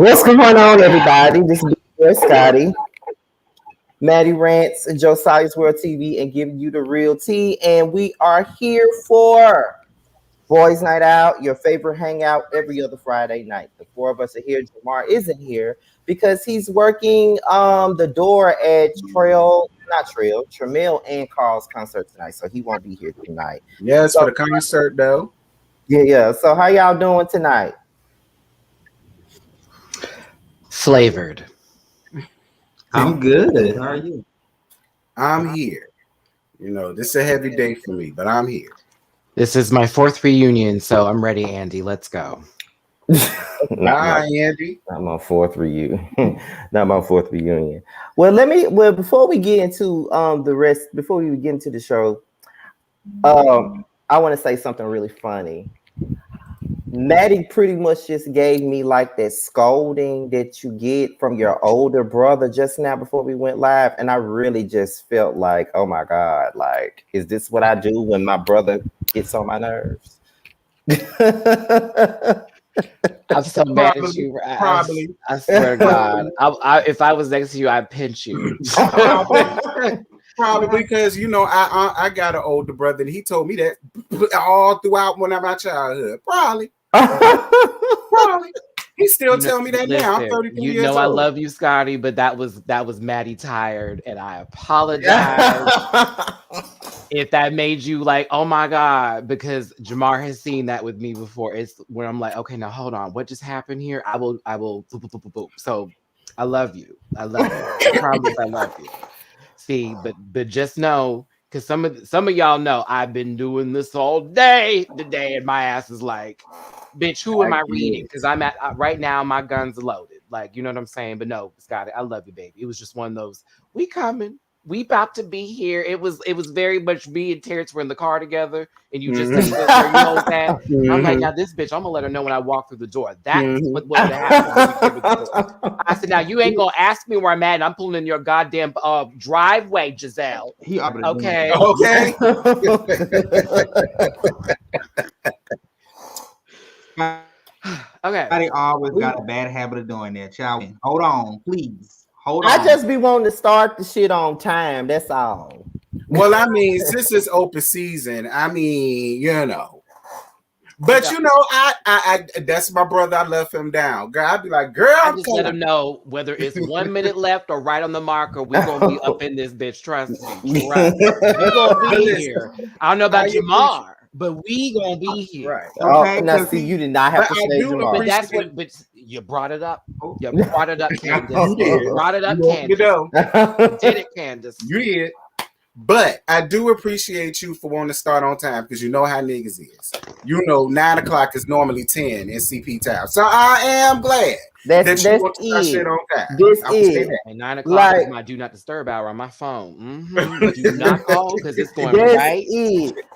What's going on, everybody? This is Big Scotty, Maddie Rants, and Josiah's World TV, and giving you the real tea. And we are here for Boys Night Out, your favorite hangout every other Friday night. The four of us are here. Jamar isn't here because he's working the door at Tramiel and Carl's concert tonight, so he won't be here tonight. Yes, for the concert though. Yeah. So how y'all doing tonight? Flavored. I'm good. How are you? I'm here. You know, this is a heavy day for me, but I'm here. This is my fourth reunion, so I'm ready, Andy. Let's go. Hi, Andy. Not my fourth reunion. Not my fourth reunion. Well, before we get into before we get into the show, I want to say something really funny. Maddie pretty much just gave me like that scolding that you get from your older brother just now before we went live. And I really just felt like, oh my God, like, is this what I do when my brother gets on my nerves? I'm so mad at you. Probably. I swear to God. If I was next to you, I'd pinch you. Probably because, you know, I got an older brother and he told me that all throughout one of my childhood. Probably. He still tell me that now. I'm 32 years old. You know I love you, Scotty, but that was Maddie tired, and I apologize if that made you like, oh my God, because Jamar has seen that with me before. It's where I'm like, okay, now hold on, what just happened here? I will. So I love you. I promise I love you. See, but just know, because some of y'all know I've been doing this all day today, and my ass is like, bitch, who am I reading? Because I'm at right now, my gun's loaded. Like, you know what I'm saying? But no, Scotty, I love you, baby. It was just one of those. We coming. We about to be here. It was very much me and Terrence were in the car together, and you just where you know that. I'm like, now this bitch, I'm gonna let her know when I walk through the door. That's what happened. I said, now you ain't gonna ask me where I'm at, and I'm pulling in your goddamn driveway, Giselle. Okay. Okay. Okay. I always got a bad habit of doing that. Child, hold on, please. Hold on. I just be wanting to start the shit on time. That's all. Well, I mean, since it's open season, I mean, you know. But you know, I that's my brother. I left him down. Girl, I'd be like, girl, I just let him know whether it's 1 minute left or right on the marker. We're gonna be up in this bitch. Trust me. Right. We're gonna be here. I don't know about Jamar, but we gonna be here. Right. Okay. Now, see, you did not have to say Jamar. But that's what. But you brought it up. You brought it up, Candace. You brought it up, Candace. You know. Did it, Candace? You did. But I do appreciate you for wanting to start on time because you know how niggas is. You know, 9 o'clock is normally 10 in CP time. So I am glad that you want to start shit on time. This is and 9 o'clock is my do not disturb hour on my phone. Do not call because it's going right.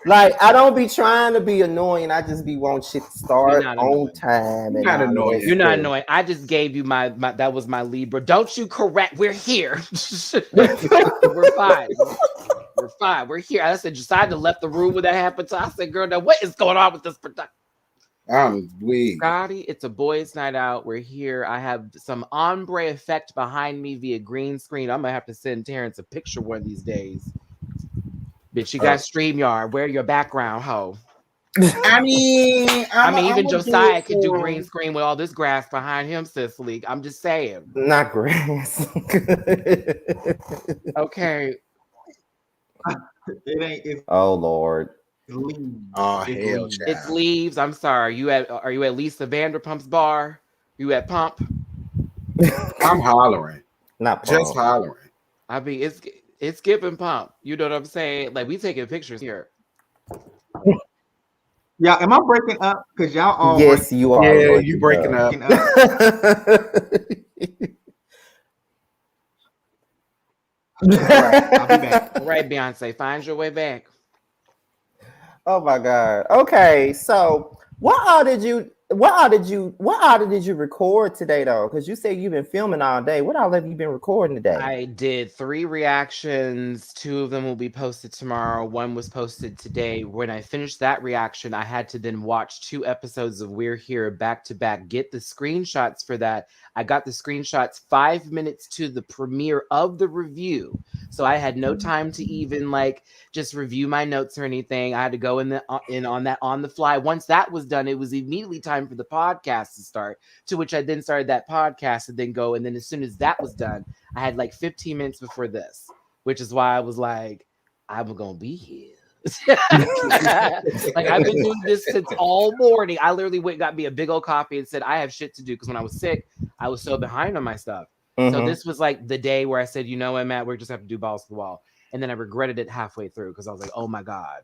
Like, I don't be trying to be annoying. I just be wanting shit to start on time. You're not annoying. You're not annoying. I just gave you my that was my Libra. Don't you correct? We're here. We're fine. We're fine. We're here. I said, Josiah left the room when that happened. So I said, girl, now what is going on with this production? I'm weak. Scotty, it's a boys' night out. We're here. I have some ombre effect behind me via green screen. I'm gonna have to send Terrence a picture one of these days. Bitch, you got StreamYard. Wear your background, ho. I mean, even Josiah could do green screen with all this grass behind him, Cicely. I'm just saying. Not grass. Okay. Oh Lord. Oh hell, it's leaves. I'm sorry. Are you at Lisa Vanderpump's bar? You at Pump? I'm hollering. Not Pump. Just hollering. I mean, it's giving Pump. You know what I'm saying? Like, we taking pictures here. Yeah, am I breaking up? Because y'all all yes, you are. Yeah, you breaking up. I'll be back. All right, Beyonce, find your way back. Oh my God. Okay, so what all did you what order did you record today though? Because you said you've been filming all day. What all have you been recording today? I did 3 reactions. 2 of them will be posted tomorrow. 1 was posted today. When I finished that reaction, I had to then watch 2 episodes of We're Here back to back, get the screenshots for that. I got the screenshots 5 minutes to the premiere of the review. So I had no time to even like just review my notes or anything. I had to go in on that on the fly. Once that was done, it was immediately time for the podcast to start, to which I then started that podcast and then go. And then as soon as that was done, I had like 15 minutes before this, which is why I was like, I'm going to be here. Like I've been doing this since all morning. I literally went and got me a big old coffee and said, I have shit to do. Because when I was sick, I was so behind on my stuff. So this was like the day where I said, you know what, Matt, we just have to do balls to the wall. And then I regretted it halfway through because I was like, oh my God,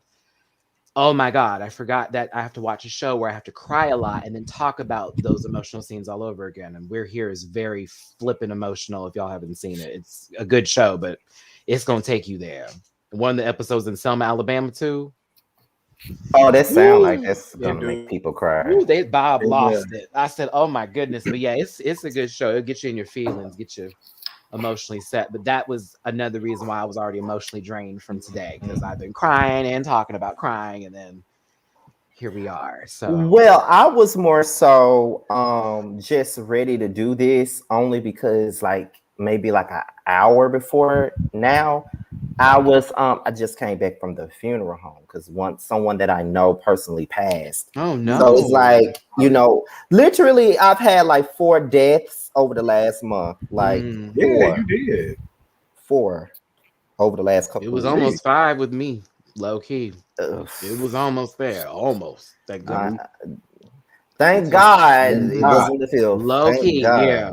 I forgot that I have to watch a show where I have to cry a lot and then talk about those emotional scenes all over again. And We're Here is very flippin' emotional. If y'all haven't seen it, it's a good show, but it's going to take you there. One of the episodes in Selma, Alabama too. Oh, that sounds like that's gonna make people cry. Ooh, Bob lost it. I said, "Oh my goodness!" But yeah, it's a good show. It'll get you in your feelings, get you emotionally set. But that was another reason why I was already emotionally drained from today, because I've been crying and talking about crying, and then here we are. So well, I was more so just ready to do this only because like maybe like an hour before now. I just came back from the funeral home because someone that I know personally passed. Oh no. So it's like, you know, literally I've had like 4 deaths over the last month. Like yeah, you did 4 over the last couple. It was almost 5 with me, low key. It was almost there. Almost. Thank God it wasn't the field. Low key, yeah.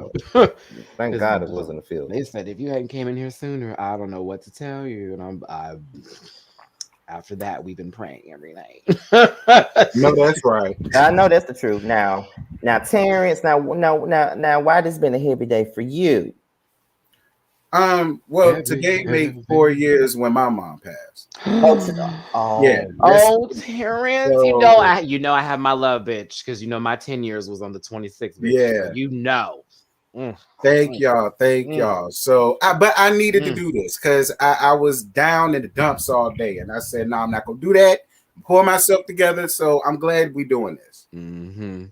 Thank God it wasn't the field. They said if you hadn't came in here sooner, I don't know what to tell you. And after that, we've been praying every night. No, that's right. I know that's the truth. Now, Terrence. Now, why this been a heavy day for you? Well, today made 4 years when my mom passed. Yeah. Terrence, so, you know I have my love, bitch, because you know my 10 years was on the 26th. Bitch, yeah, so you know. Thank y'all. So, but I needed to do this because I was down in the dumps all day, and I said, "No, I'm not gonna do that. Pour myself together." So I'm glad we're doing this. Mm-hmm.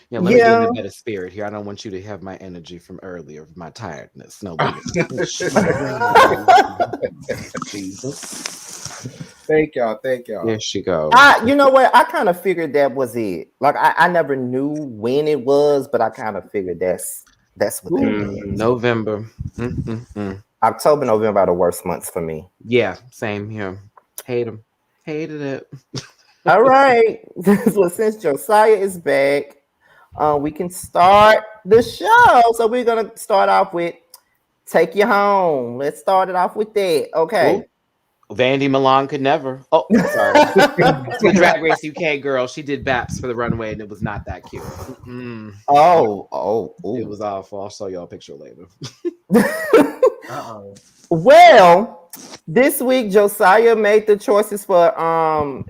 Yeah, let me get in a better spirit here. I don't want you to have my energy from earlier, my tiredness. No, Jesus. Thank y'all. There she goes. You know what? I kind of figured that was it. Like I never knew when it was, but I kind of figured that's what it was. November. October, November are the worst months for me. Yeah, same here. Hated it. All right. So since Josiah is back, we can start the show. So we're gonna start off with "Take You Home." Let's start it off with that. Okay. Ooh. Vandy Milan could never. Oh, sorry. The Drag Race UK girl. She did Baps for the runway, and it was not that cute. Ooh. It was awful. I'll show y'all a picture later. Well, this week Josiah made the choices for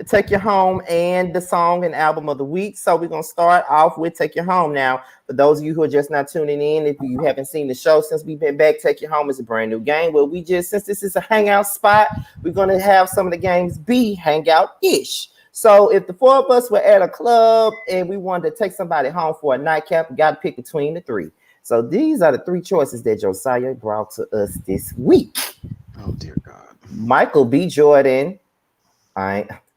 "Take You Home" and the song and album of the week. So we're gonna start off with "Take You Home." Now, for those of you who are just not tuning in, if you haven't seen the show since we've been back, "Take You Home" is a brand new game where since this is a hangout spot, we're gonna have some of the games be hangout-ish. So if the 4 of us were at a club and we wanted to take somebody home for a nightcap, we got to pick between the 3. So these are the 3 choices that Josiah brought to us this week. Oh dear God. Michael B. Jordan,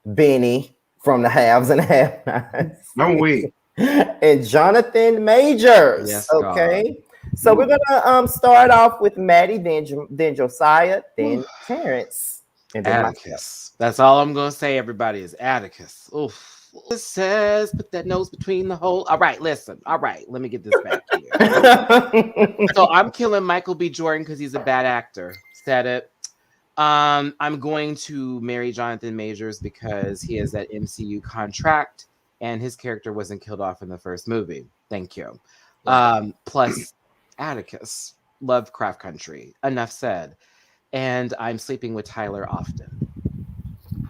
Benny from the Haves and Have-Nots. I'm weak. And Jonathan Majors. Yes, okay. God. So we're gonna start off with Maddie, then Josiah, then Terrence, and then Atticus. myself. That's all I'm gonna say, everybody, is Atticus. Oof. It says, put that nose between the hole. All right, listen. All right, let me get this back here. So I'm killing Michael B. Jordan because he's a bad actor. Said it. I'm going to marry Jonathan Majors because he has that MCU contract and his character wasn't killed off in the first movie. Thank you. Plus Atticus, Lovecraft Country. Enough said. And I'm sleeping with Tyler often.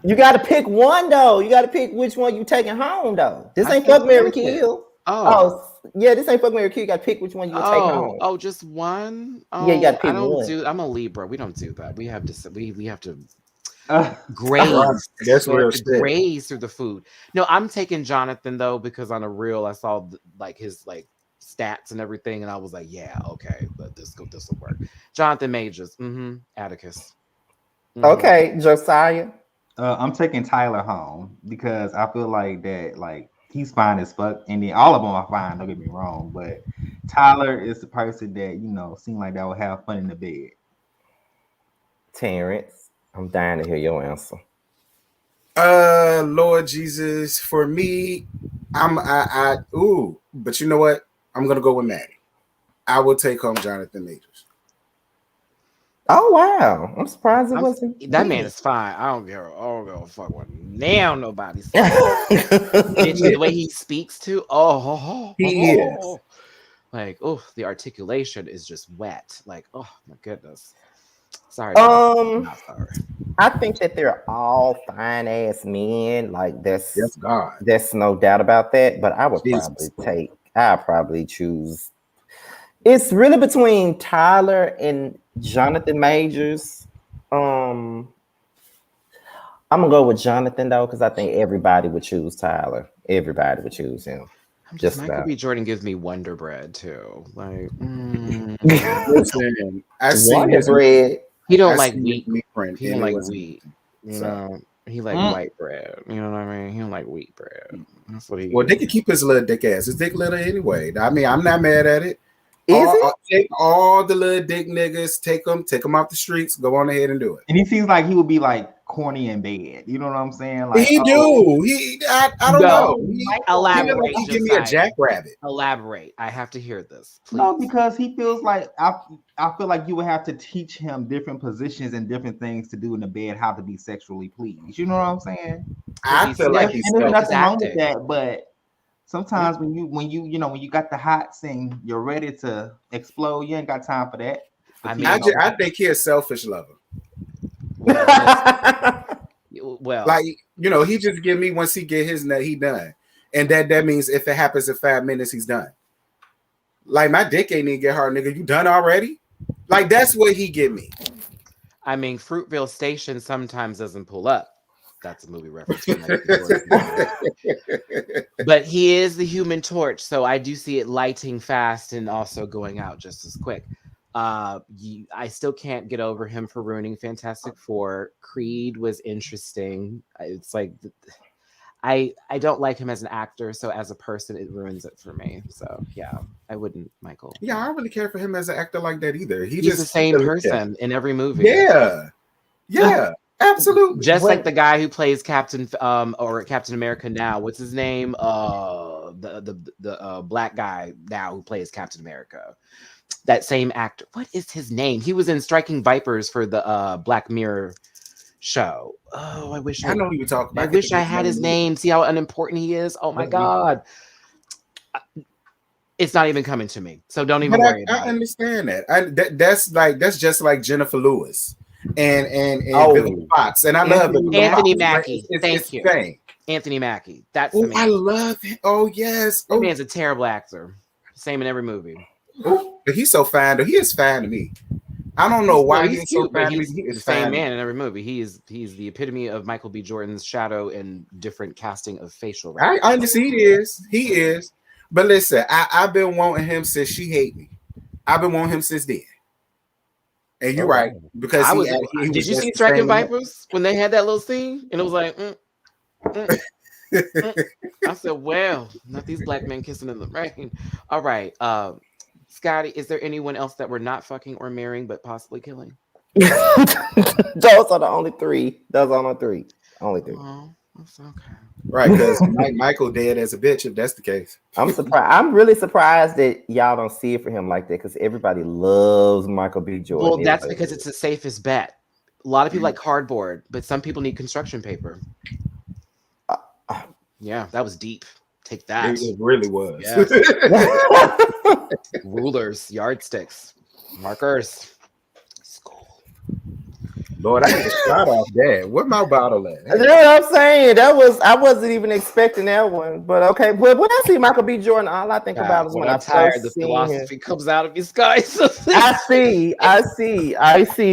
You got to pick one, though. You got to pick which one you taking home, though. This ain't Fuck, Marry, Kill. Oh, yeah, this ain't fuck Marry Kill. You gotta pick which one you gonna take home. Oh, just one? Oh, yeah, you gotta pick I don't one. do. I'm a Libra. We don't do that. We have to. We have to graze. That's real shit. Graze through the food. No, I'm taking Jonathan though because on a reel I saw like his like stats and everything, and I was like, yeah, okay, but this will work. Jonathan Majors, Atticus. Okay, Josiah. I'm taking Tyler home because I feel like that, like he's fine as fuck, and then all of them are fine. Don't get me wrong, but Tyler is the person that seem like that will have fun in the bed. Terrence, I'm dying to hear your answer. Lord Jesus, for me, but you know what? I'm gonna go with Maddie. I will take home Jonathan Majors. Oh wow! I'm surprised it wasn't. That man is fine. I don't give a fuck what now nobody says. The way he speaks to, he is like, the articulation is just wet. Like, oh my goodness. Sorry. Sorry. I think that they're all fine ass men. Like that's God. There's no doubt about that. But I would probably choose. It's really between Tyler and Jonathan Majors. I'm gonna go with Jonathan though, because I think everybody would choose Tyler. Everybody would choose him. Michael B. Jordan gives me Wonder Bread too. Like, listen, I see Wonder Bread. He don't like wheat. He don't like wheat. He like white bread. You know what I mean? He don't like wheat bread. That's what he. Well, they can keep his little dick ass. His dick little anyway. I mean, I'm not mad at it. Take all the little dick niggas, take them off the streets, go on ahead and do it. And he seems like he would be like corny in bed. You know what I'm saying? Like I don't know. Elaborate. He give me a jackrabbit. Elaborate. I have to hear this. Please. No, because he feels like I feel like you would have to teach him different positions and different things to do in the bed, how to be sexually pleased. You know what I'm saying? I feel like he's there's nothing wrong with that, but sometimes when you got the hots and you're ready to explode, you ain't got time for that. I think he's a selfish lover. Well, like he just give me once he get his nut, he done, and that means if it happens in 5 minutes, he's done. Like my dick ain't even get hard, nigga. You done already? Like that's what he give me. I mean, Fruitvale Station sometimes doesn't pull up. That's a movie reference. But he is the Human Torch, so I do see it lighting fast and also going out just as quick. I still can't get over him for ruining Fantastic Four. Creed was interesting. It's like I don't like him as an actor, so as a person, it ruins it for me. So yeah, I wouldn't, Michael. Yeah, I don't really care for him as an actor like that either. He's just the same person in every movie. Yeah. Absolutely. Just like the guy who plays Captain America now. What's his name? The black guy now who plays Captain America. That same actor. What is his name? He was in Striking Vipers for the Black Mirror show. Oh, I know who you talk about. I wish I had his name. See how unimportant he is? Oh my God. It's not even coming to me. So don't even worry about it. I understand that. That's just like Jennifer Lewis. And Billy Fox, and I love Anthony Mackie. Thank you, Anthony Mackie. That's the man. I love it. Oh yes, that man's a terrible actor. Same in every movie. But he's so fine. Though he is fine to me. I don't know why he's so fine. He's the same man in every movie. He's the epitome of Michael B. Jordan's shadow and different casting of facial. I understand. He is. But listen, I've been wanting him since She Hate Me. I've been wanting him since then. And you're right, because did you see Striking Vipers when they had that little scene? And it was like, I said, well, not these black men kissing in the rain. All right. Scotty, is there anyone else that we're not fucking or marrying but possibly killing? Those are the only three. Only three. Oh, that's okay. Right, because Michael dead as a bitch if that's the case. I'm surprised. I'm really surprised that y'all don't see it for him like that, because everybody loves Michael B. Jordan. Well, that's because it's the safest bet. A lot of people like cardboard, but some people need construction paper. Yeah, that was deep. Take that. It really was. Yeah. Rulers, yardsticks, markers. School. Lord, I need to shot off that. Where my bottle at? You know what I'm saying? I wasn't even expecting that one. But okay. But when I see Michael B. Jordan, all I think about is when I tired, the first seen philosophy him. comes out of his guys. I see,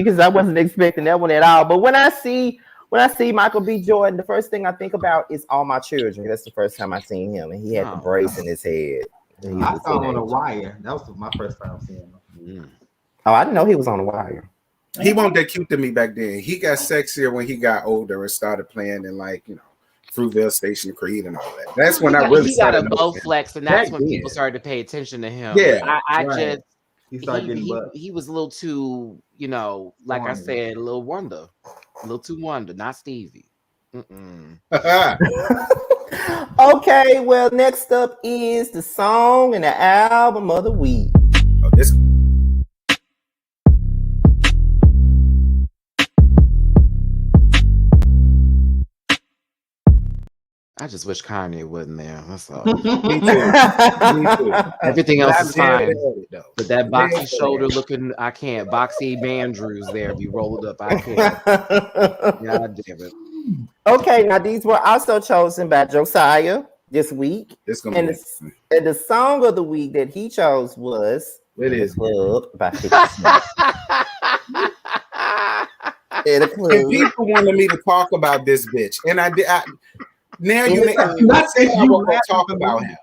because I wasn't expecting that one at all. But when I see Michael B. Jordan, the first thing I think about is All My Children. That's the first time I seen him, and he had the brace in his head. I saw him on The Wire. That was my first time seeing him. Oh, I didn't know he was on The Wire. He wasn't that cute to me back then. He got sexier when he got older and started playing in Fruitvale Station Creed and all that. That's when I really started. He got a Bowflex, and that's when people started to pay attention to him. Yeah, he was a little too, like I said, a little too wonder, not Stevie. Okay, well, next up is the song and the album of the week. Oh, this. I just wish Kanye wasn't there. That's all. Me too. Everything else is fine. But that boxy shoulder looking, I can't. Boxy Mandrews there. If you roll it up, I can't. God damn it. Okay, now these were also chosen by Josiah this week. And the song of the week that he chose was "It Is Club" by 50 Cent. And people wanted me to talk about this bitch, and I did. Now you not saying I won't talk about him.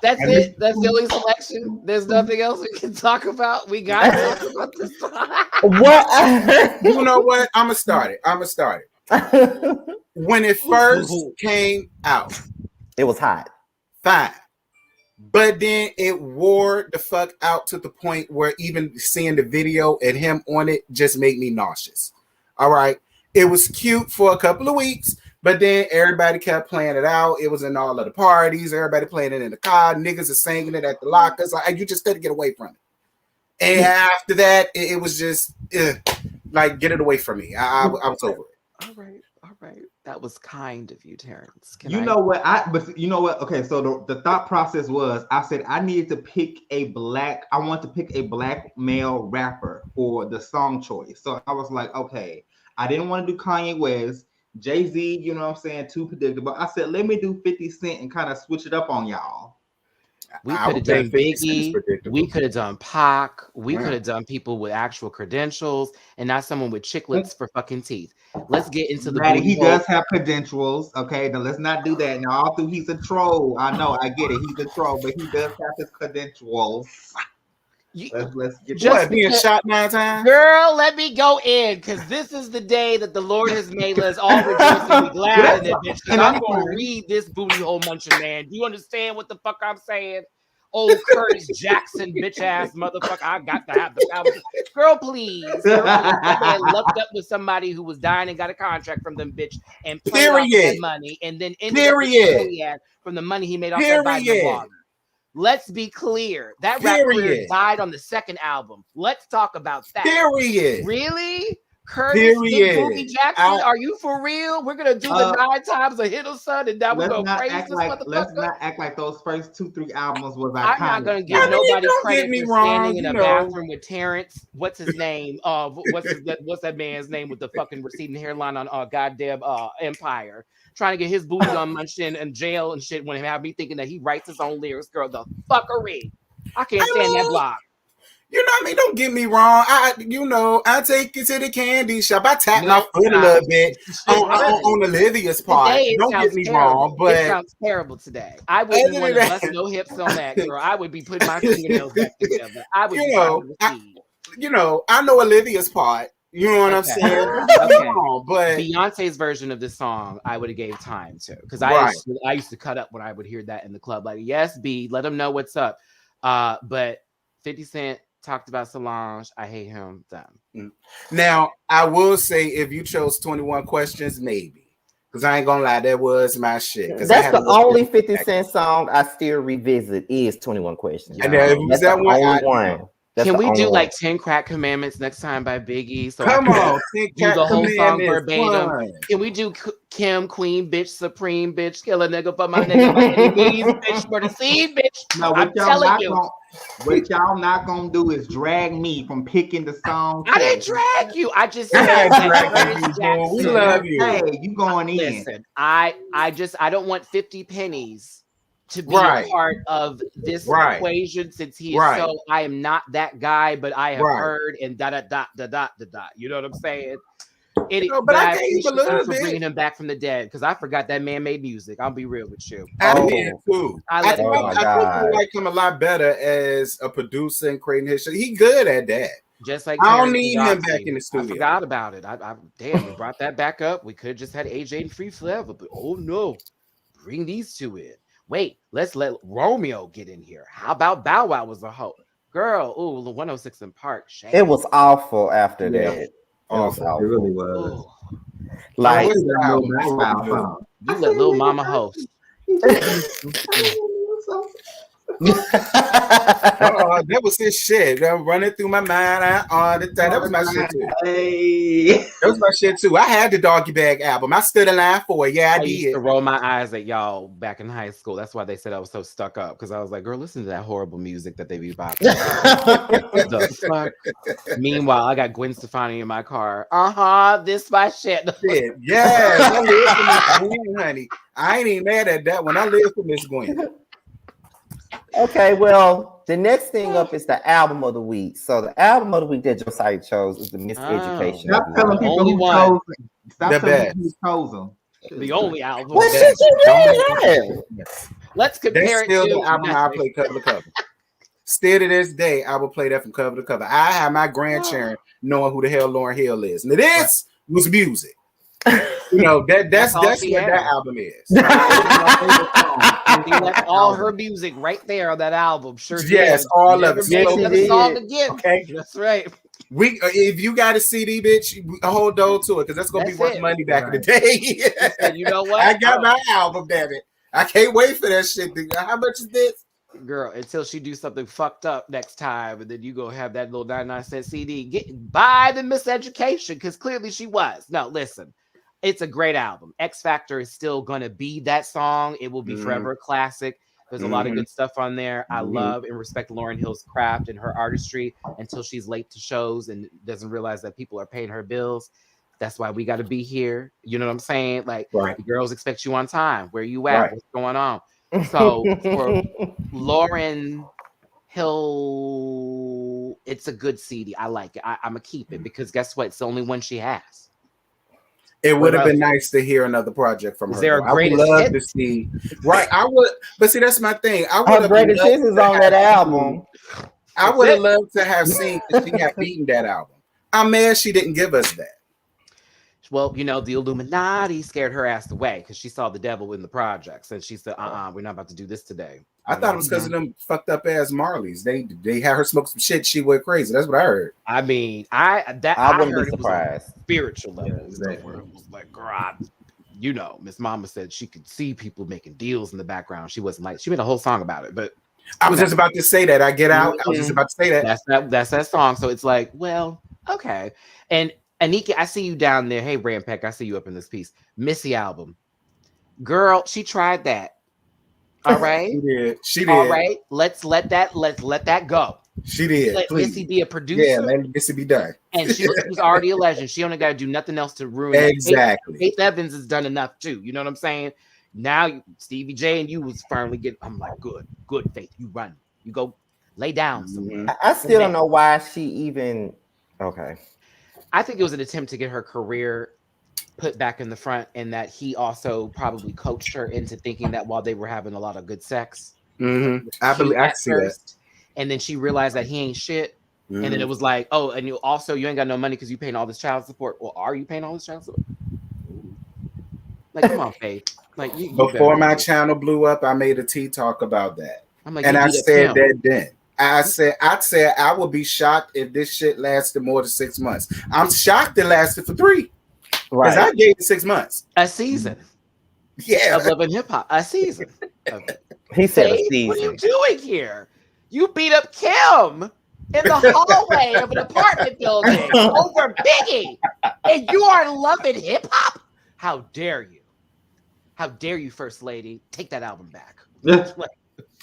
That's it. That's the only selection. There's nothing else we can talk about. We got to talk about this. What? You know what? I'm gonna start it. When it first came out, it was hot. Fine. But then it wore the fuck out to the point where even seeing the video and him on it just made me nauseous. All right. It was cute for a couple of weeks, but then everybody kept playing it out. It was in all of the parties. Everybody playing it in the car. Niggas are singing it at the lockers. Like, you just couldn't get away from it. And after that, it was just like, get it away from me. I was over it. All right. That was kind of you, Terrence. Know what? Okay, so the thought process was, I said I needed to pick I want to pick a black male rapper for the song choice. So I was like, okay, I didn't want to do Kanye West, Jay-Z, you know what I'm saying, too predictable. I said, let me do 50 Cent and kind of switch it up on y'all. We could have done Biggie. We could have done Pac. We could have done people with actual credentials and not someone with chiclets for fucking teeth. Let's get into the He does have credentials. Okay, now let's not do that. Now, all through he's a troll. I know, I get it. He's a troll, but he does have his credentials. Let's get just being shot 9 times. Girl, let me go in, because this is the day that the Lord has made. Let's all rejoice and be glad in it, bitch. Because I'm going to read this booty hole munching man. Do you understand what the fuck I'm saying? Old Curtis Jackson, bitch ass motherfucker. I got to have the power. Girl, please. Girl, lucked up with somebody who was dying and got a contract from them, bitch, and played off that money, and then ended up from the money he made off that Biden water. Let's be clear. That rapper died on the second album. Let's talk about that. Period. Really? Curtis Boogie Jackson? Are you for real? We're going to do the 9 times a hit or son, and now we're going to praise this motherfucker? Let's not act like those first 2-3 albums was iconic. I'm not going to give nobody credit for standing in a bathroom with Terrence. What's his name? What's that man's name with the fucking receding hairline on goddamn Empire? Trying to get his booty on munched in jail and shit when he have me thinking that he writes his own lyrics. Girl, the fuckery. I can't stand that block. You know what I mean? Don't get me wrong. I take you to the candy shop. I tap my foot a little bit on Olivia's part. Don't get me wrong, but it sounds terrible today. I wouldn't want to bust no hips on that, girl. I would be putting my fingernails back together. I would I know Olivia's part. You know what I'm saying? Okay. But Beyonce's version of this song, I would have gave time to, because I used to cut up when I would hear that in the club. Like, yes, B, let them know what's up. But 50 Cent talked about Solange. I hate him. Done. Now, I will say, if you chose 21 Questions, maybe. Because I ain't gonna lie, that was my shit. That's the only 50 Cent song I still revisit is 21 Questions. And that's the only one. Can we do like 10 Crack Commandments next time by Biggie? So come on, do the whole song verbatim. Can we do Kim, Queen, Bitch, Supreme, Bitch, Kill a Nigga for my nigga, bitch, for the seed, bitch? No, I'm telling you. What y'all not gonna do is drag me from picking the song. I didn't drag you. I just We said ain't dragging Curtis you, boo. Jackson. We love you. Hey, you going in? Listen, I don't want 50 pennies to be Right. a part of this Right. equation since he is Right. so. I am not that guy, but I have Right. heard and da da da da da da da. You know what I'm saying? No, but I gave you a appreciate little him for bit. bringing him back from the dead because I forgot that man made music. I'll be real with you. I Oh. did too. I I let think him Oh my I God. like him a lot better as a producer and creating his shit. He good at that. Just like I don't Terrence need and him Doxy. back in the I studio. forgot about it. I damn, we brought that back up. We could have just had AJ and Free forever, but oh no, bring these two in. Wait, let's let Romeo get in here. How about Bow Wow was a hoe? Girl, ooh, the 106 in Park. Shame. It was awful after Yeah. that. It was Awful. It awful. really was. Ooh, Like, What's the album? Wow. you let Lil Mama host. That was his shit. That was running through my mind all the time. That was my shit too. Hey. That was my shit too. I had the Doggy Bag album. I stood in line for it. Yeah, I I used did. to roll my eyes at y'all back in high school. That's why they said I was so stuck up because I was like, girl, listen to that horrible music that they be about. The fuck? Meanwhile, I got Gwen Stefani in my car. This my shit. Shit. Yes, I live for Miss Gwen, honey. I ain't even mad at that one. I live for Miss Gwen. okay, well, the next thing up is the album of the week. So the album of the week that Josiah chose is the Miseducation. Stop of telling Love. people Only who one. chose it. Stop The telling best. people who chose them. The only album. What shit you doing? Let's compare That's it still to the album I play cover to cover. Still to this day, I will play that from cover to cover. I have my grandchildren knowing who the hell Lauryn Hill is. Now this was music. You know, that's all what she that had. album is. That's all her music right there on that album. Sure. Yes, did. all of Never it. made Yes, she another did. song again. Okay. That's right. We if you got a CD, bitch, hold on to it because that's gonna That's be worth it. money back in the He day. said, you know what? I got my album, damn it. I can't wait for that shit. How much is this? Girl, until she do something fucked up next time, and then you go have that little 99-cent CD. Buy the Miseducation, because clearly she was. No, listen, it's a great album. X Factor is still gonna be that song. It will be forever a classic. There's a lot of good stuff on there. I love and respect Lauryn Hill's craft and her artistry until she's late to shows and doesn't realize that people are paying her bills. That's why we got to be here. You know what I'm saying? Like, Right. the girls expect you on time. Where you at? Right. What's going on? So for Lauryn Hill, it's a good CD. I like it. I'm gonna keep it because guess what? It's the only one she has. It would have What been nice to hear another project from Is her. there a though. I would greatest love hit? to see. Right, I would, but see, that's my thing. I would Her have greatest hits is on that album. I That's would have it. loved to have seen that she had beaten that album. I'm mad she didn't give us that. Well, you know, the Illuminati scared her ass away because she saw the devil in the projects, and she said, we're not about to do this today." I thought it was because of them fucked up ass Marleys. They had her smoke some shit. She went crazy. That's what I heard. I mean, I wouldn't heard be it was on surprised. a spiritual level. Yeah, exactly. Where it was like, God, you know, Miss Mama said she could see people making deals in the background. She wasn't like, she made a whole song about it, but I was just about to say that. I get out. I was just about to say that. that's that song. So it's like, well, okay. And Anika, I see you down there. Hey, Rampec, I see you up in this piece. Missy album. Girl, she tried that. All right. She did. She did. All right. Let's let that go. She did. Let Please. Missy be a producer. Yeah, let Missy be done. And she's already a legend. She only got to do nothing else to ruin it. Exactly. Faith Evans has done enough too. You know what I'm saying? Now Stevie J and you was finally getting. I'm like, good, Faith. You run. You go lay down somewhere. I still don't know why she even. Okay. I think it was an attempt to get her career put back in the front, and that he also probably coached her into thinking that while they were having a lot of good sex, I believe I see that. and then she realized that he ain't shit. And then it was like, oh, and you ain't got no money because you paying all this child support. Well, are you paying all this child support? Like, come on, Faith. Like, you Before my better. channel blew up, I made a tea talk about that. I'm like, And you I beat up said Kim. that then. I'd say I would be shocked if this shit lasted more than 6 months. I'm shocked it lasted for 3. Because I gave it 6 months. A season Yeah. of Love and Hip Hop. A season. Okay. He said a Faith, what are you season. doing here? You beat up Kim in the hallway of an apartment building over Biggie, and you are loving hip hop? How dare you? How dare you, First Lady? Take that album back. Like,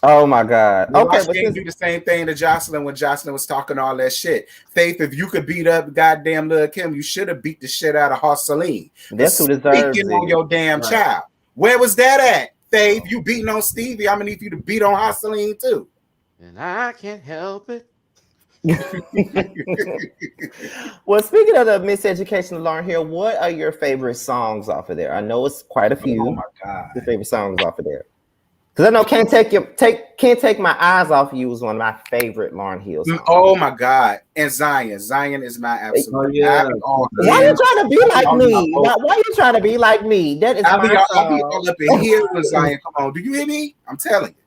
Oh my God. Okay, Watch Game do the same thing to Jocelyn when Jocelyn was talking all that shit. Faith, if you could beat up goddamn Lil' Kim, you should have beat the shit out of Husseline. That's who deserves it. On your damn child. Where was that at? Faith, you beating on Stevie. I'm gonna need you to beat on Husseline too. And I can't help it. Well, speaking of the Miseducation of Lauryn Hill, what are your favorite songs off of there? I know it's quite a few. Oh my God. Your favorite songs off of there. Because I know Can't Take My Eyes Off of You was one of my favorite Lauryn Hill songs. Oh my God. And Zion. Zion is my absolute. Why you trying to be like me? Why you trying to be like me? That is I'll be all up in here with Zion. Come on. Do you hear me? I'm telling you.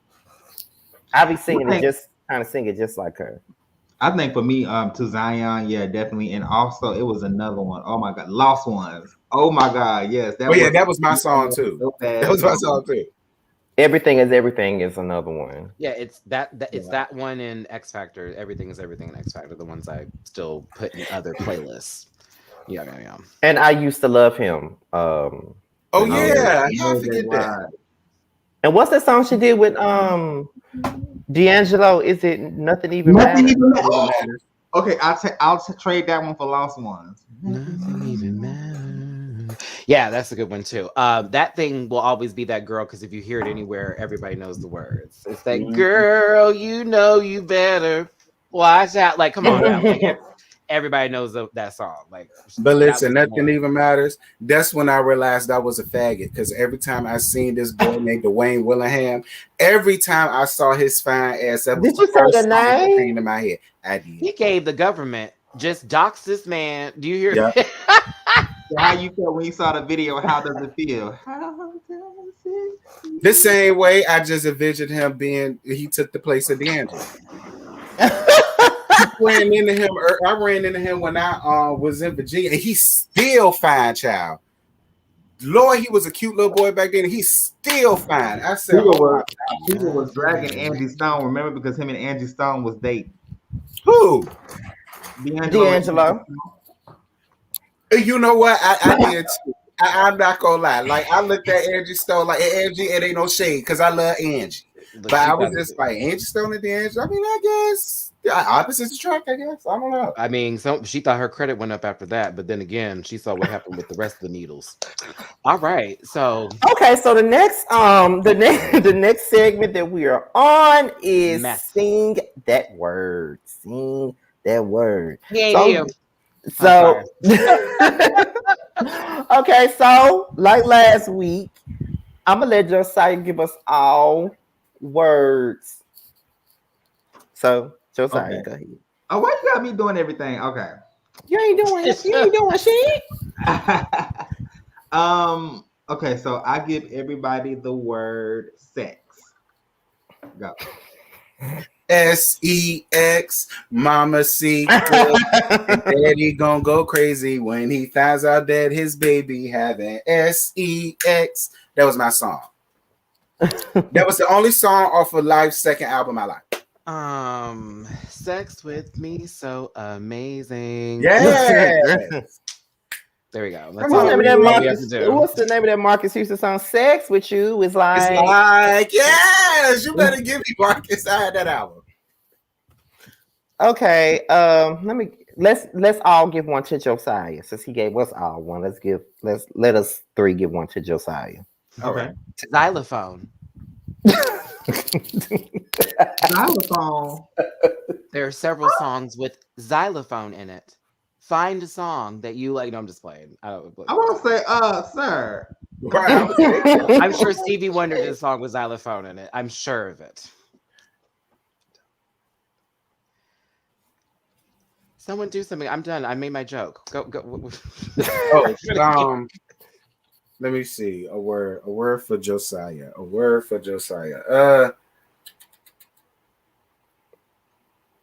I'll be singing it just kind of singing just like her. I think for me, to Zion, yeah, definitely. And also it was another one. Oh my God. Lost Ones. Oh my God. Yes. That was my song too. That was my song too. Everything is Everything is another one. Yeah, it's that one in X Factor. Everything is Everything in X Factor. The ones I still put in other playlists. Yeah. And I used to love him. I forget that. And what's that song she did with D'Angelo? Is it Nothing Even Matters? Okay, I'll trade that one for Lost Ones. Nothing even matters. Yeah, that's a good one too. That thing will always be that girl because if you hear it anywhere, everybody knows the words. It's that girl, you know you better watch out. Like, come on now. Like, everybody knows that song. Like, but listen, Nothing Even Matters. That's when I realized I was a faggot because every time I seen this boy named Dwayne Willingham, every time I saw his fine ass, that was the first song that came to my head. I did. He gave the government just dox this man. Do you hear? Yeah. How you felt when you saw the video? How does it feel? The same way I just envisioned him being. He took the place of D'Angelo. I ran into him when I was in Virginia. And he's still fine, child. Lord, he was a cute little boy back then. And he's still fine. I said, people was dragging Angie Stone. Remember, because him and Angie Stone was dating. Who? D'Angelo. You know what? I did too. I'm not gonna lie. Like I looked at Angie Stone, like Angie, it ain't no shade because I love Angie. But I was just like Angie Stone and D'Angelo. I mean, I guess opposites attract. I guess I don't know. I mean, she thought her credit went up after that, but then again, she saw what happened with the rest of the needles. All right, so the next segment that we are on is Sing That Word. Sing that word. Yeah. So okay, so like last week, I'm gonna let Josiah give us all words. So Josiah, go ahead. Oh, why you got me doing everything? Okay. You ain't doing shit. Okay, so I give everybody the word sex. Go. SEX, Mama C. Daddy gonna go crazy when he finds out that his baby having SEX. That was my song. That was the only song off of Life's second album I like. Sex with me so amazing. Yeah. There we go. What's the name of that Marcus Houston song? Sex with you is like. It's like, yes, you better give me Marcus. I had that album. Okay, let's all give one to Josiah since he gave us all one. Let us three give one to Josiah. Okay. Xylophone. Xylophone. There are several songs with xylophone in it. Find a song that you like. No, I'm just playing. I want to say, sir. I'm sure Stevie Wonder did a song with xylophone in it. I'm sure of it. Someone do something. I'm done. I made my joke. Go. Let me see. A word for Josiah.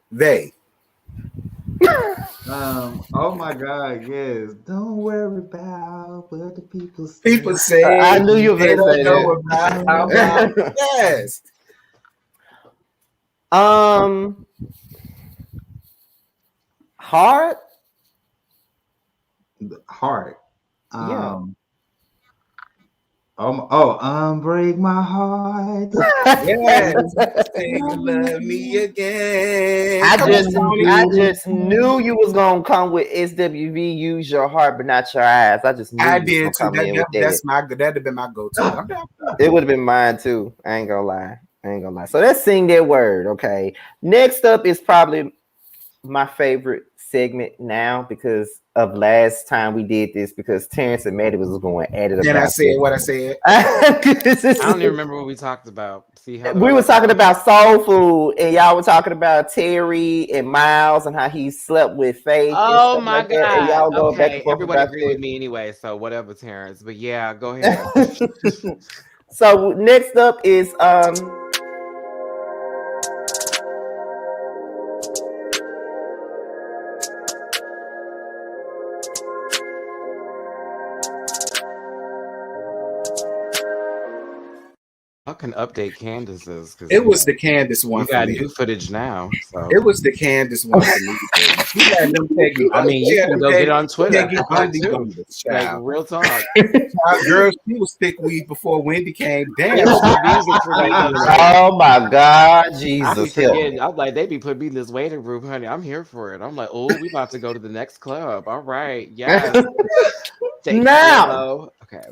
They. Oh my God, yes. Don't worry about what the people say. People say. I knew you were going to say that. Yes. Hard. Hard. Yeah. Break my heart. Yes, say you love me again. I just knew you was gonna come with SWV. Use your heart, but not your eyes. I just knew I you was did gonna too. come in with That's that. that'd have been my go-to. It would have been mine too. I ain't gonna lie. So let's sing that word. Okay. Next up is probably my favorite segment now because of last time we did this because Terrence and Maddie was going at it. Then about I said what I said. I don't even remember what we talked about. See how we was talking about soul food, and y'all were talking about Terry and Miles and how he slept with Faith. Oh my like that, and y'all God. go back Okay. and forth Everybody about agree that. with me anyway. So whatever, Terrence. But yeah, go ahead. So next up is I can update Candace's because It was the Candace one we for got me. new footage now. So It was the Candace one for me. She had them Peggy. I mean, you can go get on Twitter. Peggy Bundy boners, Like child. real talk. Girl, she was thick weed before Wendy came. Damn. oh my God, Jesus! I'm like, they be putting me in this waiting room, honey. I'm here for it. I'm like, oh, we about to go to the next club. All right, yes. Now, okay.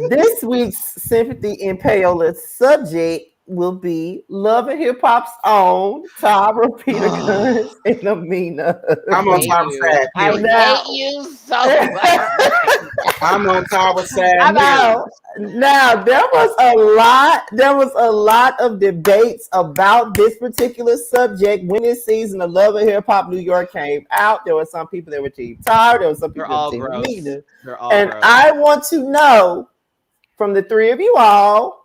This week's Sympathy in Payola subject will be Love and Hip Hop's own Tyra, Peter Guns, and Amina. I'm on Tyra's side. I hate you so much. I'm on Tyra's side. Now there was a lot of debates about this particular subject when this season of Love and Hip Hop New York came out. There were some people that were Team Tyra, there were some people that were Team Amina. And I want to know from the three of you all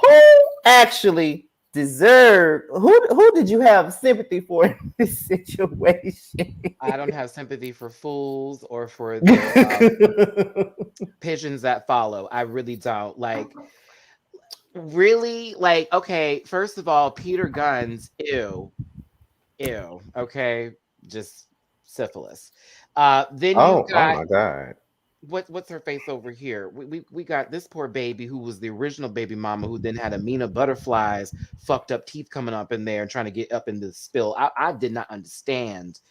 who actually deserved, who did you have sympathy for in this situation? I don't have sympathy for fools or for the pigeons that follow. I really don't. Like, really? Like, okay, first of all, Peter Guns, ew. Okay, just syphilis. Then you got, oh my God. What's her face over here? We got this poor baby who was the original baby mama who then had Amina butterflies, fucked up teeth coming up in there and trying to get up in the spill. I did not understand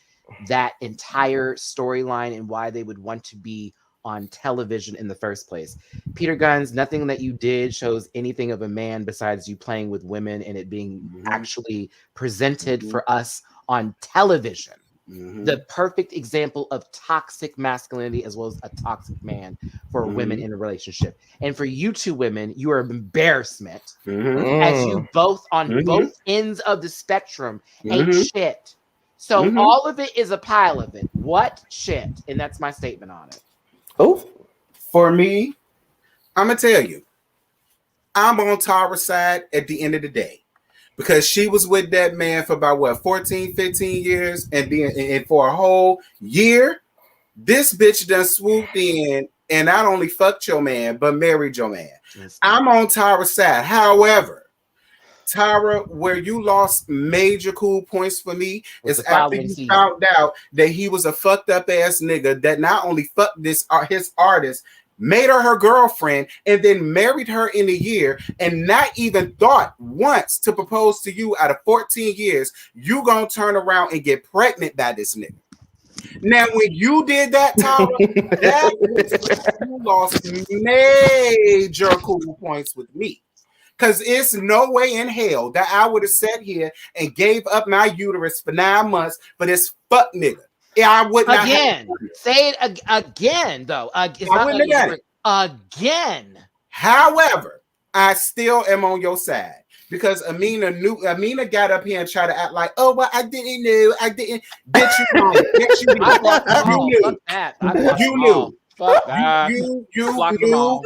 that entire storyline and why they would want to be on television in the first place. Peter Guns, nothing that you did shows anything of a man besides you playing with women and it being actually presented for us on television. The perfect example of toxic masculinity as well as a toxic man for women in a relationship. And for you two women, you are an embarrassment as you both on both ends of the spectrum ain't shit. So all of it is a pile of it. What shit? And that's my statement on it. Oh, for me, I'm gonna tell you, I'm on Tyra's side at the end of the day. Because she was with that man for about 14, 15 years, and then and for a whole year, this bitch done swooped in and not only fucked your man, but married your man. I'm on Tyra's side. However, Tyra, where you lost major cool points for me is after you found out that he was a fucked up ass nigga that not only fucked his artist, made her girlfriend, and then married her in a year, and not even thought once to propose to you out of 14 years, you gonna turn around and get pregnant by this nigga. Now, when you did that, Tyra, you lost major cool points with me. Because it's no way in hell that I would have sat here and gave up my uterus for 9 months for this fuck nigga. Yeah, I would not. Again, say it again, though. It's I wouldn't have done it. Again. However, I still am on your side because Amina got up here and tried to act like, oh, well, I didn't know. I didn't. Bitch, you know. Bitch, you knew. You knew. Fuck that. You knew.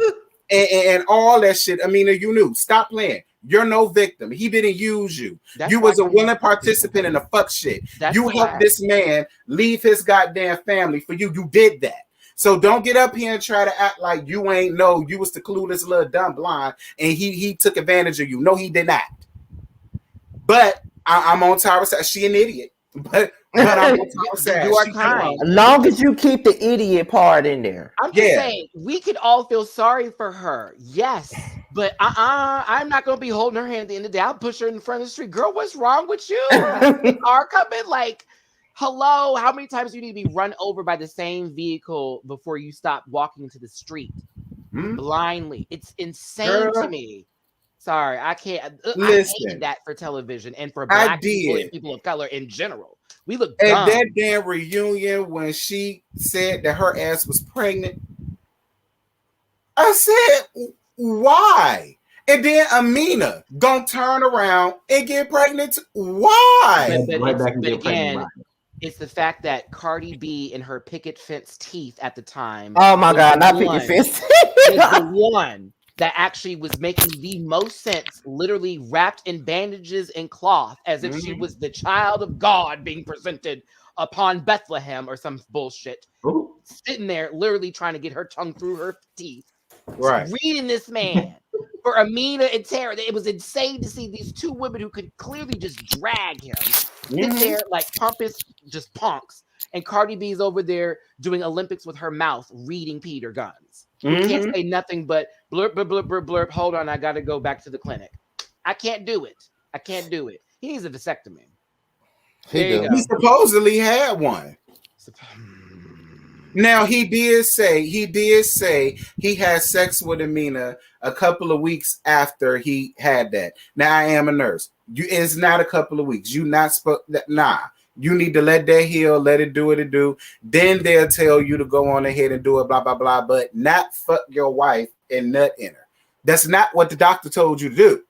And all that shit. Amina, you knew. Stop playing. You're no victim. He didn't use you. You was a willing participant in the fuck shit. You helped this man leave his goddamn family for you. You did that. So don't get up here and try to act like you ain't know you was the clueless little dumb blind and he took advantage of you. No, he did not. But I'm on Tyra's side. She an idiot. But But I'm gonna talk sad. You are kind. As long as you keep the idiot part in there. I'm just saying, we could all feel sorry for her. Yes. But I'm not gonna be holding her hand at the end of the day. I'll push her in front of the street. Girl, what's wrong with you? Car coming? Like, hello, how many times do you need to be run over by the same vehicle before you stop walking to the street blindly? It's insane to me. Sorry, I can't. I hated that for television and for black people and people of color in general. We look dumb. At that damn reunion when she said that her ass was pregnant, I said, why? And then Amina gonna turn around and get pregnant. Why? But again, it's the fact that Cardi B and her picket fence teeth at the time. Oh my God, not picket fence. Was the one that actually was making the most sense, literally wrapped in bandages and cloth, as if she was the child of God being presented upon Bethlehem or some bullshit. Ooh. Sitting there, literally trying to get her tongue through her teeth. Right. Reading this man. For Amina and Tara, it was insane to see these two women who could clearly just drag him. Sit there like pompous, just punks. And Cardi B's over there doing Olympics with her mouth, reading Peter Guns. You can't say nothing but blurp, blurp, blurp, blurp, blurp. Hold on, I got to go back to the clinic. I can't do it. He needs a vasectomy. He supposedly had one. Now he did say he had sex with Amina a couple of weeks after he had that. Now I am a nurse. It's not a couple of weeks. You not supposed nah. You need to let that heal, let it do what it do. Then they'll tell you to go on ahead and do it, blah, blah, blah, but not fuck your wife and nut in her. That's not what the doctor told you to do.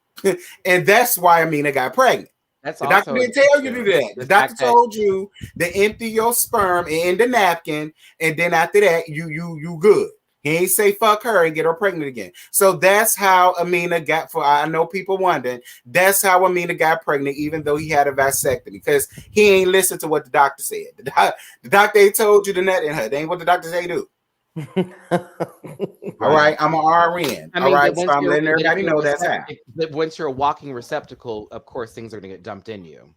And that's why Amina got pregnant. The doctor didn't tell you to do that. The doctor told you to empty your sperm in the napkin, and then after that, you good. He ain't say fuck her and get her pregnant again. So that's how Amina got, I know people wondering, that's how Amina got pregnant, even though he had a vasectomy, because he ain't listened to what the doctor said. The doctor ain't told you to nut in her. That ain't what the doctor say do. All right, I'm an RN. All right, so I'm letting everybody know that's how. Once you're a walking receptacle, of course, things are going to get dumped in you.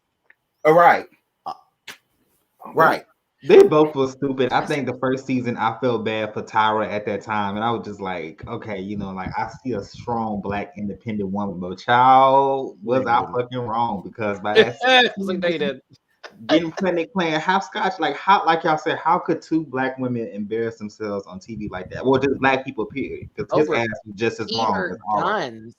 All right. Right. They both were stupid. I think the first season I felt bad for Tyra at that time, and I was just like, okay, like I see a strong black independent woman, but child, was I fucking wrong? Because by that season, getting clinic playing hopscotch, like y'all said, how could two black women embarrass themselves on TV like that? Well, just black people, period. Because his ass was just as wrong. Guns,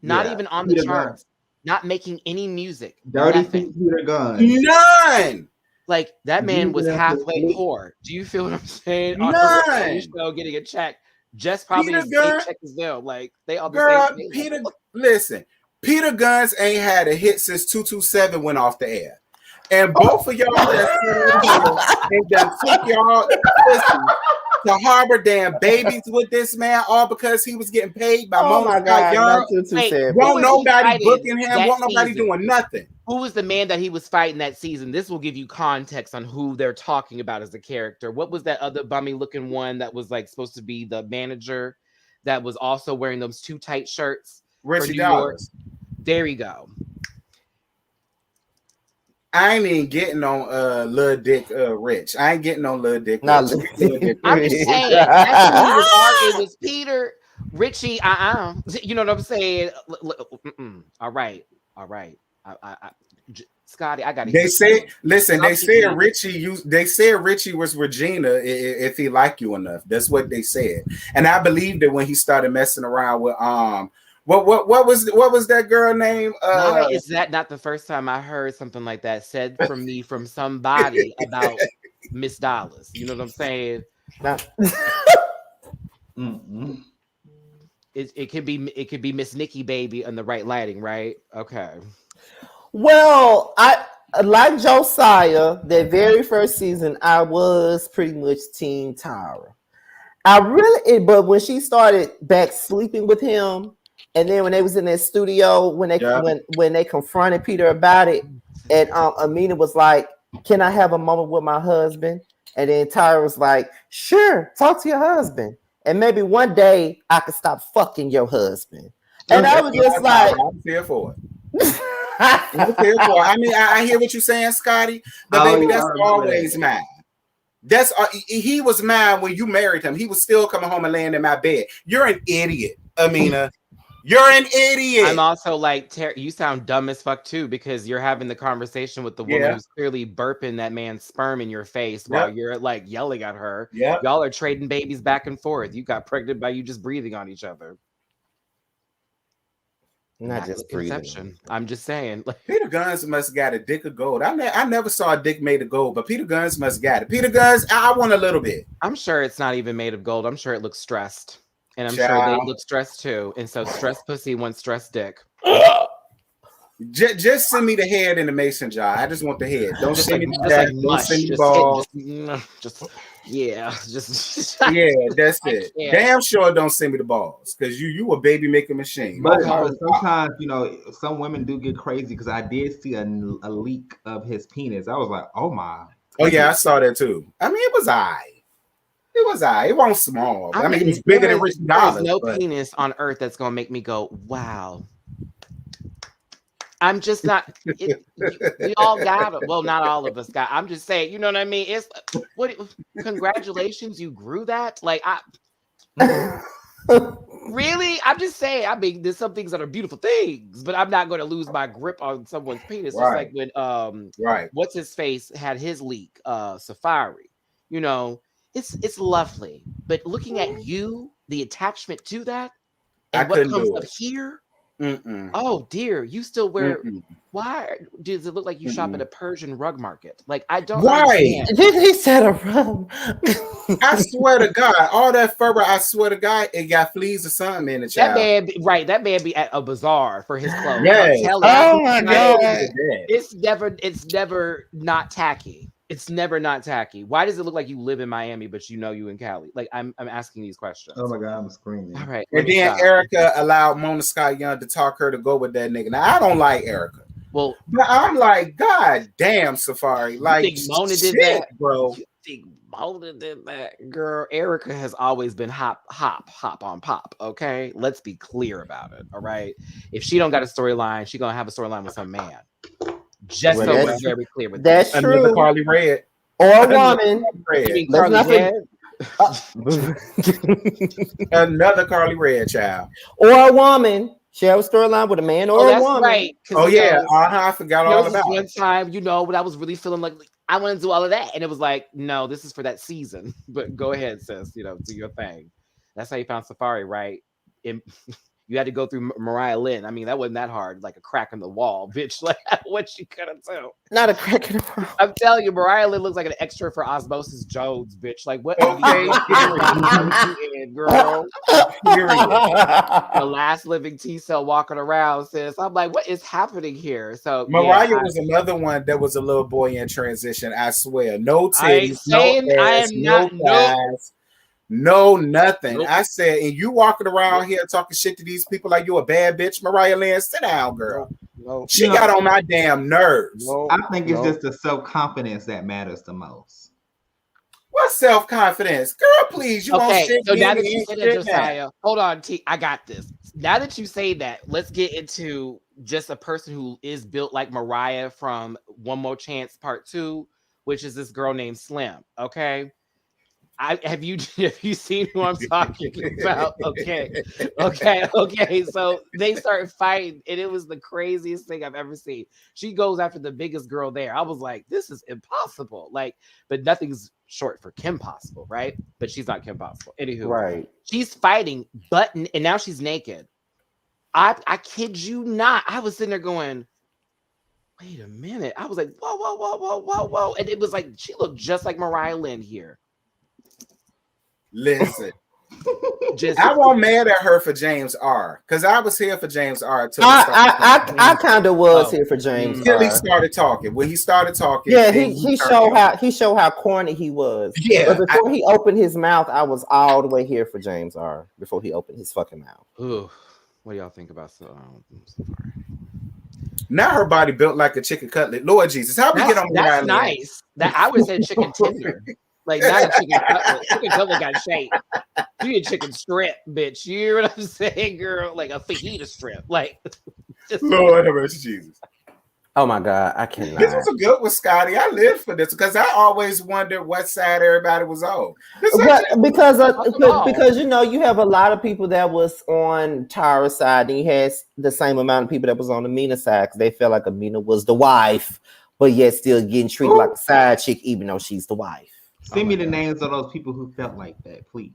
not even on the charts, not making any music. Dirty Peter Guns, none. Like that man was halfway poor. Do you feel what I'm saying? None. Show getting a check, just probably the same check as them. Like they all. Peter, listen, Peter Guns ain't had a hit since 227 went off the air, and both of y'all that took y'all to harbor damn babies with this man, all because he was getting paid by Mona Young. Won't nobody booking him. Won't nobody doing nothing. Who was the man that he was fighting that season? This will give you context on who they're talking about as a character. What was that other bummy looking one that was like supposed to be the manager that was also wearing those too tight shirts? Richie Dollars. There you go. I ain't even getting on Lil Dick Rich. I ain't getting on Lil Dick. I'm just saying it was Peter, Richie. You know what I'm saying? All right. Scotty, I got it. They said, listen, they said Richie was Regina if he liked you enough. That's what they said. And I believed it when he started messing around with what was that girl name? Is that not the first time I heard something like that said from me from somebody about Miss Dollars? You know what I'm saying? It could be Miss Nikki Baby and the right lighting, right? Okay. Well, I like Josiah, that very first season, I was pretty much Team Tyra. But when she started back sleeping with him, and then when they was in that studio, when they confronted Peter about it, and Amina was like, "Can I have a moment with my husband?" And then Tyra was like, "Sure, talk to your husband, and maybe one day I could stop fucking your husband." And I was just like, "I'm here for it." I mean, I hear what you're saying, Scotty, but baby, that's always mine. That's he was mine when you married him. He was still coming home and laying in my bed. You're an idiot, Amina. You're an idiot. I'm also like, you sound dumb as fuck too, because you're having the conversation with the woman who's clearly burping that man's sperm in your face while you're like yelling at her. Yeah, y'all are trading babies back and forth. You got pregnant by you just breathing on each other. Not just breathing. I'm just saying. Peter Guns must have got a dick of gold. I never saw a dick made of gold, but Peter Guns must have got it. Peter Guns, I want a little bit. I'm sure it's not even made of gold. I'm sure it looks stressed. And I'm sure they look stressed too. And so stressed pussy wants stressed dick. Just send me the head in the mason jar. I just want the head. Don't send me the back. Don't send me the balls. Yeah, that's it. Damn sure don't send me the balls, because you a baby making machine. But sometimes, you know, some women do get crazy, because I did see a leak of his penis. I was like, oh my. Oh yeah, I saw that too. I mean, it was alright. It wasn't small. I mean, it was bigger than Rich Dollars. There's no penis on earth that's gonna make me go, wow. I'm just not. We all got it. Well, not all of us got. I'm just saying. You know what I mean? It's what? Congratulations, you grew that. Like really? I'm just saying. I mean, there's some things that are beautiful things, but I'm not going to lose my grip on someone's penis. Right. Just like when what's his face had his leak, Safari. You know. It's lovely, but looking at you, the attachment to that, and what comes up here, oh dear, you still wear. Why does it look like you shop at a Persian rug market? Like I don't. Why did he set a rug? I swear to God, all that fur. I swear to God, it got fleas or something in the child. That man be at a bazaar for his clothes. Yes. Oh my God, it's never not tacky. It's never not tacky. Why does it look like you live in Miami, but you know you in Cali? Like I'm asking these questions. Oh my God, I'm screaming. All right. And then Erica allowed Mona Scott Young to talk her to go with that nigga. Now I don't like Erica. Well, but I'm like, God damn, Safari. Like you think Mona did that, bro? You think Mona did that, girl? Erica has always been hop on pop. Okay, let's be clear about it. All right. If she don't got a storyline, she gonna have a storyline with some man. Just so we're very clear with that's that. True. Another Carly Red or a woman. Another Carly Red child or a woman. She have a storyline with a man or a woman. Right. Oh yeah, I forgot all about it. One time, you know, when I was really feeling like I want to do all of that, and it was like, no, this is for that season. But go ahead, sis. You know, do your thing. That's how you found Safari, right? You had to go through Mariah Lynn. I mean, that wasn't that hard. Like a crack in the wall, bitch. Like what she could have done. Not a crack in the wall. I'm telling you, Mariah Lynn looks like an extra for Osmosis Jones, bitch. Like what? Okay, girl. The last living T cell walking around, sis. I'm like, what is happening here? So Mariah was another one that was a little boy in transition. I swear, no titties, no ass, no thighs. No, nothing. Nope. I said, and you walking around here talking shit to these people like you a bad bitch, Mariah Lynn, sit down, girl. No. She got on my damn nerves. No. I think it's just the self-confidence that matters the most. What self-confidence? Girl, please. You okay, so now that you said that, Josiah, hold on, T, I got this. Now that you say that, let's get into just a person who is built like Mariah from One More Chance Part 2, which is this girl named Slim, okay? Have you seen who I'm talking about? Okay. So they start fighting, and it was the craziest thing I've ever seen. She goes after the biggest girl there. I was like, this is impossible. Like, but nothing's short for Kim Possible, right? But she's not Kim Possible. Anywho, right? She's fighting, and now she's naked. I kid you not. I was sitting there going, wait a minute. I was like, whoa. And it was like, she looked just like Mariah Lynn here. Listen, I wasn't mad at her for James R. Because I was here for James R. I kind of was here for James. Until he started talking. When he started talking, yeah, he showed how corny he was. Yeah, but before he opened his mouth, I was all the way here for James R. Before he opened his fucking mouth. Ooh, what do y'all think about Safari? Now her body built like a chicken cutlet. Lord Jesus, how we get on? That's nice. That I would say chicken tender. Like not a chicken cutlet. Chicken cutlet got shape. You a chicken strip, bitch. You hear what I'm saying, girl? Like a fajita strip. Like just Lord have mercy, Jesus. Oh my God, I cannot. This was a good one, Scotty. I lived for this because I always wondered what side everybody was on. Because you have a lot of people that was on Tyra's side, and you had the same amount of people that was on Amina side because they felt like Amina was the wife, but yet still getting treated like a side chick, even though she's the wife. Send me the names of those people who felt like that, please.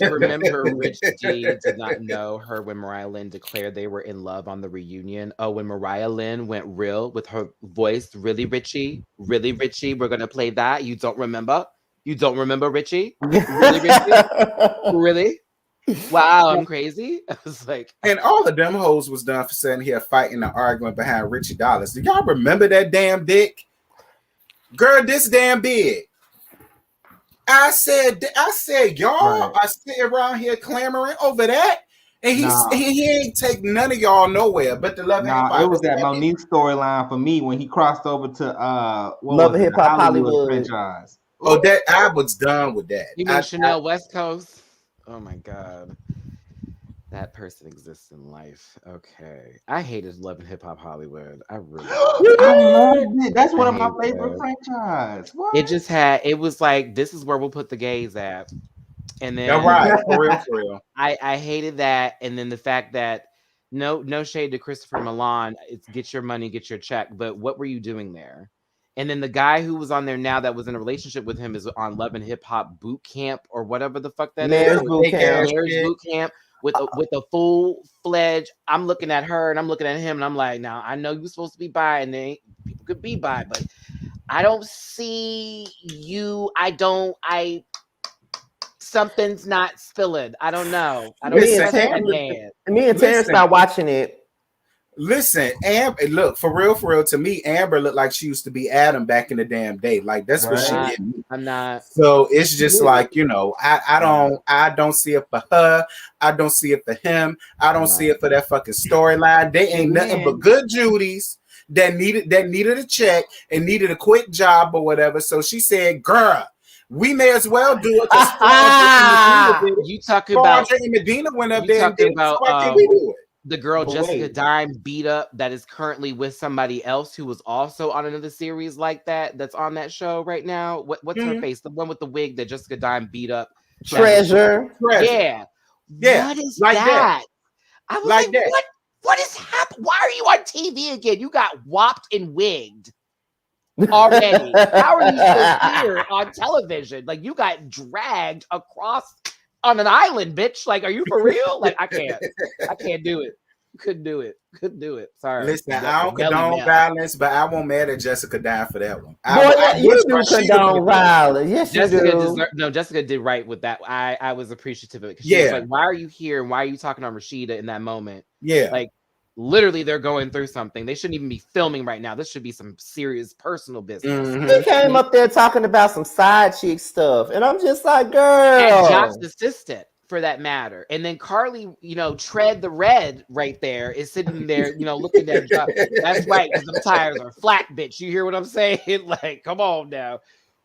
Remember, Rich D did not know her when Mariah Lynn declared they were in love on the reunion. Oh, when Mariah Lynn went real with her voice, really Richie, we're gonna play that. You don't remember? You don't remember Richie? Really, Richie? Really? Wow, I'm crazy. I was like, and all of them hoes was done for sitting here fighting and arguing behind Richie Dollars. Do y'all remember that damn dick? Girl, this damn big. I said, y'all are sitting around here clamoring over that, and he ain't take none of y'all nowhere. But the Love and Hip Hop. It was that Monique storyline for me when he crossed over to Love and Hip Hop Hollywood franchise. Oh, that I was done with that. You mean Chanel West Coast? Oh my God. That person exists in life. Okay. I hated Love and Hip Hop Hollywood. I really I loved it. That's one of my favorite franchises. It was like, this is where we'll put the gays at. And then right, for real. I hated that. And then the fact that no shade to Christopher Milan, it's get your money, get your check. But what were you doing there? And then the guy who was on there now that was in a relationship with him is on Love and Hip Hop Boot Camp or whatever the fuck that is. Marriage Boot Camp. With a full-fledged, I'm looking at her and I'm looking at him and I'm like, now I know you're supposed to be bi and people could be bi, but I don't see you. Something's not spilling. I don't know. I don't trust that man. Me and Terrence started watching it. Listen, Amber, look, for real, to me, Amber looked like she used to be Adam back in the damn day. Like, that's what she did. I'm not. So it's just like, I don't see it for her. I don't see it for him. I don't see it for that fucking storyline. They ain't nothing but good Judies that needed a check and needed a quick job or whatever. So she said, girl, we may as well do it. You talking about Medina went up there and did it. Why can't we do it? The girl Jessica Dime beat up that is currently with somebody else who was also on another series like that's on that show right now. What's her face? The one with the wig that Jessica Dime beat up. Treasure. Yeah. What is like that? I was like what is happening? Why are you on TV again? You got whopped and wigged already. How are you still here on television? Like, you got dragged across on an island, bitch. Like, are you for real? Like, I can't do it. Couldn't do it. Sorry. Listen, I don't condone violence, but I won't mad at Jessica Dime for that one. You do condone violence. Yes, Jessica you do. Jessica did right with that. I was appreciative of it. She was like, why are you here? And why are you talking on Rashida in that moment? Yeah. Like, literally, they're going through something. They shouldn't even be filming right now. This should be some serious personal business. Mm-hmm. He came up there talking about some side chick stuff, and I'm just like, girl. And Josh's assistant, for that matter. And then Carly, Tread the Red right there is sitting there, looking at Josh. That's right, because the tires are flat, bitch. You hear what I'm saying? Like, come on now.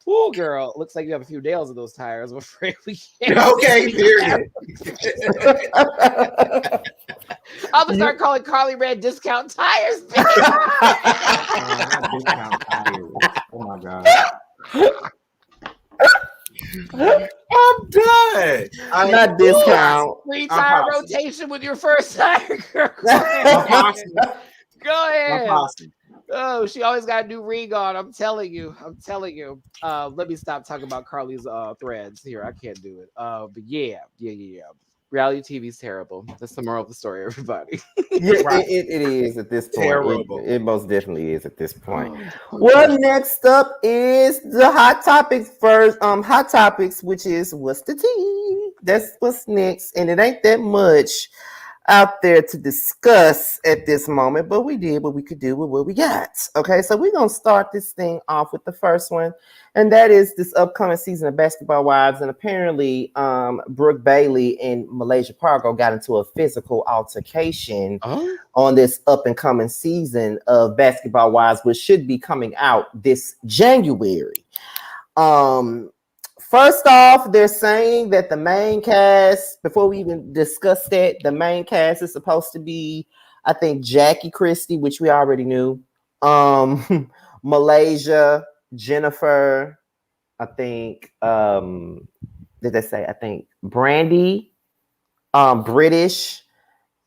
Ooh, girl, looks like you have a few nails in those tires. I'm afraid we can't. Okay, period. I'm gonna start calling Carly Red discount tires. Discount tires. Oh my God. I'm done. I'm not discount. 3-tire rotation with your first tire, girl. Go ahead. Oh, she always got a new ring on. I'm telling you. Let me stop talking about Carly's threads here. I can't do it. But yeah. Reality TV is terrible. That's the moral of the story, everybody. Yeah, right. it is at this point. Terrible. It most definitely is at this point. Well, next up is the hot topics first. Hot topics, which is what's the tea? That's what's next, and it ain't that much out there to discuss at this moment, but we did what we could do with what we got. Okay, so we're gonna start this thing off with the first one, and that is this upcoming season of Basketball Wives. And apparently, Brooke Bailey and Malaysia Pargo got into a physical altercation on this up and coming season of Basketball Wives, which should be coming out this January. First off, they're saying that the main cast, before we even discuss that, the main cast is supposed to be I think Jackie Christie, which we already knew. Malaysia, Jennifer. I think did they say? I think Brandy, British,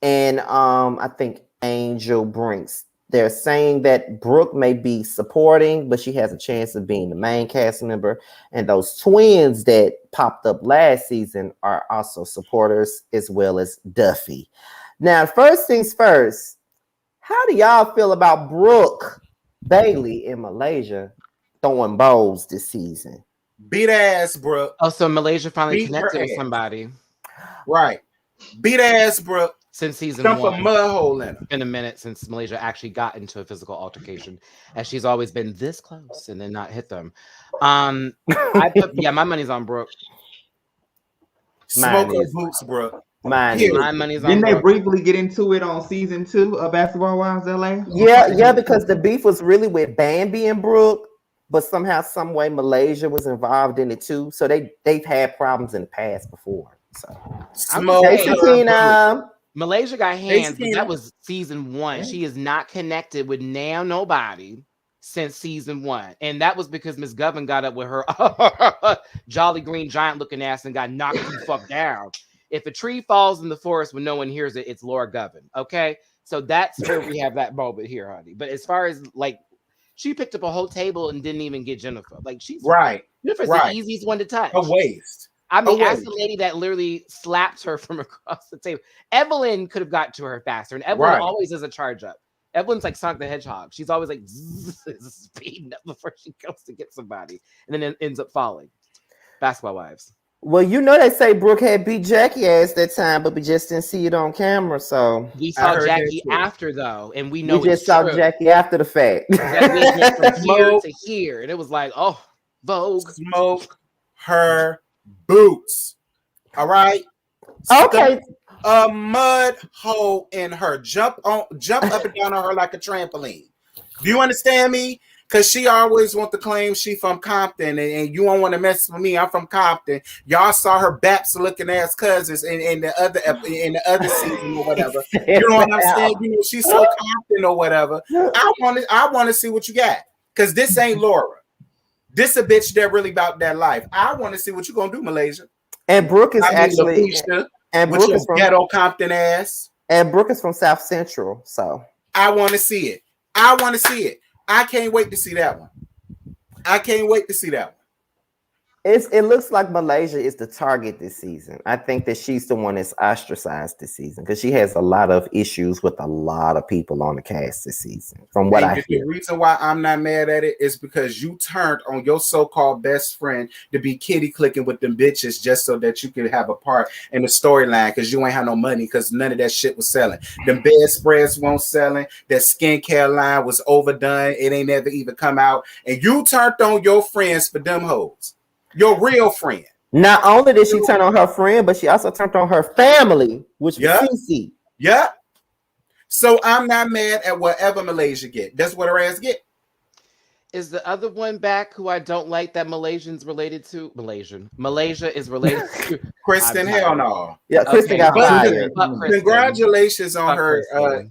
and I think Angel Brinks. They're saying that Brooke may be supporting, but she has a chance of being the main cast member. And those twins that popped up last season are also supporters, as well as Duffy. Now, first things first, how do y'all feel about Brooke Bailey in Malaysia throwing bowls this season? Beat ass, Brooke. Oh, so Malaysia finally connected with somebody. Right. Beat ass, Brooke. Since season Dump 1. a mud hole in her. It's been a minute since Malaysia actually got into a physical altercation, as she's always been this close and then not hit them. My money's on Brooke. Smoke her boots, Brooke. My money's on Didn't Brooke. they briefly get into it on season 2 of Basketball Wives LA? Yeah, because the beef was really with Bambi and Brooke, but somehow, some way, Malaysia was involved in it too. So they've had problems in the past before. So Smoke her. Malaysia got hands, but that was season 1. She is not connected with nobody since season 1. And that was because Miss Govan got up with her Jolly Green Giant looking ass and got knocked the fuck down. If a tree falls in the forest when no one hears it, it's Laura Govan. Okay. So that's where we have that moment here, honey. But as far as like, she picked up a whole table and didn't even get Jennifer. Like, she's right. Jennifer's the easiest one to touch. A waste. I mean, as the lady that literally slapped her from across the table, Evelyn could have got to her faster, and Evelyn always is a charge up. Evelyn's like Sonic the Hedgehog. She's always like speeding up before she goes to get somebody, and then it ends up falling. Basketball Wives. Well, you know they say Brooke had beat Jackie ass that time, but we just didn't see it on camera. So we saw Jackie after though, and we know we just saw Jackie after the fact. That went from here to here, and it was like, oh, Vogue. Smoke her boots. All right. Okay. A mud hole in her. Jump up and down on her like a trampoline. Do you understand me? Because she always want to claim she from Compton, and you don't want to mess with me. I'm from Compton. Y'all saw her Baps looking ass cousins in the other season or whatever. You know what I'm saying? You know, she's so Compton or whatever. I want to see what you got. Because this ain't Laura. This a bitch that really about that life. I want to see what you gonna do, Malaysia. And Brooke is actually and Brooke is from ghetto Compton ass. And Brooke is from South Central, so I want to see it. I can't wait to see that one. It looks like Malaysia is the target this season. I think that she's the one that's ostracized this season because she has a lot of issues with a lot of people on the cast this season. From what I hear, the reason why I'm not mad at it is because you turned on your so-called best friend to be kitty clicking with them bitches just so that you could have a part in the storyline because you ain't have no money because none of that shit was selling. Them bedspreads weren't selling. That skincare line was overdone. It ain't never even come out. And you turned on your friends for them hoes. Your real friend. Not only did she turn on her friend, but she also turned on her family, which was CC. Yeah. So I'm not mad at whatever Malaysia get. That's what her ass get. Is the other one back who I don't like that Malaysian's related to? Malaysia is related to Kristen. Hell no. Yeah, Kristen got fired. Congratulations on her.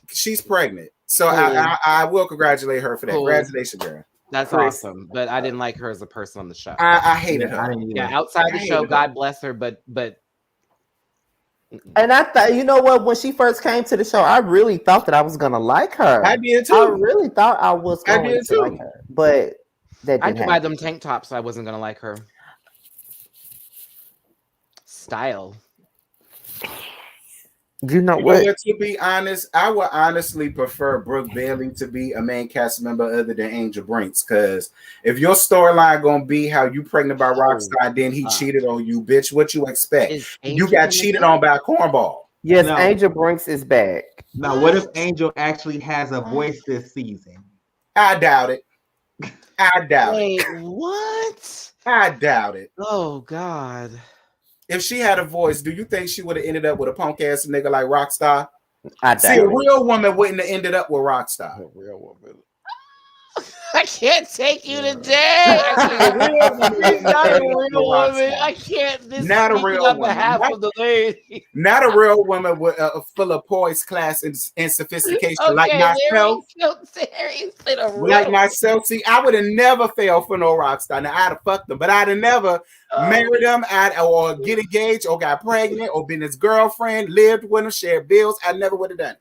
She's pregnant. So I will congratulate her for that. Congratulations, girl. That's awesome, but I didn't like her as a person on the show. I hated her. Outside the show, God bless her, but. And I thought, you know what? When she first came to the show, I really thought that I was gonna like her. I did too. I really thought I was going to like her, but that didn't I could buy them tank tops, so I wasn't gonna like her. Style. You know what? To be honest, I would honestly prefer Brooke Bailey to be a main cast member other than Angel Brinks. Because if your storyline gonna be how you pregnant by Rockstar, then he cheated on you, bitch. What you expect? You got cheated on by a cornball. Yes, Angel Brinks is back. Now, what if Angel actually has a voice this season? I doubt it. Wait, what? I doubt it. Oh God. If she had a voice, do you think she would have ended up with a punk ass nigga like Rockstar? I see, a real woman wouldn't have ended up with Rockstar. A real woman. I can't take you today. She's not a real woman. I can't. This Not a speaking real on woman. behalf of the lady. Not a real woman with full of poise, class, and sophistication like myself. Like myself. See, I would have never fell for no rock star. Now I'd have fucked them, but I'd have never married them, or get engaged, or got pregnant, or been his girlfriend, lived with him, shared bills. I never would have done it.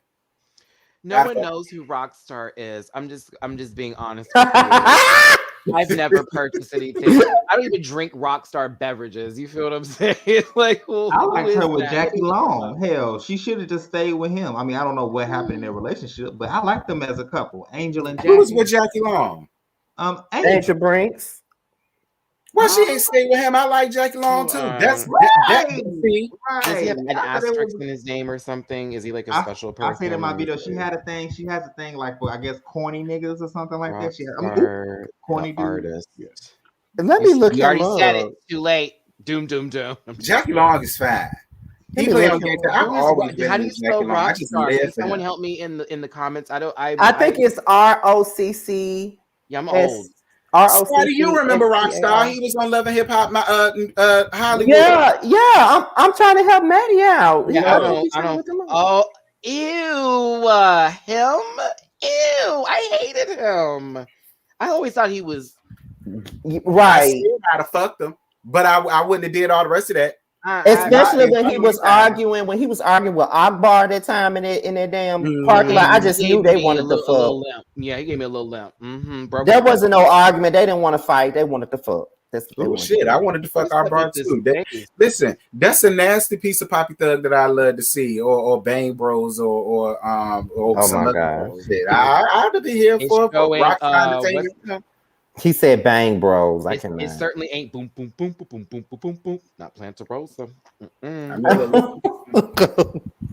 No one knows who Rockstar is. I'm just being honest with you. I've never purchased anything. I don't even drink Rockstar beverages. You feel what I'm saying? Like, I liked her with Jackie Long. Hell, she should have just stayed with him. I mean, I don't know what happened in their relationship, but I liked them as a couple. Angel and Jackie. Who was with Jackie Long? Angel Brinks. Well, she ain't stay with him. I like Jackie Long too. That's right. Does he have an asterisk in his name or something? Is he like a special person? I say that might be though. She had a thing. She has a thing like for I guess corny niggas or something like that. She had corny artist. Yeah. Let me look. You already said it. Too late. Doom. Jackie Long is fine. He play on game. I've always been How do you spell Rockstar? Can someone him. help me in the comments? I think it's ROCC. Yeah, I'm old. How do you remember Rockstar? He was on Love and Hip Hop, Hollywood. Yeah. I'm trying to help Maddie out. Yeah, I don't. Oh, ew, him. Ew, I hated him. I always thought he was right. I'd have fucked him, but I wouldn't have did all the rest of that. Especially when he was arguing with Akbar that time in that damn parking lot. I just knew they wanted to fuck. Yeah, he gave me a little limp. There wasn't no argument. They didn't want to fight. They wanted to fuck. Oh shit! I wanted to fuck Akbar too. Listen, that's a nasty piece of Poppy Thug that I love to see, or Bang Bros, or oh my god! Shit. I ought to be here for rock entertainment. He said Bang Bros. It certainly ain't boom. Not Planta Rosa.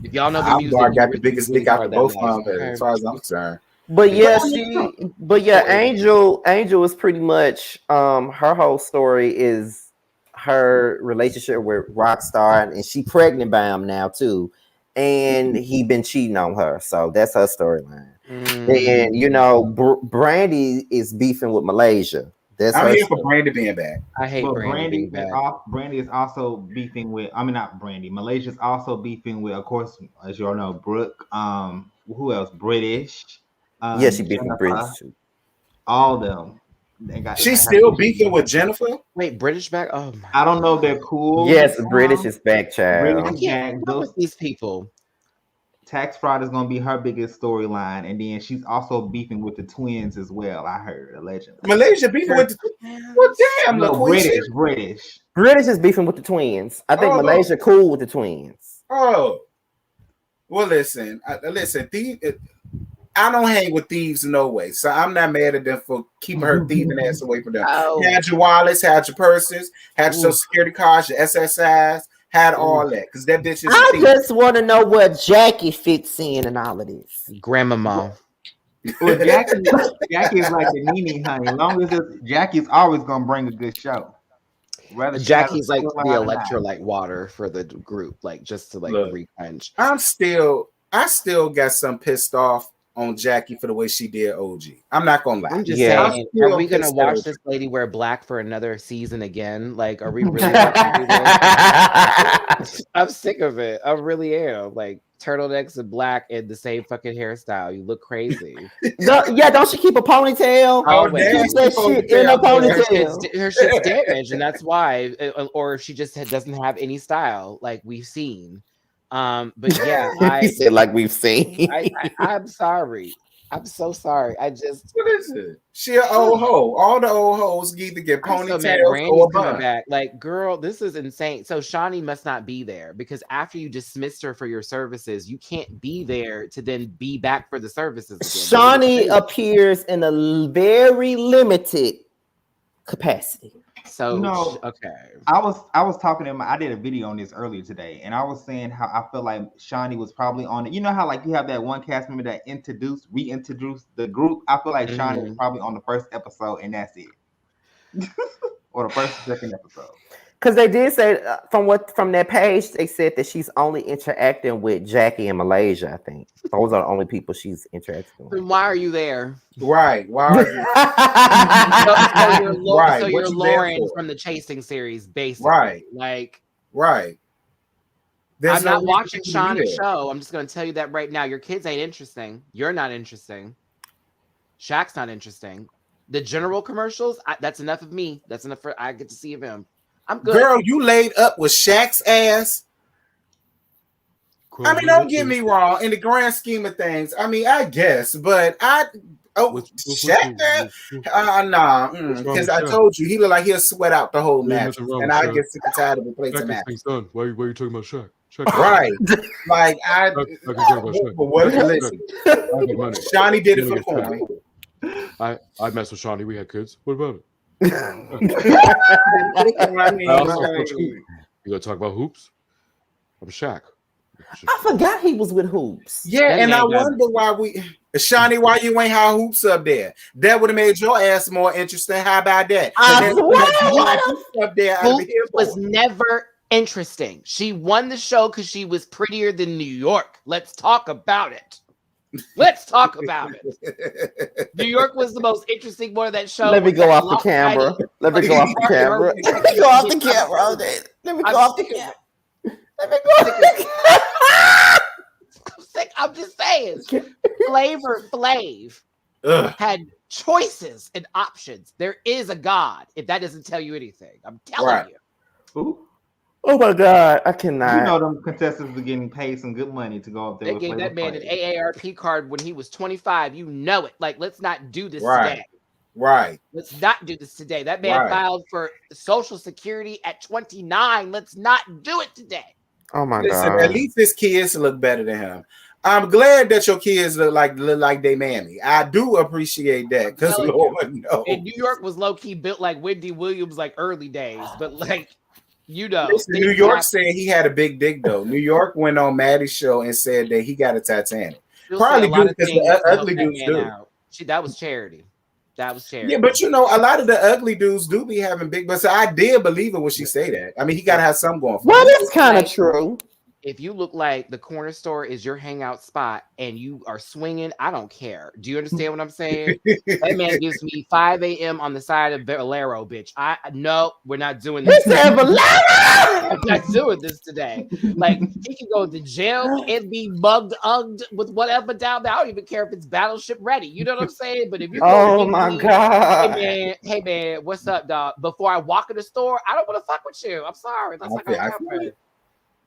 If y'all know the music, I got the biggest dick out of both of them, as far as I'm concerned. But Angel is pretty much her whole story is her relationship with Rockstar, and she pregnant by him now too, and he been cheating on her, so that's her storyline. And Brandy is beefing with Malaysia. I'm here for Brandy being back. I hate Brandy being back. Brandy is also beefing with. I mean, not Brandy. Malaysia's also beefing with, of course, as you all know, Brooke. Who else? British. Yeah, she beefing British too. All of them. She's still beefing with Jennifer. Wait, British back? Oh my! I don't know if they're cool. Yes, British is back, child. I can't deal with these people. Tax fraud is going to be her biggest storyline, and then she's also beefing with the twins as well. I heard allegedly. Malaysia beefing with the twins. Well, damn, no, British is beefing with the twins. I think Malaysia cool with the twins. Oh, well, listen. I don't hang with thieves no way, so I'm not mad at them for keeping her thieving ass away from them. Had your wallets, had your purses, had your social security cards, your SSIs. Had all that because that bitch is. I just want to know where Jackie fits in all of this. Grandmama. Well, Jackie is like the Nene, honey. As long as Jackie's always gonna bring a good show. Jackie's like the electrolyte water for the group, like just to re-quench. I still got some pissed off on Jackie for the way she did OG. I'm not gonna lie. I'm just saying, are we gonna watch this lady wear black for another season again? Like, are we really gonna do this? I'm sick of it. I really am. Like turtlenecks and black and the same fucking hairstyle. You look crazy. Don't she keep a ponytail? Always. That shit in a ponytail. Her shit's damaged, and that's why. Or she just doesn't have any style, like we've seen. But yeah, he said like we've seen. I'm sorry. I'm so sorry. What is it? She an old hoe. All the old hoes either get ponytails or bun. Back. Like, girl, this is insane. So Shawnee must not be there because after you dismissed her for your services, you can't be there to then be back for the services again. Shawnee appears in a very limited capacity. So okay, I was talking to him. I did a video on this earlier today, and I was saying how I feel like Shawnee was probably on it. You know how like you have that one cast member that reintroduced the group. I feel like Shawnee was probably on the first episode, and that's it, or the first and second episode. Because they did say from that page, they said that she's only interacting with Jackie in Malaysia. I think those are the only people she's interacting with. Then why are you there? Right. Why are you? So you're Lauren from the Chasing series, basically. Right. Like. Right. I'm not watching Shawnee's show. I'm just going to tell you that right now. Your kids ain't interesting. You're not interesting. Shaq's not interesting. The general commercials, that's enough of me. That's enough for I get to see him. I'm good. Girl, you laid up with Shaq's ass. I mean, don't get me wrong. In the grand scheme of things, I mean, I guess, but Shaq, nah, because I told you he look like he'll sweat out the whole match, and I get sick and tired of replacing match. Why are you talking about Shaq? Right, like listen, Shawnee did it for the coin. I messed with Shawnee. We had kids. What about it? You gotta talk about hoops? I'm Shaq. I forgot he was with Hoops. Yeah, and I wonder why Shawnee, why you ain't have Hoops up there? That would have made your ass more interesting. How about that? Hoops was never interesting. She won the show because she was prettier than New York. Let's talk about it. Let's talk about it. New York was the most interesting one of that show. Let me go off the camera. Let me go off the camera. Let me go off the camera. Let me go off the camera. Let me go. I'm just saying. Flavor Flav had choices and options. There is a God. If that doesn't tell you anything, I'm telling you. Ooh. Oh my God, I cannot. You know them contestants were getting paid some good money to go up there. They gave that man an AARP card when he was 25. You know it. Like, let's not do this today. Right. Let's not do this today. That man filed for Social Security at 29. Let's not do it today. Oh my God. At least his kids look better than him. I'm glad that your kids look like they mammy. I do appreciate that because Lord knows. And New York was low key built like Wendy Williams, like early days, but like Listen, New York said he had a big dick though. New York went on Maddie's show and said that he got a Titanic. Probably because the ugly dudes do. That was charity. That was charity. Yeah, but you know, a lot of the ugly dudes do be having big. But so I did believe it when she say that. I mean, he gotta have something going for him. Well, that's kind of true. If you look like the corner store is your hangout spot and you are swinging, I don't care. Do you understand what I'm saying? That man gives me 5 a.m. on the side of Valero, bitch. No, we're not doing this. Valero! I'm not doing this today. Like, he can go to jail and be ugged with whatever down there. I don't even care if it's Battleship ready. You know what I'm saying? But if you God. Hey man, what's up, dog? Before I walk in the store, I don't want to fuck with you. I'm sorry. That's like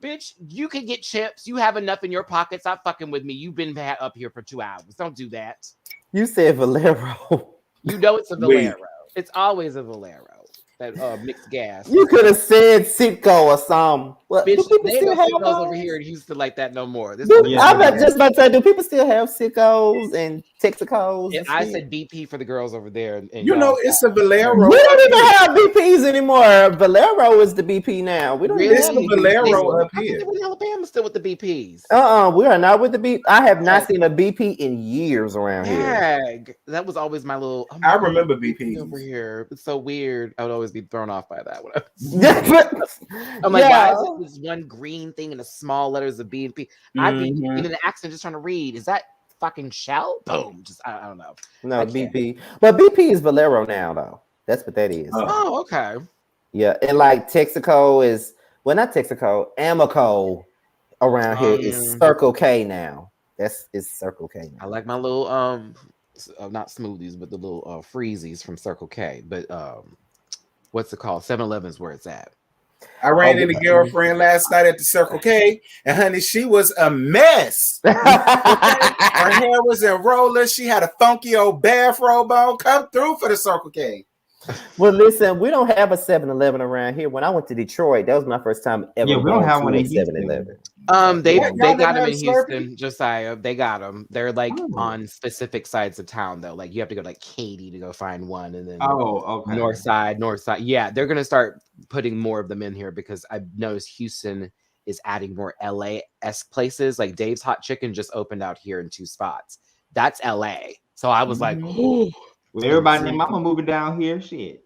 bitch, you can get chips. You have enough in your pockets. Stop fucking with me. You've been up here for 2 hours. Don't do that. You said Valero. You know it's a Valero. It's always a Valero. That mixed gas. You could have said Citgo or something. Well, bitch, they ain't no Citgos over here in Houston like that no more. I'm just about to say, do people still have Citgos and Texacos? I said BP for the girls over there. You know, it's a Valero. We don't even have BPs anymore. Valero is the BP now. We don't really have the Valero up here. Alabama still with the BPs. We are not with the BP. I have not seen a BP in years around here. That was always my little. I remember BP over here. It's so weird. I would always be thrown off by that one. I'm like, why is it this one green thing in the small letters of B and P? I'd be in an accent just trying to read. Is that fucking Shell? Boom. Just I don't know. No, BP. But BP is Valero now, though. That's what that is. Oh, okay. Yeah, and like Texaco is not Texaco, Amoco around here is Circle K now. It's Circle K now. I like my little not smoothies, but the little freezies from Circle K. But what's it called? 7-Eleven's where it's at. I ran into girlfriend last night at the Circle K, and honey, she was a mess. Her hair was in rollers. She had a funky old bathrobe on. Come through for the Circle K. Well, listen, we don't have a 7-Eleven around here. When I went to Detroit, that was my first time ever. Yeah, we don't have one in 7-Eleven. They got them in Houston, Josiah. They got them. They're like on specific sides of town though. Like you have to go to like Katy to go find one, and then north side. Yeah, they're gonna start putting more of them in here because I've noticed Houston is adding more LA-esque places. Like Dave's Hot Chicken just opened out here in 2 spots. That's LA. So I was like, oh. Well, everybody named Mama moving down here. Shit.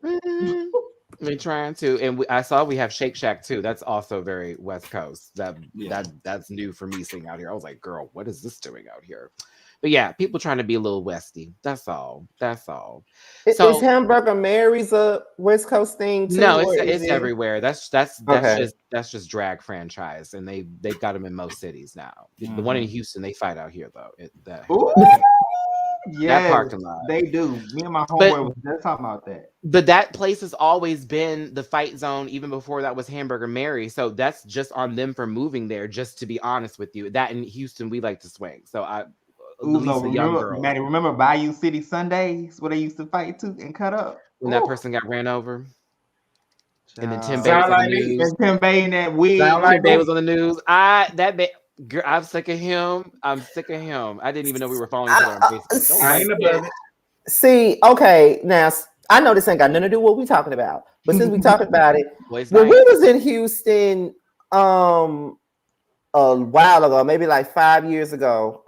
We're trying to, and I saw we have Shake Shack too. That's also very West Coast. That's new for me seeing out here. I was like, girl, what is this doing out here? But yeah, people trying to be a little Westy. That's all. That's all. So, is Hamburger Mary's a West Coast thing too? No, it's everywhere. That's just drag franchise, and they've got them in most cities now. The one in Houston, they fight out here though. That parking lot. They do. Me and my homeboy was just talking about that. But that place has always been the fight zone, even before that was Hamburger Mary. So that's just on them for moving there. Just to be honest with you, that in Houston we like to swing. So remember Bayou City Sundays where they used to fight too and cut up when that person got ran over. And then Tim Bay was on the news. Tim Bay and that wig. Tim Bay was on the news. Girl, I'm sick of him. I didn't even know we were following each other on Facebook. I ain't above it. See, okay, now I know this ain't got nothing to do with what we talking about, but since we talking about it, when we was in Houston, a while ago, maybe like 5 years ago,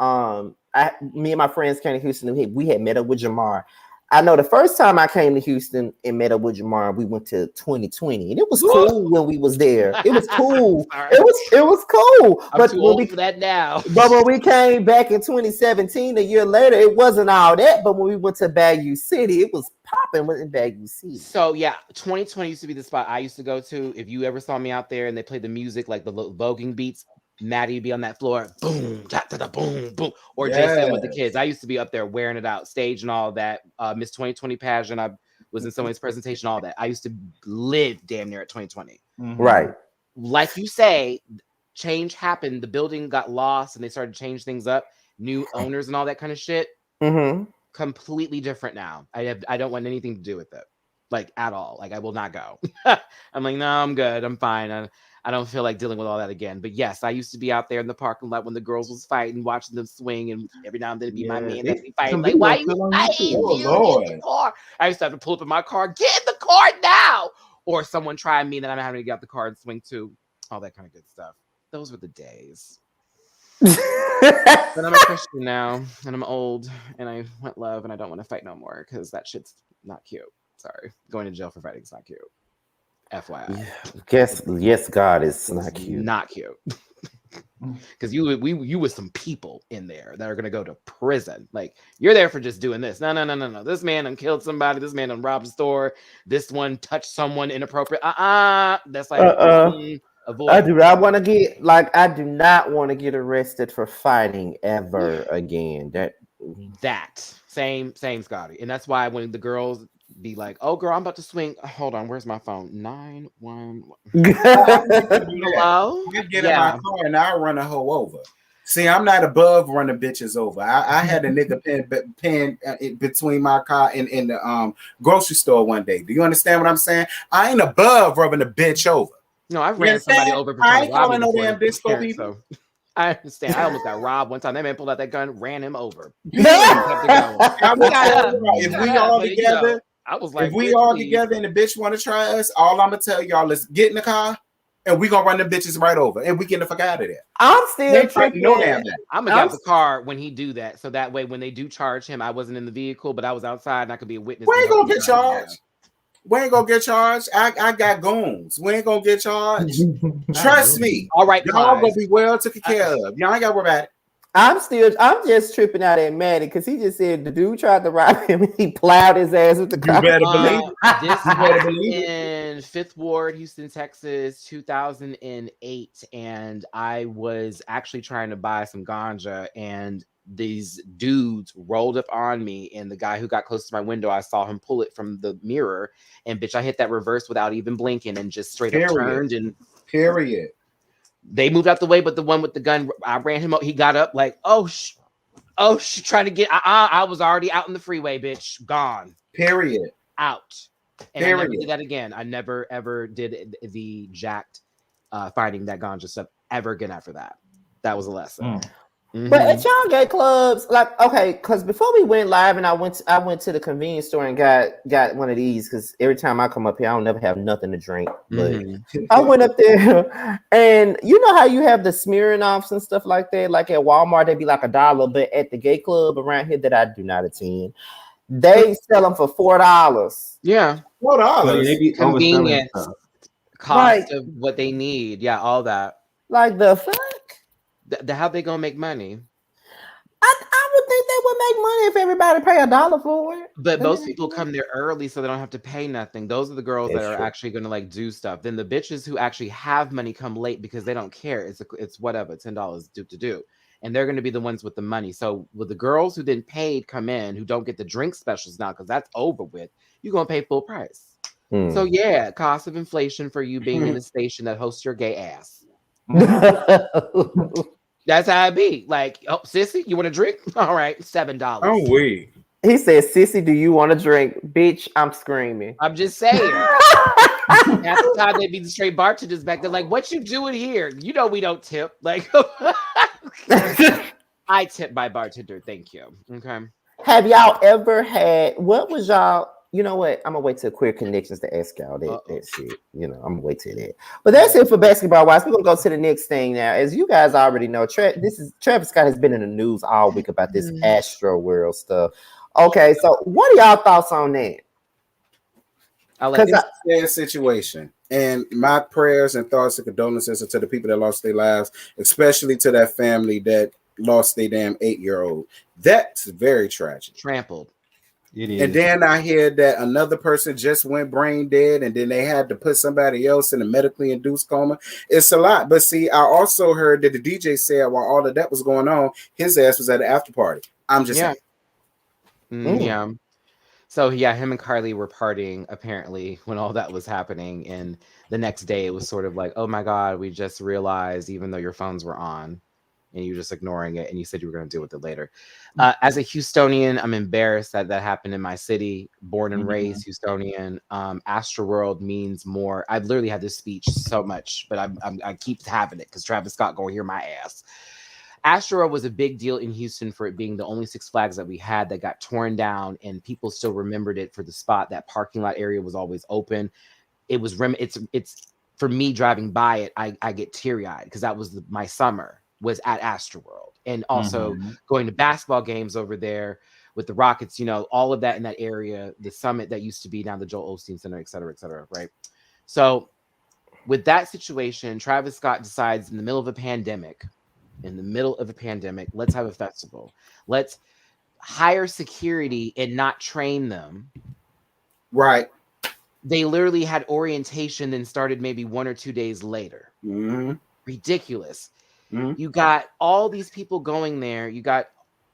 me and my friends came to Houston. We had met up with Jamar. I know the first time I came to Houston and met up with Jamar, we went to 2020, and it was cool when we was there. It was cool. it was cool. I'm too old for that now. But when we came back in 2017, a year later, it wasn't all that. But when we went to Bayou City, it was popping in Bayou City. So yeah, 2020 used to be the spot I used to go to. If you ever saw me out there and they played the music like the voguing beats, Maddie would be on that floor, boom, boom, boom, or Jason with the kids. I used to be up there wearing it out, stage and all that. Miss 2020 pageant, I was in someone's presentation, all that. I used to live damn near at 2020. Mm-hmm. Right. Like you say, change happened. The building got lost and they started to change things up. New owners and all that kind of shit. Mm-hmm. Completely different now. I don't want anything to do with it, like at all. Like I will not go. I'm like, no, I'm good. I'm fine. I don't feel like dealing with all that again. But yes, I used to be out there in the parking lot when the girls was fighting, watching them swing, and every now and then it'd be my man that'd be fighting. Like, why are you fighting? Get in the car. I used to have to pull up in my car, get in the car now. Or someone try me, and then I'm having to get out the car and swing too. All that kind of good stuff. Those were the days. But I'm a Christian now, and I'm old, and I want love, and I don't want to fight no more because that shit's not cute. Sorry, going to jail for fighting is not cute. FYI. Yes, God, it's not cute. Not cute. Because you with some people in there that are gonna go to prison. Like you're there for just doing this. No. This man done killed somebody. This man done robbed a store. This one touched someone inappropriate. That's like avoid. I do not want to get arrested for fighting ever again. That same Scotty, and that's why when the girls be like, "Oh, girl, I'm about to swing." Hold on, where's my phone? 911. Hello. I get in my car and I run a hoe over. See, I'm not above running bitches over. I had a nigga pen between my car and in the grocery store one day. Do you understand what I'm saying? I ain't above rubbing a bitch over. No, I've ran somebody over. I ain't calling no damn disco people. So I understand. I almost got robbed one time. That man pulled out that gun, ran him over. If we all together. I was like, if we all together and the bitch want to try us, all I'm gonna tell y'all is get in the car and we gonna run the bitches right over and we get the fuck out of there. I'm still tripping. I'm gonna get the car when he do that, so that way when they do charge him, I wasn't in the vehicle, but I was outside and I could be a witness. We ain't gonna get charged. We ain't gonna get charged. I got goons. We ain't gonna get charged. Trust me. All right, y'all gonna be well taken care of. Y'all ain't gotta worry about it. I'm just tripping out at Maddie because he just said the dude tried to rob him and he plowed his ass with the car. You better believe this in Fifth Ward, Houston, Texas, 2008, and I was actually trying to buy some ganja, and these dudes rolled up on me, and the guy who got close to my window, I saw him pull it from the mirror, and bitch, I hit that reverse without even blinking and just straight up turned and period. They moved out the way, but the one with the gun, I ran him up. He got up like, trying to get. I was already out in the freeway, bitch. Gone. Period. Out. And I never did that again. I never ever did the jacked finding that ganja stuff ever again after that. That was a lesson. Mm-hmm. But at y'all gay clubs, like, okay, because before we went live and I went to the convenience store and got one of these, because every time I come up here, I don't never have nothing to drink. But I went up there and you know how you have the Smirnoffs and stuff like that? Like at Walmart, they'd be like $1, but at the gay club around here that I do not attend, They sell them for $4. Yeah. $4. They be overselling Convenience, stuff. cost Right. of what they need. Yeah, all that. Like the fuck? How they gonna make money? I would think they would make money if everybody pay $1 for it. But most people come there early so they don't have to pay nothing. Those are the girls that That's are true. actually going to like do stuff. Then the bitches who actually have money come late because they don't care. It's whatever, $10 do. And they're going to be the ones with the money. So with the girls who didn't pay come in, who don't get the drink specials now because that's over with, you're going to pay full price. So yeah, cost of inflation for you being in a station that hosts your gay ass. That's how it be. Like, oh, sissy, you want a drink? All right, $7. Oh, wait. He said, "Sissy, do you want a drink?" Bitch, I'm screaming. I'm just saying. Half the time they be the straight bartenders back there, like, what you doing here? You know we don't tip. Like, I tip my bartender. Thank you. Okay. Have y'all ever had? What was y'all? You know what? I'm gonna wait till Queer Connections to ask y'all that shit. You know, I'm gonna wait till that. But that's it for Basketball Wives. We're gonna go to the next thing now. As you guys already know, Travis Scott has been in the news all week about this Astro World stuff. Okay, so what are y'all thoughts on that? It's a sad situation, and my prayers and thoughts and condolences are to the people that lost their lives, especially to that family that lost their damn 8-year-old. That's very tragic. Trampled. It is. And then I hear that another person just went brain dead, and then they had to put somebody else in a medically induced coma. It's a lot. But see, I also heard that the DJ said while all of that was going on, his ass was at an after party. I'm just saying. Yeah. So yeah, him and Carly were partying apparently when all that was happening, and the next day it was sort of like, oh my God, we just realized even though your phones were on and you're just ignoring it and you said you were going to deal with it later. As a Houstonian, I'm embarrassed that happened in my city, born and raised Houstonian. Astroworld means more. I've literally had this speech so much, but I keep having it because Travis Scott gonna hear my ass. Astroworld was a big deal in Houston for it being the only Six Flags that we had that got torn down, and people still remembered it for the spot. That parking lot area was always open. It was it's for me driving by it, I get teary-eyed because that was my summer was at Astroworld, and also going to basketball games over there with the Rockets, you know, all of that in that area, the summit that used to be down the Joel Osteen Center, et cetera, right? So with that situation, Travis Scott decides in the middle of a pandemic, let's have a festival. Let's hire security and not train them. Right. They literally had orientation, then started maybe 1 or 2 days later. Ridiculous. You got all these people going there. You got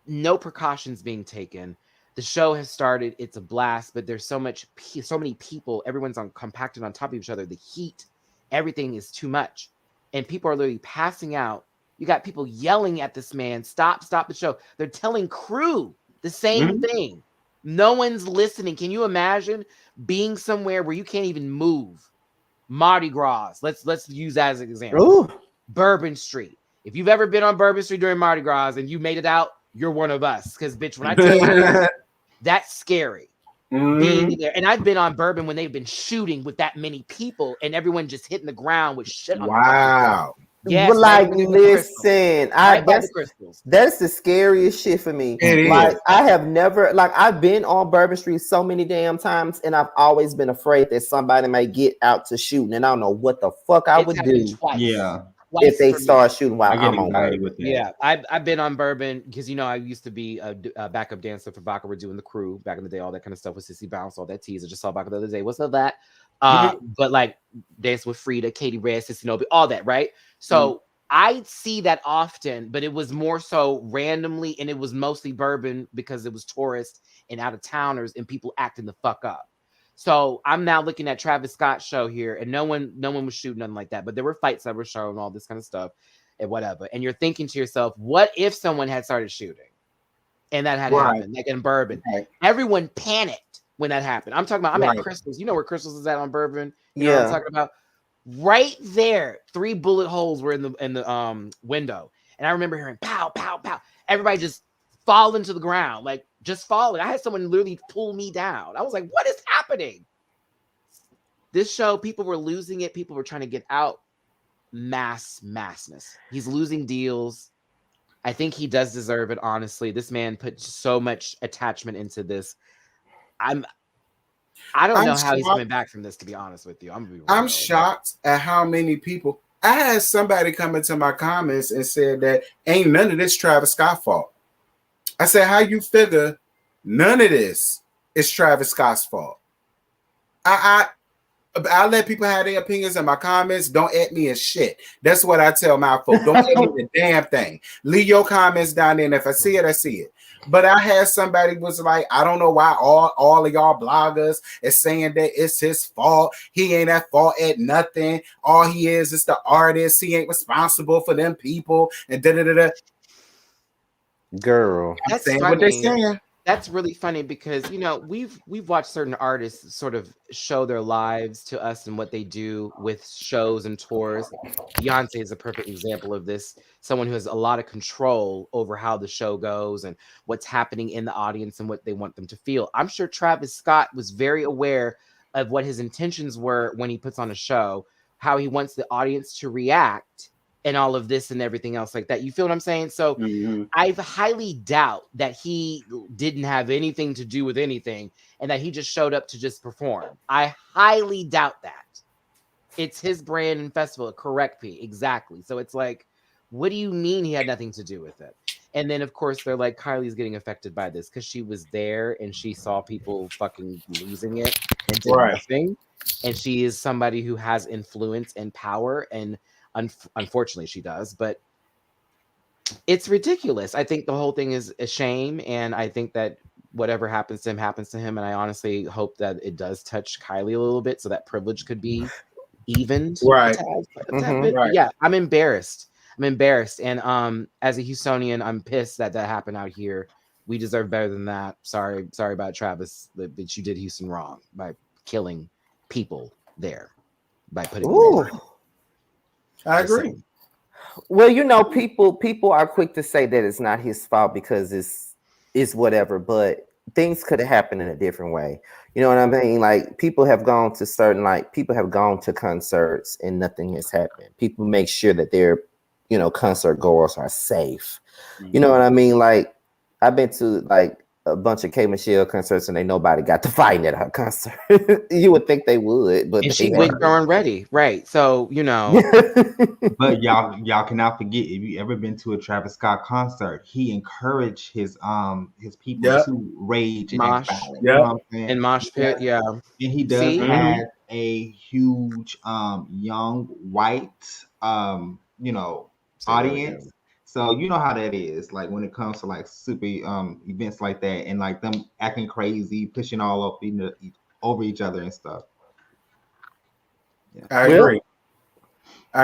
no precautions being taken. The show has started. It's a blast, but there's so many people. Everyone's compacted on top of each other. The heat, everything is too much. And people are literally passing out. You got people yelling at this man, stop the show. They're telling crew the same thing. No one's listening. Can you imagine being somewhere where you can't even move? Mardi Gras. Let's use that as an example. Ooh. Bourbon Street. If you've ever been on Bourbon Street during Mardi Gras and you made it out, you're one of us. Because, bitch, when I tell you that's scary. Being there. And I've been on Bourbon when they've been shooting with that many people and everyone just hitting the ground with shit on Wow. Yes, but like, listen, that's the scariest shit for me. Like, I have never, like, I've been on Bourbon Street so many damn times, and I've always been afraid that somebody may get out to shooting, and I don't know what the fuck I would do. If they start shooting while I'm on Bourbon. Yeah, I've been on Bourbon because, you know, I used to be a backup dancer for Vodka. We're doing the crew back in the day, all that kind of stuff with Sissy Bounce, all that tease. I just saw Vodka the other day. What's up that? But like dance with Frida, Katie Red, Sissy Nobi, all that, right? So I see that often, but it was more so randomly, and it was mostly Bourbon because it was tourists and out of towners and people acting the fuck up. So I'm now looking at Travis Scott's show here, and no one was shooting nothing like that, but there were fights that were shown, all this kind of stuff, and whatever. And you're thinking to yourself, what if someone had started shooting, and that had happened, like in Bourbon? Everyone panicked when that happened. I'm talking about, I'm at Crystals. You know where Crystals is at on Bourbon? You know what I'm talking about? Right there, 3 bullet holes were in the window, and I remember hearing pow, pow, pow. Everybody just falling to the ground, like just falling. I had someone literally pull me down. I was like, what is happening? This show, people were losing it. People were trying to get out. Massness. He's losing deals. I think he does deserve it, honestly. This man put so much attachment into this. I don't I'm know how he's shocked. coming back from this, to be honest with you. I'm shocked at how many people. I had somebody come into my comments and said that ain't none of this Travis Scott fault. I said, how you figure none of this is Travis Scott's fault? I let people have their opinions in my comments. Don't at me as shit. That's what I tell my folks. Don't at me the damn thing. Leave your comments down there, and if I see it, I see it. But I had somebody was like, I don't know why all of y'all bloggers is saying that it's his fault. He ain't at fault at nothing. All he is the artist. He ain't responsible for them people. And da-da-da-da. Girl. That's saying funny. what they're saying. That's really funny because we've watched certain artists sort of show their lives to us and what they do with shows and tours. Beyonce is a perfect example of this. Someone who has a lot of control over how the show goes and what's happening in the audience and what they want them to feel. I'm sure Travis Scott was very aware of what his intentions were when he puts on a show, how he wants the audience to react and all of this and everything else like that. You feel what I'm saying? So I highly doubt that he didn't have anything to do with anything and that he just showed up to just perform. I highly doubt that. It's his brand and festival. Correct, P. Exactly. So it's like, what do you mean he had nothing to do with it? And then, of course, they're like, Kylie's getting affected by this because she was there and she saw people fucking losing it and did nothing. And she is somebody who has influence and power, and unfortunately she does, but it's ridiculous. I think the whole thing is a shame, and I think that whatever happens to him, and I honestly hope that it does touch Kylie a little bit so that privilege could be evened. Right. Right. Yeah, I'm embarrassed. And as a Houstonian, I'm pissed that happened out here. We deserve better than that. Sorry about Travis, but you did Houston wrong by killing people there, by putting them in. I agree. Well, people are quick to say that it's not his fault because it's whatever, but things could have happened in a different way. You know what I mean? Like people have gone to concerts and nothing has happened. People make sure that their, concert goers are safe. You know what I mean? Like I've been to like a bunch of K Michelle concerts and nobody got to fighting at her concert. You would think they would, but she went darn ready, right? So But y'all cannot forget, if you ever been to a Travis Scott concert, he encouraged his people to rage and mosh, and mosh pit, and he does have a huge young white audience. So you know how that is, like when it comes to like super events like that, and like them acting crazy, pushing all up over each other and stuff. Yeah. I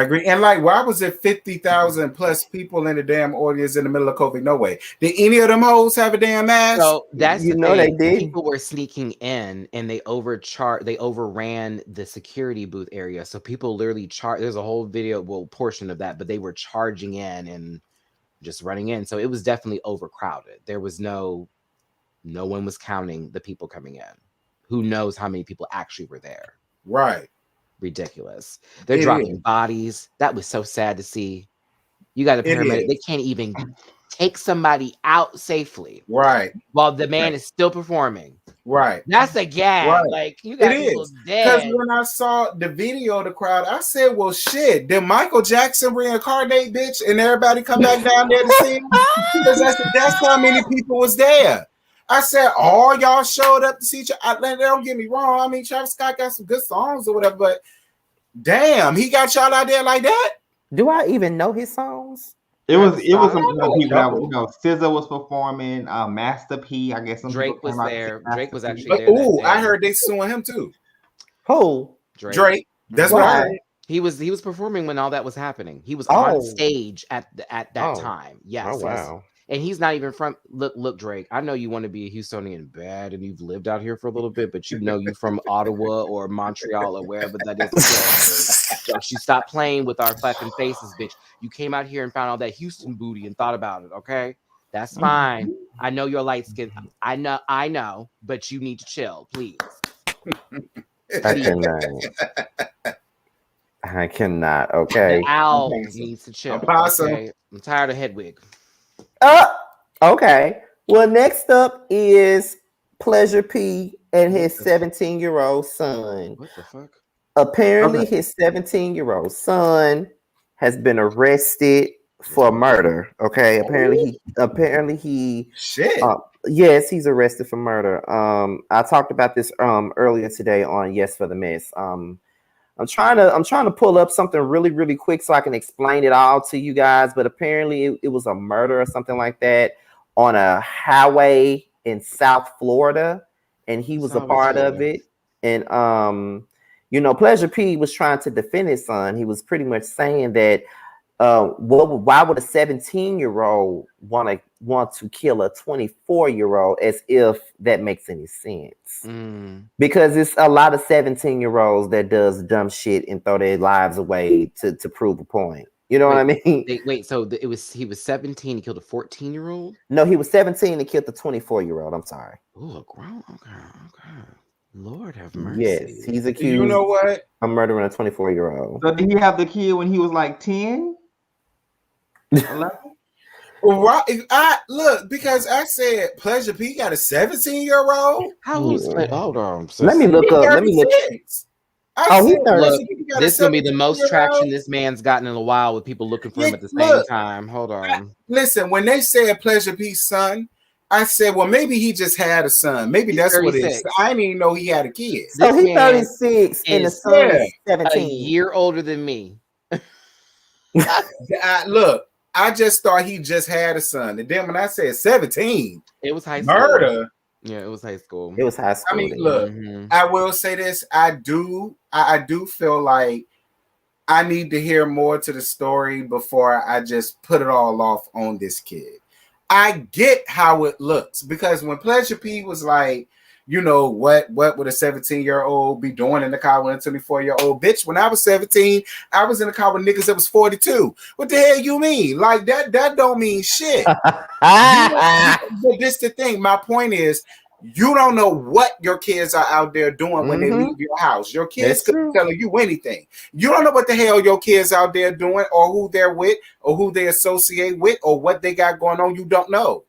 agree. And like, why was it 50,000 plus people in the damn audience in the middle of COVID? No way. Did any of them hoes have a damn mask? So that's they did. People were sneaking in and they overran the security booth area. So people literally there's a whole video, portion of that, but they were charging in and just running in. So it was definitely overcrowded. There was no one was counting the people coming in. Who knows how many people actually were there? Right. Ridiculous. They're dropping bodies. That was so sad to see. You got a paramedic. They can't even take somebody out safely. Right. While the man is still performing. Right. That's a gag. Right. Like you got people dead. Because when I saw the video of the crowd, I said, well, shit, did Michael Jackson reincarnate, bitch, and everybody come back down there to see him? Because that's how many people was there. I said, all y'all showed up to see each other. Don't get me wrong. I mean, Travis Scott got some good songs or whatever, but damn, he got y'all out there like that? Do I even know his songs? It was some people that SZA was performing, Master P. I guess some Drake was there. Drake was actually there. Ooh, I heard they suing him too. Who? Drake. That's what I heard. He was performing when all that was happening. He was on stage at that time. Yes. Oh wow. And he's not even from look, Drake. I know you want to be a Houstonian bad and you've lived out here for a little bit, but you from Ottawa or Montreal or wherever that is. Don't you stop playing with our fucking faces, bitch. You came out here and found all that Houston booty and thought about it, okay? That's fine. I know you're light skinned. I know, but you need to chill, please. I cannot. Okay. The owl needs to chill. Okay? I'm tired of Hedwig. Okay. Well, next up is Pleasure P and his 17-year-old son. What the fuck? Apparently, his 17-year-old son has been arrested for murder. Okay. Apparently he Shit. yes, he's arrested for murder. I talked about this earlier today on Yes for the Mess. I'm trying to pull up something really, really quick so I can explain it all to you guys. But apparently it was a murder or something like that on a highway in South Florida, and he was a part of it. And Pleasure P was trying to defend his son. He was pretty much saying that why would a 17-year-old want to kill a 24-year-old, as if that makes any sense? Because it's a lot of 17-year-olds that does dumb shit and throw their lives away to prove a point. You know what I mean? Wait, so he was 17, he killed a 14-year-old? No, he was 17 and killed the 24-year-old. I'm sorry. Oh, a grown. Okay. Lord have mercy. Yes, he's accused. You know what? Of murdering a 24-year-old. So did he have the kid when he was like 10? 11? Right. Look, because I said Pleasure P got a 17-year-old. How old is Hold on. Let me look up. Let me look. This is gonna be the most traction this man's gotten in a while with people looking for him at the same time. Hold on. Listen, when they said Pleasure P's son, I said, well, maybe he just had a son. Maybe that's 36. What it is. I didn't even know he had a kid. So he's 36 and the son is 17. A year older than me. Look, I just thought he just had a son. And then when I said 17, it was high school. Murder. Yeah, it was high school. It was high school. I mean, look, I will say this. I do feel like I need to hear more to the story before I just put it all off on this kid. I get how it looks, because when Pleasure P was like, what would a 17-year-old be doing in the car with a 24-year-old? Bitch, when I was 17, I was in the car with niggas that was 42. What the hell you mean? Like that don't mean shit. But this the thing. My point is, you don't know what your kids are out there doing when they leave your house. Your kids could tell you anything. You don't know what the hell your kids out there doing, or who they're with, or who they associate with, or what they got going on. You don't know.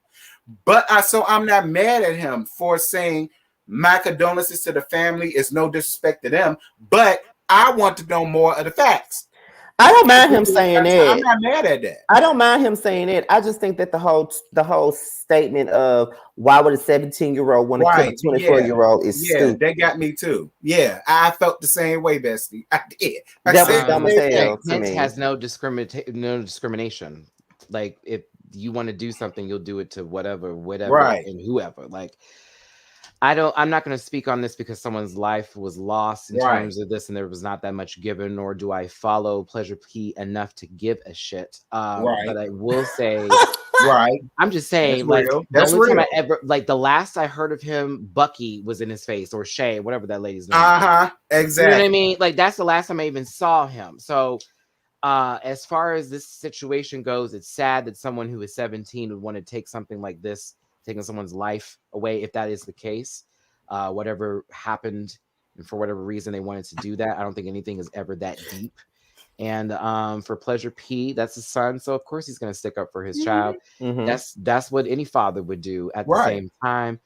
But so I'm not mad at him for saying my condolences to the family. Is no disrespect to them, but I want to know more of the facts. I don't mind him saying that. I'm not mad at that. I don't mind him saying it. I just think that the whole statement of why would a 17-year-old want to kill a 24-year-old is stupid. They got me too. Yeah, I felt the same way, Bestie. I did. That was dumb as hell to me. Has no discrimination. Like, if you want to do something, you'll do it to whatever, right, and whoever. Like, I'm not going to speak on this because someone's life was lost in terms of this, and there was not that much given, nor do I follow Pleasure P enough to give a shit. But I will say, I'm just saying, that's real. Time I ever, the last I heard of him, Bucky was in his face, or Shay, whatever that lady's name. Exactly. You know what I mean? Like, that's the last time I even saw him. So, as far as this situation goes, it's sad that someone who is 17 would want to take something like this, taking someone's life away, if that is the case. Whatever happened, and for whatever reason they wanted to do that, I don't think anything is ever that deep. And for Pleasure P, that's his son, so of course he's going to stick up for his child. That's what any father would do. At the same time,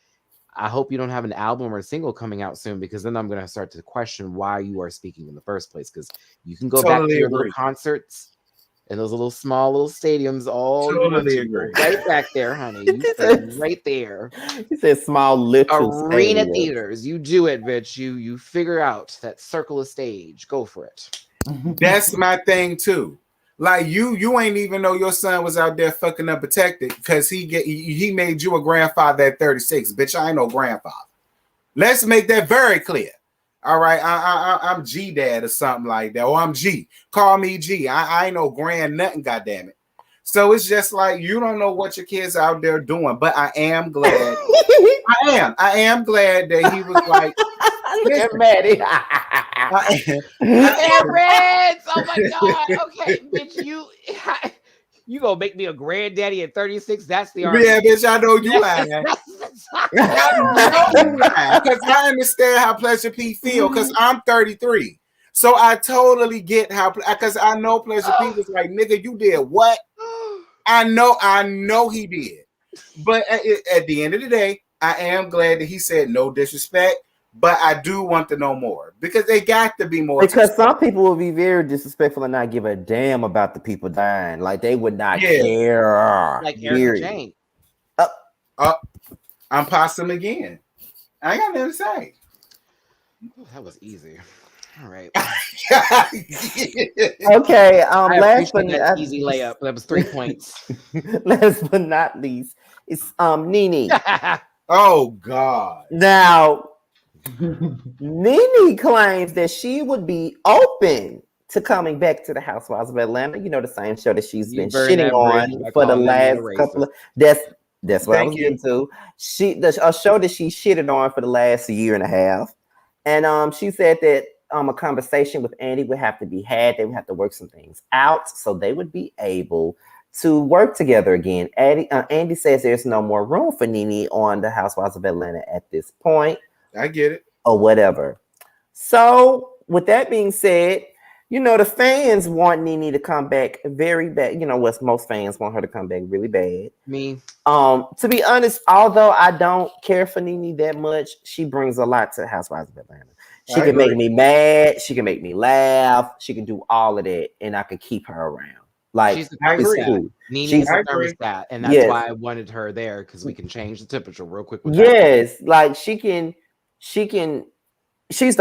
I hope you don't have an album or a single coming out soon, because then I'm going to start to question why you are speaking in the first place, because you can go back to your little concerts and those small stadiums, all right back there, honey. You right there. He said small little arena theaters. You do it, bitch. You figure out that circle of stage. Go for it. That's my thing too. Like you ain't even know your son was out there fucking up protected because he made you a grandfather at 36. Bitch, I ain't no grandfather. Let's make that very clear. All right, I'm G dad or something like that. Or I'm G. Call me G. I ain't no grand nothing, goddamn it. So it's just like you don't know what your kids out there doing. But I am glad. I am glad that he was like, Maddie. Reds. Oh my god. Okay, bitch, you gonna make me a granddaddy at 36? That's the argument. Yeah, bitch, I know you lying. I know you lying because I understand how Pleasure P feel because I'm 33. So I totally get how, because I know Pleasure P was like, nigga, you did what? I know he did. But at the end of the day, I am glad that he said no disrespect, but I do want to know more because they got to be more. Because some people will be very disrespectful and not give a damn about the people dying. Like they would not care. Like Eric Jane. I'm possum again. I ain't got nothing to say. Ooh, that was easy. All right. Okay. Last but not easy layup. That was 3 points. Last but not least, it's Nene. Oh God. Now, Nene claims that she would be open to coming back to the Housewives of Atlanta. You know, the same show that she's been shitting on for the last couple of. That's what I was getting to. A show that she shitted on for the last year and a half, and she said that a conversation with Andy would have to be had. They would have to work some things out so they would be able to work together again. Andy says there's no more room for Nene on the Housewives of Atlanta at this point. I get it. Or whatever. So with that being said, you know, the fans want Nene to come back very bad. You know what? Most fans want her to come back really bad. Me. To be honest, although I don't care for Nene that much, she brings a lot to Housewives of Atlanta. She can make me mad. She can make me laugh. She can do all of that, and I can keep her around. Like, she's a thermostat. Nene's a thermostat, and that's why I wanted her there because we can change the temperature real quick. Yes, like she's the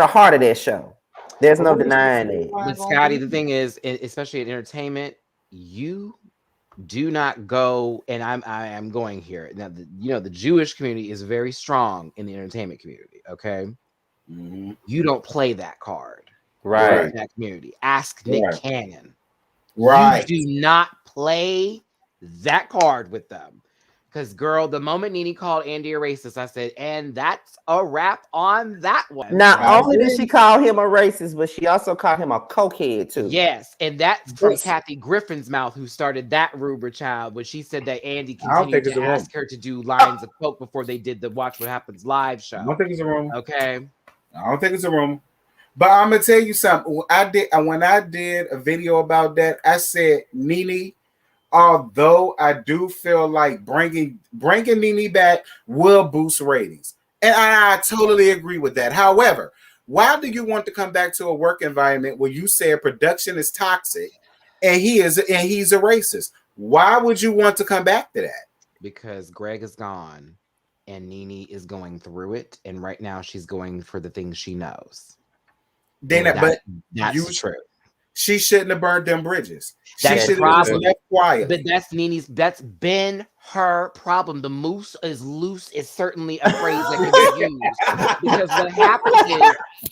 heart of that show. There's no denying it. But Scotty, the thing is, especially in entertainment, you do not go, and I am going here now. The Jewish community is very strong in the entertainment community. Okay, you don't play that card, right? In that community, ask Nick Cannon. Right, you do not play that card with them. Because, girl, the moment Nene called Andy a racist, I said, and that's a wrap on that one. Not only did she call him a racist, but she also called him a cokehead, too. Yes, and that's from Kathy Griffin's mouth, who started that rumor, child, when she said that Andy continued to ask her to do lines of coke before they did the Watch What Happens live show. I don't think it's a rumor. Okay. I don't think it's a rumor. But I'm going to tell you something. When I did a video about that, I said, Nene, although I do feel like bringing Nene back will boost ratings. And I totally agree with that. However, why do you want to come back to a work environment where you say production is toxic and he's a racist? Why would you want to come back to that? Because Greg is gone and Nene is going through it. And right now she's going for the things she knows. That's true. She shouldn't have burned them bridges. That's she should have left quiet. But that's been her problem. The moose is loose is certainly a phrase that can be used. Because what happens is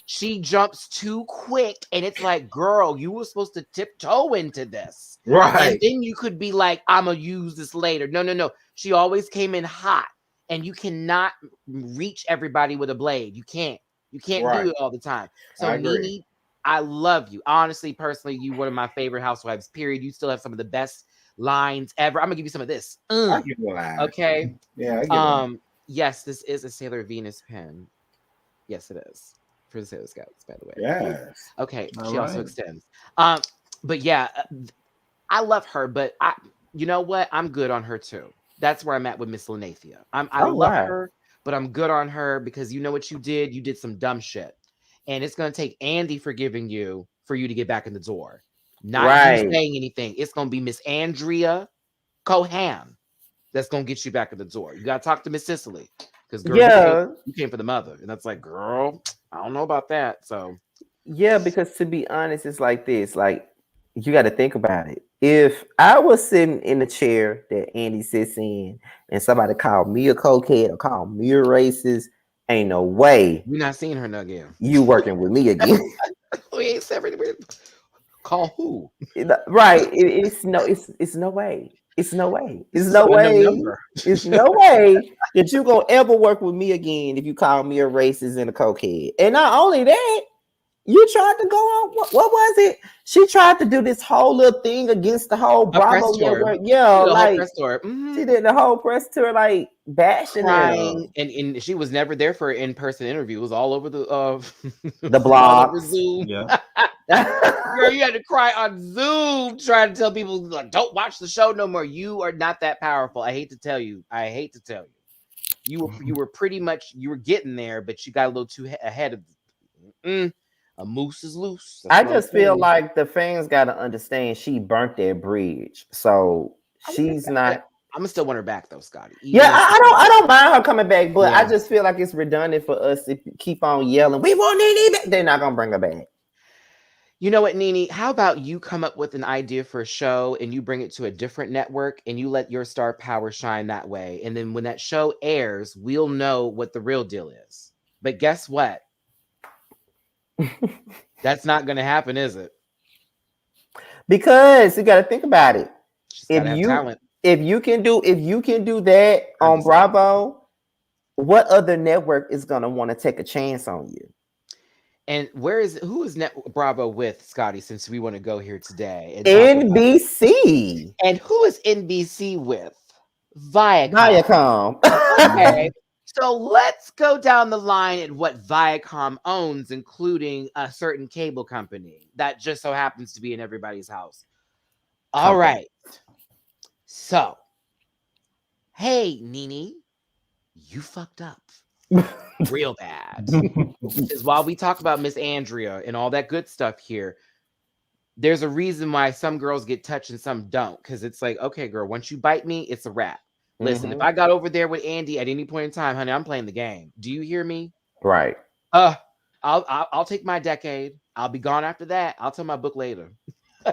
she jumps too quick, and it's like, girl, you were supposed to tiptoe into this. Right. And then you could be like, I'm going to use this later. No. She always came in hot, and you cannot reach everybody with a blade. You can't do it all the time. So Nene, I love you. Honestly, personally, you one of my favorite housewives, period. You still have some of the best lines ever. I'm gonna give you some of this. Okay. Yeah. Yes, this is a Sailor Venus pen. Yes, it is. For the Sailor Scouts, by the way. Yes. Okay. She also extends. But yeah, I love her, but you know what? I'm good on her too. That's where I'm at with Miss Lanathia. I love her, but I'm good on her because you know what you did? You did some dumb shit. And it's going to take Andy forgiving you for you to get back in the door. Not you saying anything. It's going to be Miss Andrea Cohan that's going to get you back in the door. You got to talk to Miss Cicely. Because, girl, you came for the mother. And that's like, girl, I don't know about that. So, yeah, because to be honest, it's like this. Like, you got to think about it. If I was sitting in the chair that Andy sits in and somebody called me a cokehead or called me a racist, ain't no way you're not seeing her again. You working with me again? We ain't separated. Call who? Right? It's no way. It's no way. It's no way that you gonna ever work with me again if you call me a racist and a cokehead. And not only that, you tried to go on. What was it? She tried to do this whole little thing against the whole Bravo network. Yeah, like she did the whole press tour, like bashing her. And she was never there for an in-person interview. It was all over the blog. Zoom. Yeah. Girl, you had to cry on Zoom trying to tell people, like, don't watch the show no more. You are not that powerful. I hate to tell you. You were pretty much you were getting there, but you got a little too ahead of. A moose is loose. I just feel like the fans got to understand she burnt that bridge, so she's not. I'm gonna still want her back though, Scotty. Yeah, I don't mind her coming back, but I just feel like it's redundant for us to keep on yelling. We want Nene back. They're not gonna bring her back. You know what, Nene? How about you come up with an idea for a show and you bring it to a different network and you let your star power shine that way, and then when that show airs, we'll know what the real deal is. But guess what? That's not gonna happen, is it? Because you got to think about it. Talent. If you can do that on Bravo, what other network is gonna want to take a chance on you? And who is Bravo with, Scotty? Since we want to go here today, NBC. And who is NBC with? Viacom. Okay, so let's go down the line at what Viacom owns, including a certain cable company that just so happens to be in everybody's house. All right. So, hey, Nene, you fucked up real bad. Because while we talk about Miss Andrea and all that good stuff here, there's a reason why some girls get touched and some don't. Because it's like, okay, girl, once you bite me, it's a wrap. Listen, if I got over there with Andy at any point in time, honey, I'm playing the game. Do you hear me? Right. I'll take my decade. I'll be gone after that. I'll tell my book later. You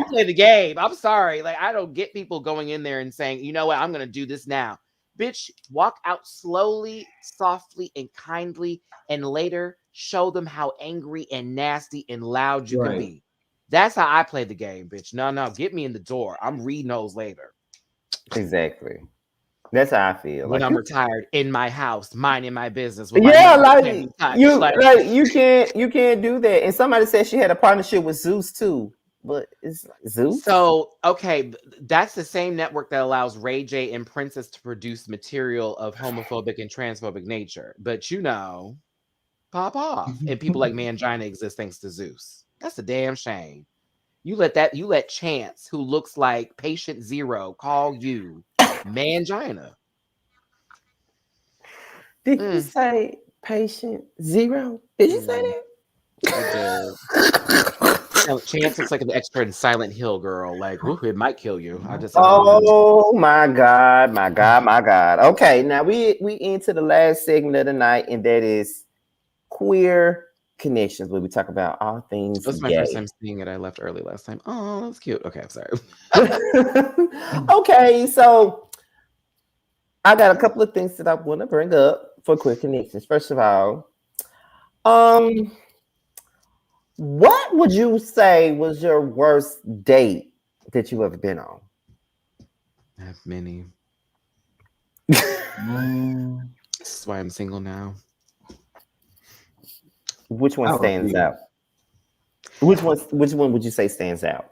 play the game. I'm sorry. Like, I don't get people going in there and saying, you know what, I'm gonna do this now. Bitch, walk out slowly, softly, and kindly, and later show them how angry and nasty and loud you can be. That's how I play the game, bitch. No, get me in the door. I'm reading those later. Exactly. That's how I feel. When I'm retired in my house, minding my business. Yeah, you can't do that. And somebody said she had a partnership with Zeus too, but it's Zeus. So okay, that's the same network that allows Ray J and Princess to produce material of homophobic and transphobic nature. But you know, pop off, and people like Mangina exist thanks to Zeus. That's a damn shame. You let Chance, who looks like Patient Zero, call you Mangina. Did you say Patient Zero? Did you say that? I did. Chance looks like an extra in Silent Hill, girl. Like, it might kill you. Oh my God. Okay, now we into the last segment of the night, and that is queer connections, where we talk about all things. That's my first time seeing it. I left early last time. Oh, that's cute. Okay, I'm sorry. Okay, so I got a couple of things that I want to bring up for queer connections. First of all, what would you say was your worst date that you ever been on? I have many. This is why I'm single now. Which one stands out? Which one would you say stands out?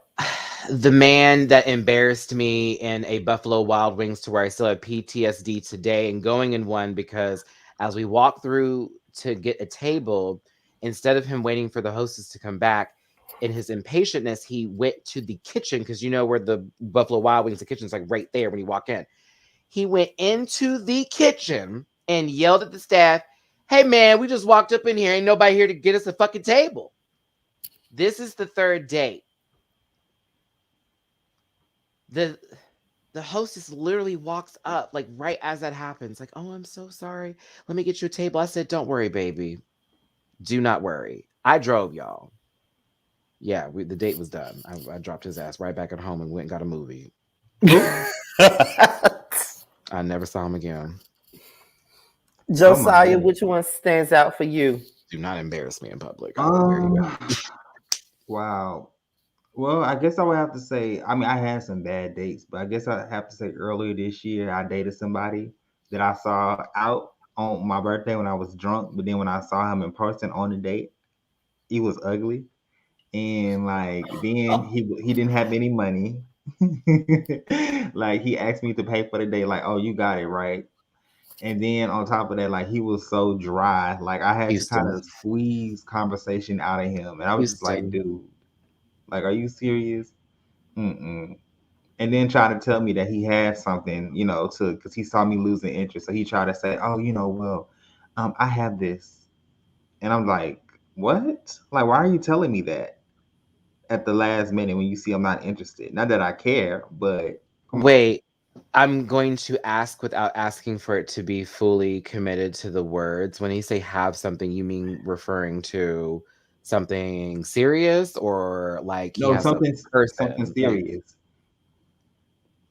The man that embarrassed me in a Buffalo Wild Wings, to where I still have PTSD today, and going in one because as we walked through to get a table, instead of him waiting for the hostess to come back, in his impatientness, he went to the kitchen, because you know where the Buffalo Wild Wings, the kitchen's like right there when you walk in. He went into the kitchen and yelled at the staff, "Hey man, we just walked up in here. Ain't nobody here to get us a fucking table." This is the third date. The hostess literally walks up, like right as that happens, like, "Oh, I'm so sorry. Let me get you a table." I said, "Don't worry, baby. Do not worry. I drove y'all." Yeah, the date was done. I dropped his ass right back at home and went and got a movie. I never saw him again. Josiah, which one stands out for you? Do not embarrass me in public. Wow. Well, I guess I would have to say, I mean, I had some bad dates, but I guess I have to say earlier this year, I dated somebody that I saw out on my birthday when I was drunk. But then when I saw him in person on the date, he was ugly. And like, then he didn't have any money. Like, he asked me to pay for the date, like, "Oh, you got it, right?" And then on top of that, like, he was so dry. Like, I had to kind of squeeze conversation out of him. And I was just like, dude, like, are you serious? and then trying to tell me that he had something, you know, because he saw me losing interest. So he tried to say, oh, you know, well, I have this. And I'm like, what? Like, why are you telling me that at the last minute when you see I'm not interested? Not that I care, but wait, I'm going to ask without asking for it to be fully committed to the words. When you say have something, you mean referring to something serious or like he no, has something person? serious.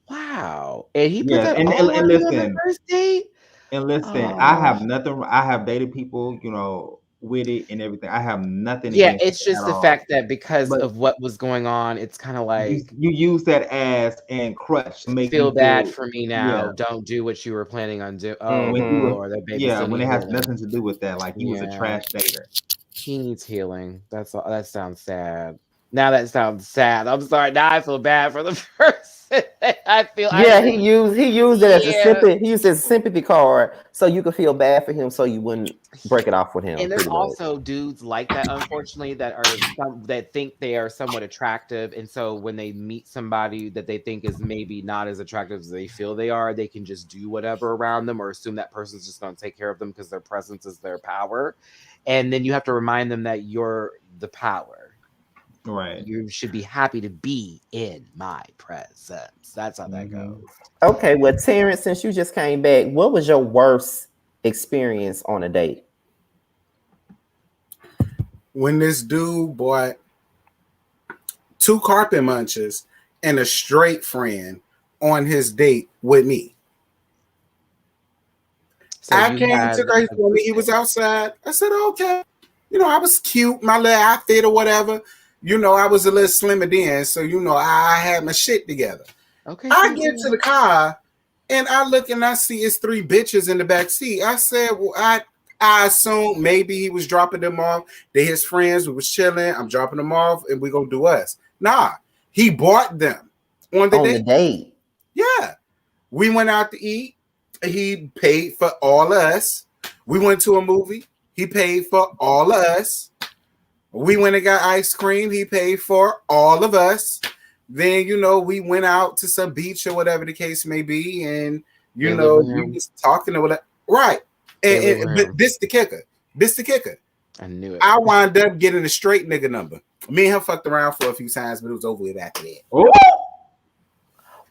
Wow. And he put Yeah, that and all on you on the listen, first date? I Oh. have nothing. I have dated people, you know, with it and everything. I have nothing Yeah, against it's it just at the all. fact that because But of what was going on, it's kind of like you use that as and crush to make feel me bad feel, for me now. yeah. Don't do what you were planning on doing. Oh, When poor you were, Lord, that baby's yeah, still when it needs has healing. nothing to do with that, like he was a Yeah. trash dater. He needs healing. That's all. That sounds sad. Now that sounds sad. I'm sorry. Now I feel bad for the person. He used it as a sympathy. He used it as a sympathy card, so you could feel bad for him, so you wouldn't break it off with him. And there's also dudes like that, unfortunately, that think they are somewhat attractive, and so when they meet somebody that they think is maybe not as attractive as they feel they are, they can just do whatever around them or assume that person's just going to take care of them because their presence is their power, and then you have to remind them that you're the power. Right. You should be happy to be in my presence. That's how that goes. Okay, well, Terrence, since you just came back, what was your worst experience on a date? When this dude bought 2 carpet munchers and a straight friend on his date with me. So I came to her, he told me he was outside. I said, okay. You know, I was cute, my little outfit or whatever. You know, I was a little slimmer then, so you know, I had my shit together. Okay. I get to the car and I look and I see it's 3 bitches in the back seat. I said, well, I assumed maybe he was dropping them off. They his friends. We was chilling. I'm dropping them off, and we gonna do us. Nah, he bought them on the date. Yeah, we went out to eat. He paid for all of us. We went to a movie. He paid for all of us. We went and got ice cream. He paid for all of us. Then, you know, we went out to some beach or whatever the case may be. And, you know, we was talking or whatever. Right. But this the kicker. I knew it. I wound up getting a straight nigga number. Me and him fucked around for a few times, but it was over with after that. Oh.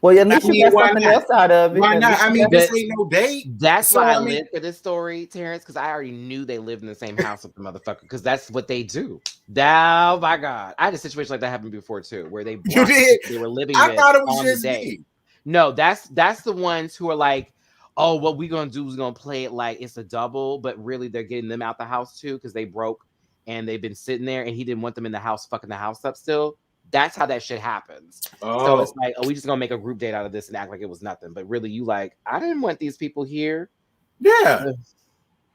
Well, at least you got something else out of it. Why not? I mean, this ain't no date. That's why I lived for this story, Terrence, because I already knew they lived in the same house with the motherfucker, because that's what they do. Oh my God. I had a situation like that happen before too, where they were living I thought it was on just the day. me. No, that's the ones who are like, oh, what we gonna do is gonna play it like it's a double, but really they're getting them out the house too because they broke and they've been sitting there and he didn't want them in the house fucking the house up still. That's how that shit happens. Oh. So it's like, we just gonna make a group date out of this and act like it was nothing. But really, you like, I didn't want these people here. Yeah.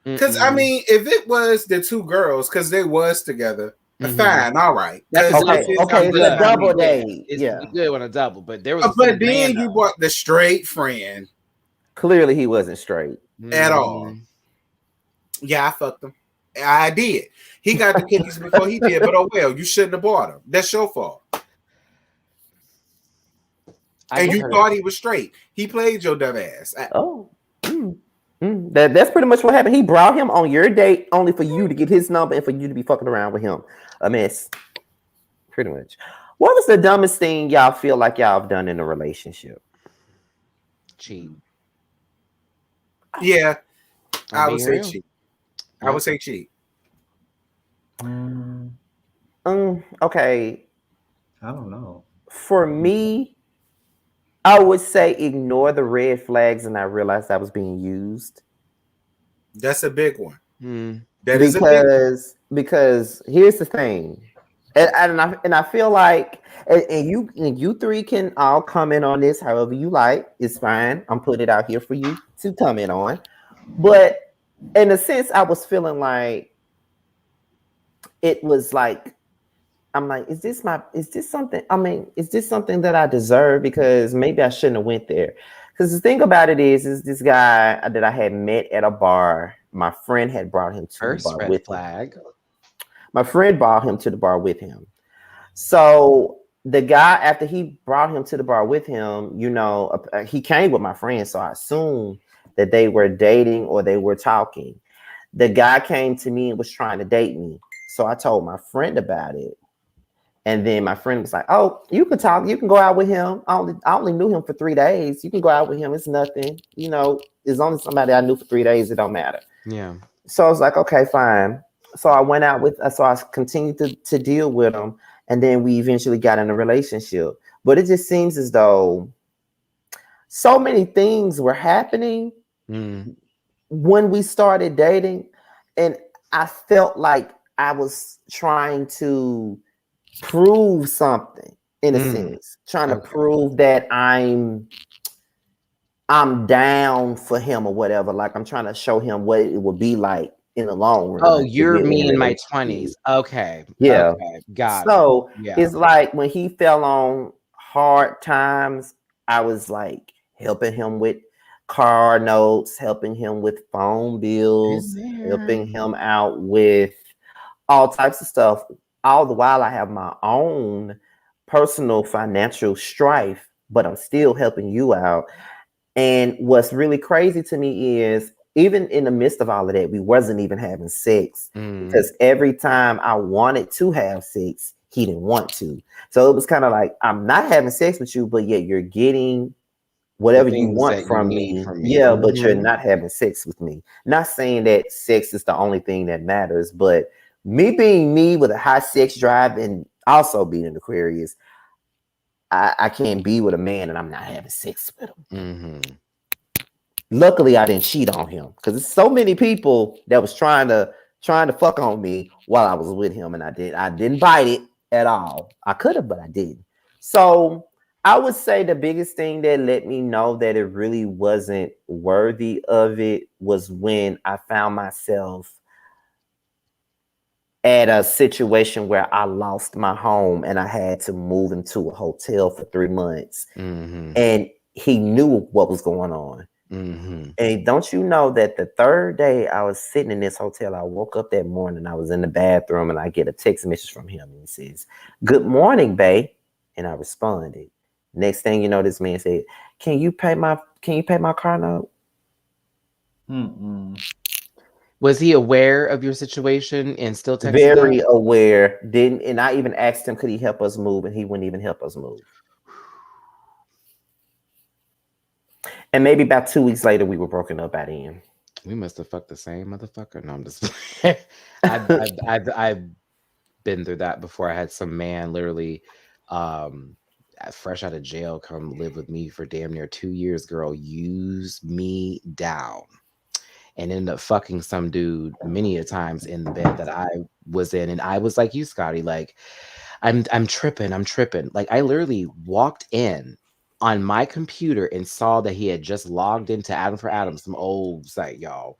Because I mean, if it was the 2 girls, because they was together, fine, all right. Okay, it's a double date. It's yeah, good on a double, but there was. But then you bought the straight friend. Clearly, he wasn't straight at all. Yeah, I fucked him. I did. He got the cookies before he did, but oh well, you shouldn't have bought them. That's your fault. And you thought he was straight. He played your dumb ass. That's pretty much what happened. He brought him on your date only for you to get his number and for you to be fucking around with him. A mess. Pretty much. What was the dumbest thing y'all feel like y'all have done in a relationship? Cheat. Yeah, I would say cheat. I would say cheat. Okay. I don't know. For me, I would say ignore the red flags, and I realized I was being used. That's a big one. That is because here's the thing, and I feel like, and you 3 can all comment on this however you like. It's fine. I'm putting it out here for you to comment on. But in a sense, I was feeling like it was like, I'm like, is this something that I deserve? Because maybe I shouldn't have went there. Because the thing about it is this guy that I had met at a bar. My friend had brought him to the bar with him. My friend brought him to the bar with him. So the guy, after he brought him to the bar with him, he came with my friend, so I assumed that they were dating or they were talking. The guy came to me and was trying to date me, so I told my friend about it. And then my friend was like, "Oh, you can talk. You can go out with him. I only knew him for 3 days. You can go out with him. It's nothing. It's only somebody I knew for 3 days. It don't matter." Yeah. So I was like, "Okay, fine." So I went out so I continued to deal with him, and then we eventually got in a relationship. But it just seems as though so many things were happening when we started dating, and I felt like I was trying to prove something in a sense, trying to prove that I'm down for him or whatever. Like I'm trying to show him what it would be like in the long run. Oh, you're me in my 20s. Okay. Yeah. Okay. Got so it. Yeah. It's like when he fell on hard times, I was like helping him with car notes, helping him with phone bills, helping him out with all types of stuff. All the while I have my own personal financial strife, but I'm still helping you out. And what's really crazy to me is even in the midst of all of that, we wasn't even having sex because every time I wanted to have sex, he didn't want to. So it was kind of like, I'm not having sex with you, but yet you're getting whatever you want from me. Yeah, but you're not having sex with me. Not saying that sex is the only thing that matters, but me being me with a high sex drive and also being an Aquarius, I can't be with a man and I'm not having sex with him. Luckily, I didn't cheat on him because there's so many people that was trying to fuck on me while I was with him, and I didn't bite it at all. I could have, but I didn't. So I would say the biggest thing that let me know that it really wasn't worthy of it was when I found myself at a situation where I lost my home and I had to move into a hotel for 3 months. And he knew what was going on. And don't you know that the third day I was sitting in this hotel, I woke up that morning, I was in the bathroom and I get a text message from him and he says, "Good morning, babe." And I responded. Next thing you know, this man said, Can you pay my car note?" Was he aware of your situation and still texted? Very aware. And I even asked him, could he help us move? And he wouldn't even help us move. And maybe about 2 weeks later, we were broken up at the end. We must have fucked the same motherfucker. No, I'm just. I've been through that before. I had some man literally, fresh out of jail, come live with me for damn near 2 years. Girl, use me down. And ended up fucking some dude many a times in the bed that I was in. And I was like you, Scotty, like, I'm tripping. Like, I literally walked in on my computer and saw that he had just logged into Adam for Adam, some old site, y'all,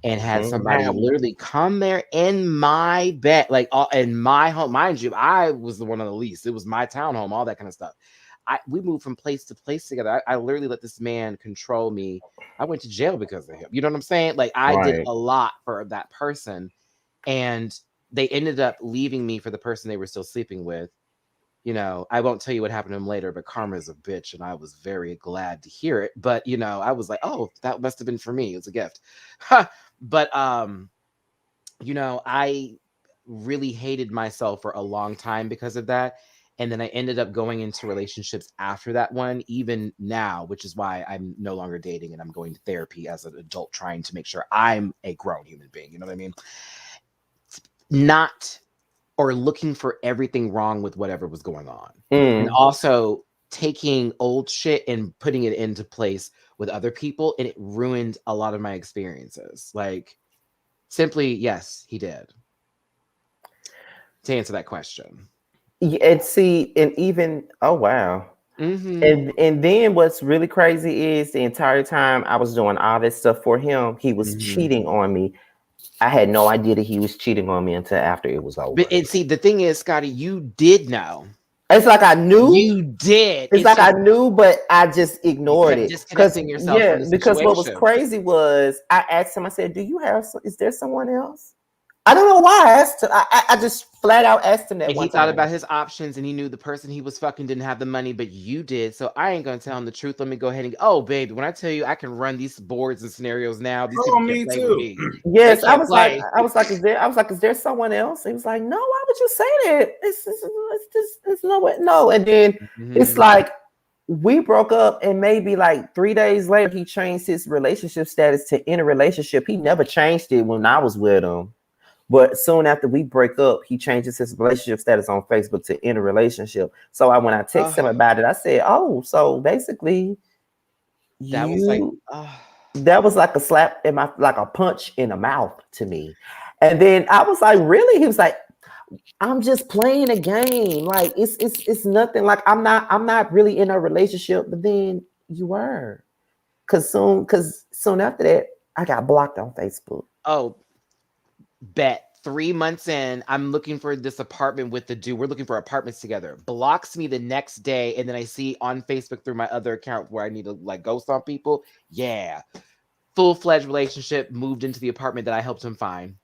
and had somebody literally come there in my bed, like in my home. Mind you, I was the one on the lease. It was my townhome, all that kind of stuff. We moved from place to place together. I literally let this man control me. I went to jail because of him. You know what I'm saying? Like, I did a lot for that person, and they ended up leaving me for the person they were still sleeping with. You know, I won't tell you what happened to him later, but karma is a bitch, and I was very glad to hear it. But, you know, I was like, oh, that must have been for me. It was a gift. But, you know, I really hated myself for a long time because of that. And then I ended up going into relationships after that one, even now, which is why I'm no longer dating and I'm going to therapy as an adult, trying to make sure I'm a grown human being. You know what I mean? Not or looking for everything wrong with whatever was going on. And also taking old shit and putting it into place with other people. And it ruined a lot of my experiences. Like, simply, yes, he did. To answer that question. And see, and even, oh wow. And then what's really crazy is the entire time I was doing all this stuff for him, he was cheating on me. I had no idea that he was cheating on me until after it was over. But see, the thing is, Scotty, you did know. It's like I knew. You did. It's like I knew, but I just ignored it. Disconnecting yourself from the because what was crazy was I asked him, I said, is there someone else? I don't know why. I just flat out asked him that And one he thought time. about his options, and he knew the person he was fucking didn't have the money, but you did. So I ain't gonna tell him the truth. Let me go ahead and baby, when I tell you I can run these boards and scenarios now, these people me can't play too. with me. Yes, I was like, is there someone else? He was like, no, why would you say that? It's no. And then it's like we broke up, and maybe like 3 days later, he changed his relationship status to in a relationship. He never changed it when I was with him. But soon after we break up, he changes his relationship status on Facebook to in a relationship. So when I text him about it, I said, "Oh, so basically, that was like a slap in my, like a punch in the mouth to me." And then I was like, "Really?" He was like, "I'm just playing a game. Like it's nothing. Like I'm not really in a relationship." But then you were, because soon after that, I got blocked on Facebook. Oh. Bet 3 months in, I'm looking for this apartment with the dude. We're looking for apartments together. Blocks me the next day, and then I see on Facebook through my other account where I need to like ghost on people. Yeah, full-fledged relationship. Moved into the apartment that I helped him find.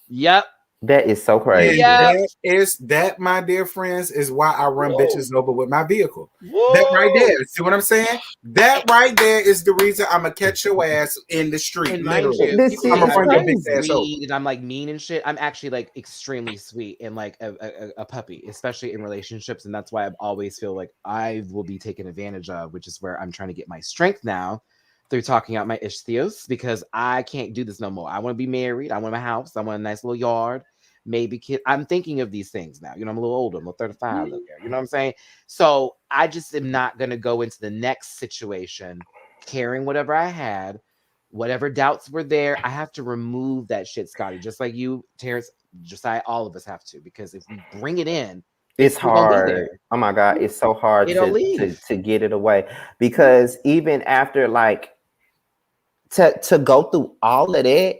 Yep. That is so crazy. That, my dear friends, is why I run bitches over with my vehicle. That right there. See what I'm saying? That right there is the reason I'm gonna catch your ass in the street. And literally. I'm gonna run your big ass over. And I'm like mean and shit. I'm actually like extremely sweet and like a puppy, especially in relationships. And that's why I always feel like I will be taken advantage of, which is where I'm trying to get my strength now through talking out my issues, because I can't do this no more. I want to be married. I want a house. I want a nice little yard. Maybe kid. I'm thinking of these things now. You know, I'm a little older. I'm a 35. You know what I'm saying? So I just am not going to go into the next situation carrying whatever I had, whatever doubts were there. I have to remove that shit, Scotty. Just like you, Terrence, Josiah, all of us have to, because if we bring it in, it's hard. Oh my God, it's so hard to get it away, because even after like to go through all of that.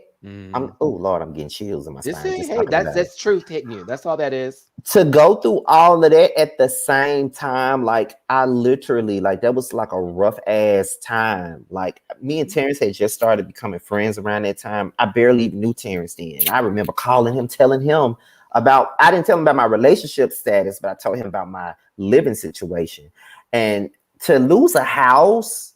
Oh Lord, I'm getting chills in my spine. Hey, that's truth hitting you. That's all that is. To go through all of that at the same time, like I literally, like that was like a rough ass time. Like me and Terrence had just started becoming friends around that time. I barely even knew Terrence then. I remember calling him, telling him about, I didn't tell him about my relationship status, but I told him about my living situation. And to lose a house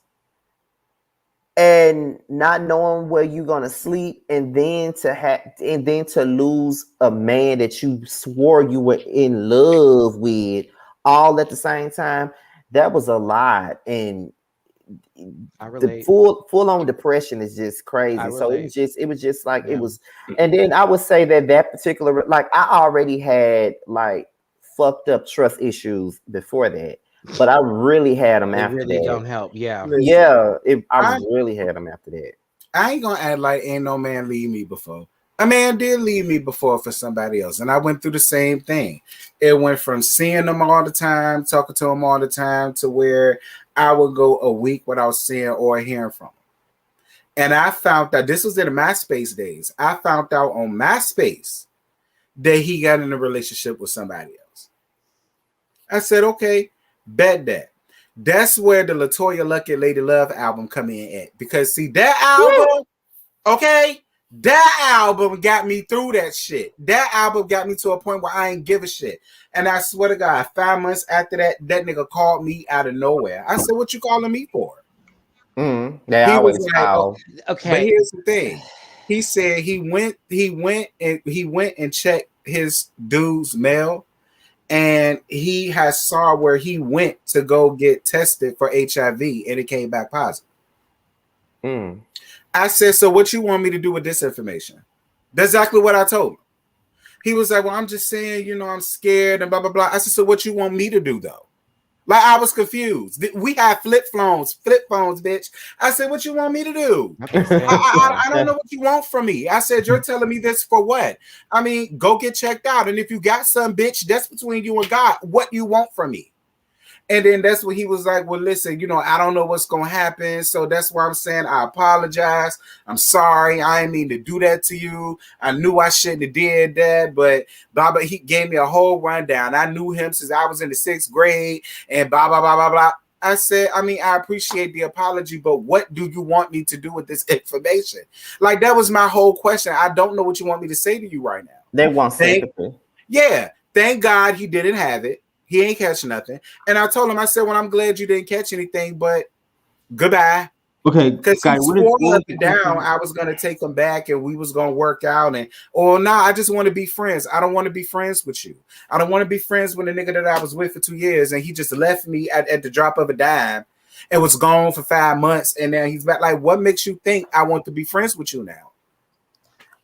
and not knowing where you're gonna sleep, and then to lose a man that you swore you were in love with, all at the same time, that was a lot. And the full on depression is just crazy. So it was just like it was. And then I would say that particular, like I already had like fucked up trust issues before that. But I really had them after really that. Don't help. Yeah. I really had them after that. I ain't gonna act like ain't no man leave me before. A man did leave me before for somebody else, and I went through the same thing. It went from seeing them all the time, talking to them all the time, to where I would go a week without seeing or hearing from them. And I found out, this was in the MySpace days, I found out on MySpace that he got in a relationship with somebody else. I said, okay, bet that. That's where the LaToya Luckett Lady Love album come in at. Because see, that album, okay, that album got me through that shit. That album got me to a point where I ain't give a shit. And I swear to God, 5 months after that, that nigga called me out of nowhere. I said, what you calling me for? They always call. Okay. But here's the thing. He said he went and checked his dude's mail. And he has saw where he went to go get tested for HIV, and it came back positive. I said, so what you want me to do with this information? That's exactly what I told him. He was like, well, I'm just saying, you know, I'm scared and blah, blah, blah. I said, so what you want me to do, though? Like, I was confused. We had flip phones, bitch. I said, what you want me to do? I don't know what you want from me. I said, you're telling me this for what? I mean, go get checked out. And if you got some, bitch, that's between you and God. What you want from me? And then that's what he was like, well, listen, you know, I don't know what's going to happen. So that's why I'm saying I apologize. I'm sorry. I didn't mean to do that to you. I knew I shouldn't have did that. But blah, blah, he gave me a whole rundown. I knew him since I was in the 6th grade and blah, blah, blah, blah, blah. I said, I mean, I appreciate the apology, but what do you want me to do with this information? Like, that was my whole question. I don't know what you want me to say to you right now. They want sympathy. Yeah. Thank God he didn't have it. He ain't catch nothing. And I told him, I said, well, I'm glad you didn't catch anything, but goodbye. Okay, because he swore up and down I was gonna take him back and we was gonna work out I just want to be friends. I don't want to be friends with you. I don't want to be friends with a nigga that I was with for 2 years and he just left me at the drop of a dime and was gone for 5 months and now he's back. Like, what makes you think I want to be friends with you now?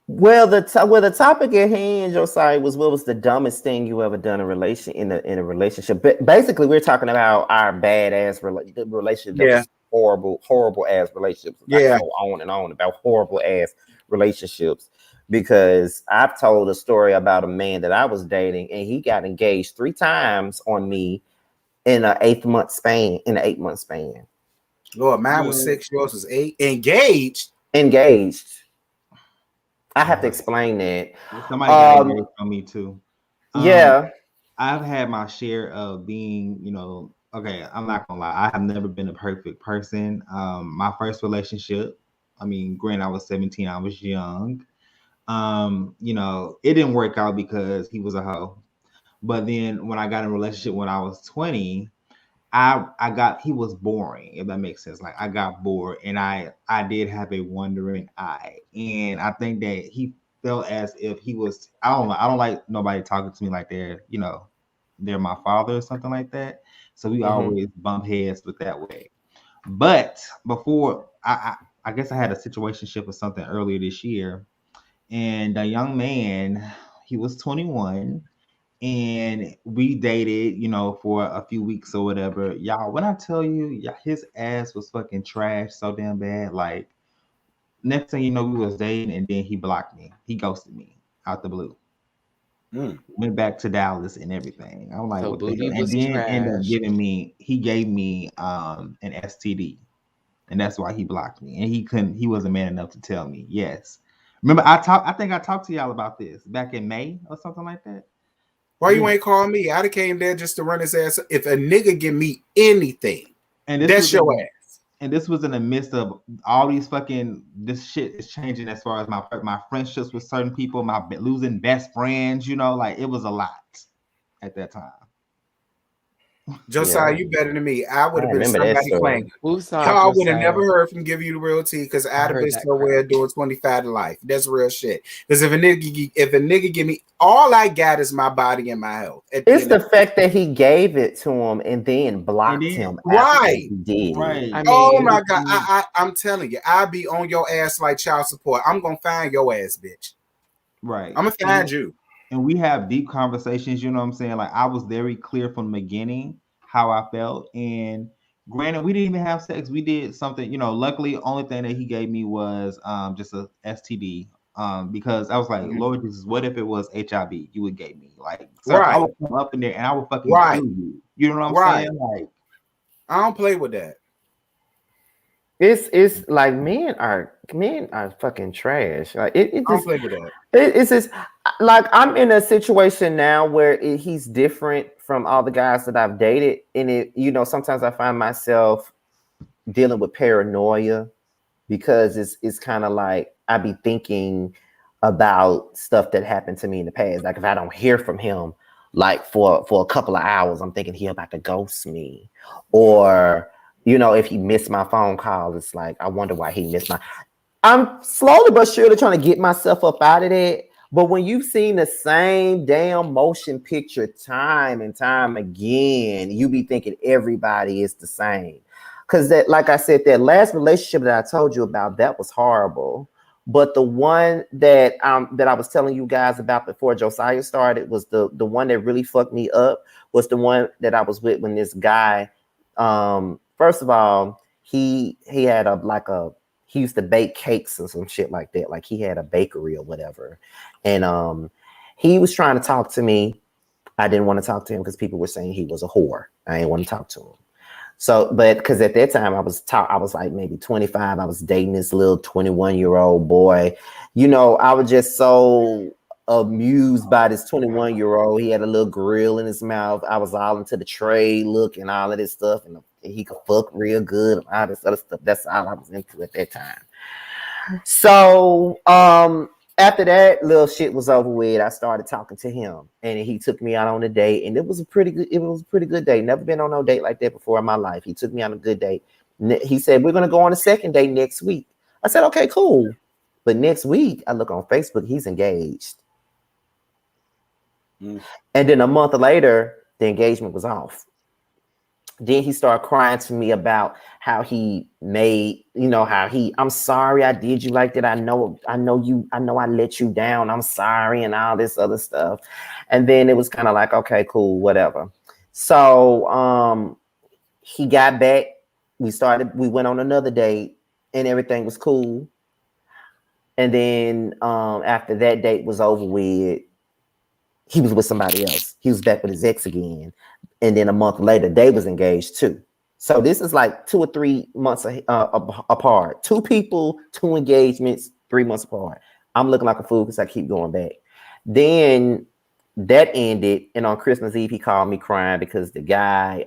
Well, the topic at hand, Josiah, was what was the dumbest thing you ever done in a relationship. But basically, we're talking about our badass relationship. Yeah. Horrible ass relationships. Yeah. I go on and on about horrible ass relationships because I've told a story about a man that I was dating and he got engaged 3 times on me in an 8 month span. Lord, mine was 6, yours was 8. Engaged. I have to explain that. Somebody got engaged on me too. Yeah. I've had my share of being, okay, I'm not gonna lie. I have never been a perfect person. My first relationship, granted, I was 17, I was young. It didn't work out because he was a hoe. But then when I got in a relationship when I was 20, he was boring, if that makes sense. Like, I got bored and I did have a wandering eye. And I think that he felt as if he was, I don't like nobody talking to me like they're my father or something like that. So we always bump heads with that way. But before, I guess I had a situationship or something earlier this year. And a young man, he was 21. And we dated, for a few weeks or whatever. Y'all, when I tell you, his ass was fucking trash so damn bad. Like, next thing you know, we was dating and then he blocked me. He ghosted me out the blue. Went back to Dallas and everything. I'm like, what the hell? And then ended up he gave me an STD. And that's why he blocked me. And he wasn't man enough to tell me. Yes. Remember, I think I talked to y'all about this back in May or something like that. Why you ain't call me? I'd have came there just to run his ass. If a nigga give me anything, and that's your ass. And this was in the midst of all these this shit is changing as far as my friendships with certain people, my losing best friends, like it was a lot at that time. Josiah, you better than me. I would have been somebody playing. Y'all would have never heard from give you the real tea because I'd have been somewhere doing 25 to life. That's real shit. Because if a nigga give me, all I got is my body and my health. It's the fact that he gave it to him and then blocked him. Right. He did. Right. Oh my God. I'm telling you, I'll be on your ass like child support. I'm gonna find your ass, bitch. Right. I'm gonna find you. And we have deep conversations, you know what I'm saying? Like, I was very clear from the beginning how I felt. And granted, we didn't even have sex. We did something, luckily, only thing that he gave me was just a STD. Because I was like, Lord Jesus, what if it was HIV you would give me? Like, so I would come up in there and I would fucking kill you. You know what I'm saying? Like, I don't play with that. It's like men are fucking trash. Like it just, it's just like I'm in a situation now where he's different from all the guys that I've dated, and sometimes I find myself dealing with paranoia because it's kind of like I be thinking about stuff that happened to me in the past. Like, if I don't hear from him like for a couple of hours, I'm thinking he about to ghost me, or if he missed my phone call, it's like, I wonder why he missed I'm slowly but surely trying to get myself up out of that. But when you've seen the same damn motion picture time and time again, you be thinking everybody is the same. Because that, like I said, that last relationship that I told you about, that was horrible. But the one that I was telling you guys about before Josiah started was the one that really fucked me up, was the one that I was with when this guy, first of all, he had he used to bake cakes and some shit like that. Like, he had a bakery or whatever. And he was trying to talk to me. I didn't want to talk to him because people were saying he was a whore. I didn't want to talk to him. So, but because at that time I was like maybe 25. I was dating this little 21-year-old boy. I was just so amused by this 21-year-old. He had a little grill in his mouth. I was all into the trade look and all of this stuff. And he could fuck real good and all this other stuff. That's all I was into at that time. So after that little shit was over with, I started talking to him, and he took me out on a date, and it was a pretty good date. Never been on no date like that before in my life. He took me on a good date. He said, we're gonna go on a second date next week. I said, okay, cool. But next week, I look on Facebook, he's engaged. And then a month later, the engagement was off. Then he started crying to me about how he made, I'm sorry I did you like that. I know I let you down. I'm sorry, and all this other stuff. And then it was kind of like, okay, cool, whatever. So he got back. We went on another date, and everything was cool. And then after that date was over with, he was with somebody else. He was back with his ex again. And then a month later, they was engaged too. So this is like 2 or 3 months apart. 2 people, 2 engagements, 3 months apart. I'm looking like a fool because I keep going back. Then that ended, and on Christmas Eve, he called me crying because the guy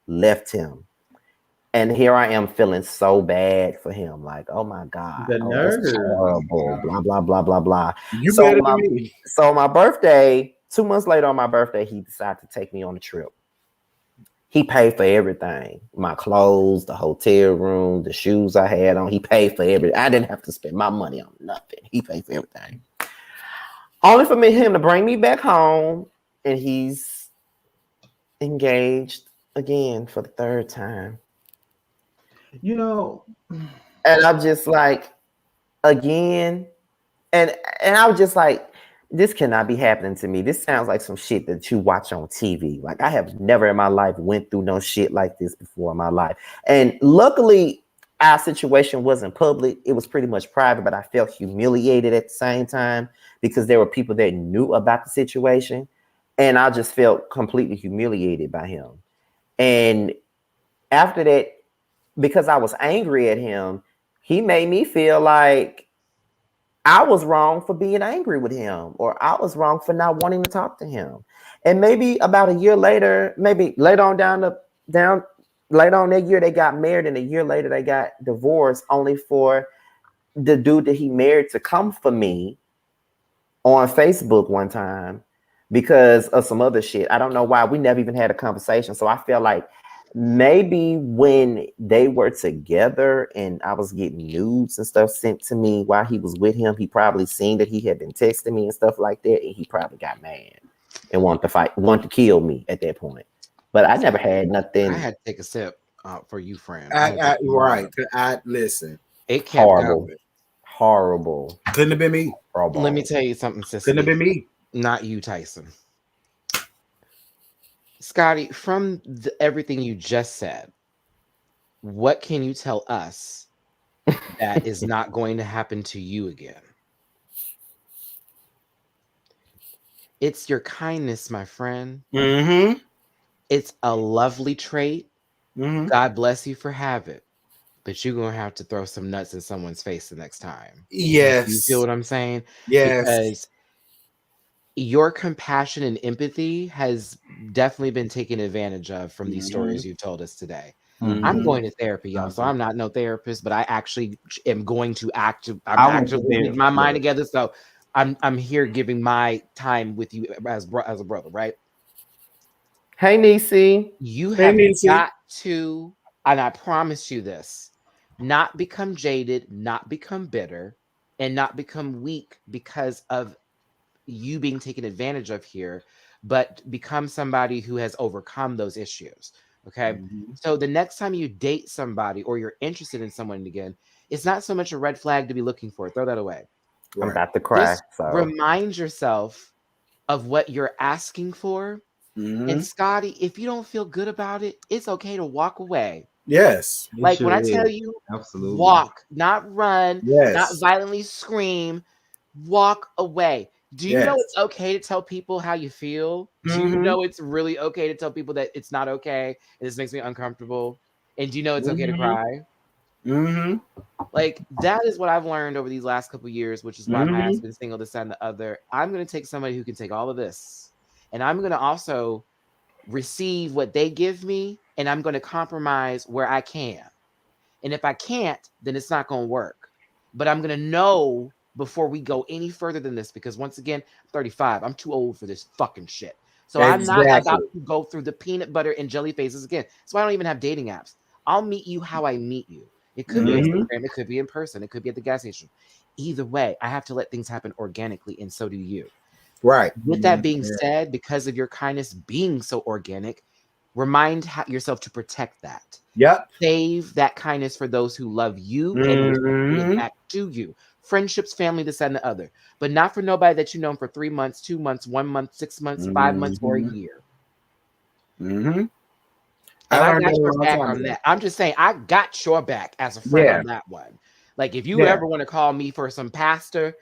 left him. And here I am feeling so bad for him. Like, oh my God. The nerve. Horrible, blah, blah, blah, blah, blah. You better than me. So my birthday, 2 months later on my birthday, he decided to take me on a trip. He paid for everything. My clothes, the hotel room, the shoes I had on. He paid for everything. I didn't have to spend my money on nothing. He paid for everything. Only for him to bring me back home, and he's engaged again for the 3rd time. And I'm just like, again, and I was just like, this cannot be happening to me. This sounds like some shit that you watch on TV. Like, I have never in my life went through no shit like this before in my life. And luckily, our situation wasn't public. It was pretty much private, but I felt humiliated at the same time because there were people that knew about the situation. And I just felt completely humiliated by him. And after that, because I was angry at him, he made me feel like I was wrong for being angry with him, or I was wrong for not wanting to talk to him. And maybe about a year later, maybe later on later on that year, they got married, and a year later they got divorced, only for the dude that he married to come for me on Facebook one time because of some other shit. I don't know why. We never even had a conversation. So I feel like maybe when they were together and I was getting nudes and stuff sent to me while he was with him, he probably seen that he had been texting me and stuff like that, and he probably got mad and wanted to kill me at that point. But I never had nothing. I had to take a sip for you, friend. Right. Listen. It kept horrible. Couldn't have been me. Horrible. Let me tell you something, sister. Couldn't have been me. Not you, Tyson. Scotty, from everything you just said, what can you tell us that is not going to happen to you again? It's your kindness, my friend. Mm-hmm. It's a lovely trait. Mm-hmm. God bless you for having it. But you're going to have to throw some nuts in someone's face the next time. Yes. You feel what I'm saying? Yes. Because your compassion and empathy has definitely been taken advantage of from these stories you've told us today. Mm-hmm. I'm going to therapy, y'all. So I'm not no therapist, but I actually am going to I'm actually getting my mind together. So I'm here giving my time with you as a brother, right? Hey, Niecy. You have got to, and I promise you this, not become jaded, not become bitter, and not become weak because of you being taken advantage of here, but become somebody who has overcome those issues. Okay. So the next time you date somebody or you're interested in someone again, it's not so much a red flag to be looking for. Throw that away. I'm about to cry. Just remind yourself of what you're asking for. And Scotty, if you don't feel good about it, it's okay to walk away. Yes. Like when I tell you, absolutely walk, not run, yes. not violently scream, walk away. Do you know it's okay to tell people how you feel? Do you know it's really okay to tell people that it's not okay and this makes me uncomfortable? And do you know it's okay to cry? Like that is what I've learned over these last couple of years, which is why my ass been single, this and the other. I'm going to take somebody who can take all of this, and I'm going to also receive what they give me and I'm going to compromise where I can. And if I can't, then it's not going to work. But I'm going to know before we go any further than this, because once again, I'm 35. I'm too old for this fucking shit. So I'm not about to go through the peanut butter and jelly phases again. So I don't even have dating apps. I'll meet you how I meet you. It could be Instagram, it could be in person, it could be at the gas station. Either way, I have to let things happen organically, and so do you. Right. With that being said, because of your kindness being so organic, remind yourself to protect that. Yep. Save that kindness for those who love you and give back to you. Friendships, family, this, and the other. But not for nobody that you know for 3 months, 2 months, 1 month, 6 months, 5 months, or a year. And I got your back on that. I'm just saying, I got your back as a friend on that one. Like, if you ever want to call me for some pastor,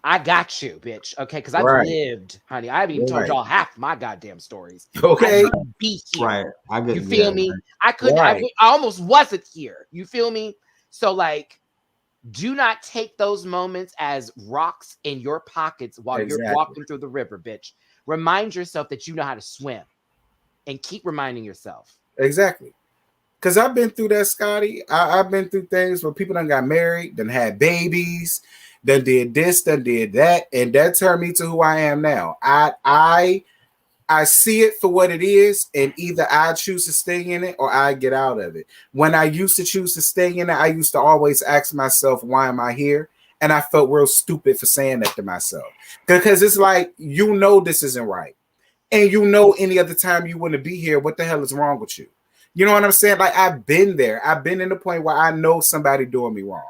I got you, bitch. Okay, because I've lived, honey. I haven't even told y'all half my goddamn stories. Okay, be here. Right. I get you feel me? Right. I couldn't. I almost wasn't here. You feel me? So, like, do not take those moments as rocks in your pockets while you're walking through the river, bitch. Remind yourself that you know how to swim, and keep reminding yourself. Exactly. Because I've been through that, Scotty. I've been through things where people done got married, done had babies, done did this, done did that, and that turned me to who I am now. I see it for what it is, and either I choose to stay in it or I get out of it. When I used to choose to stay in it, I used to always ask myself, why am I here? And I felt real stupid for saying that to myself. Because it's like, you know this isn't right. And you know any other time you wouldn't be here, what the hell is wrong with you? You know what I'm saying? Like, I've been there. I've been in the point where I know somebody doing me wrong.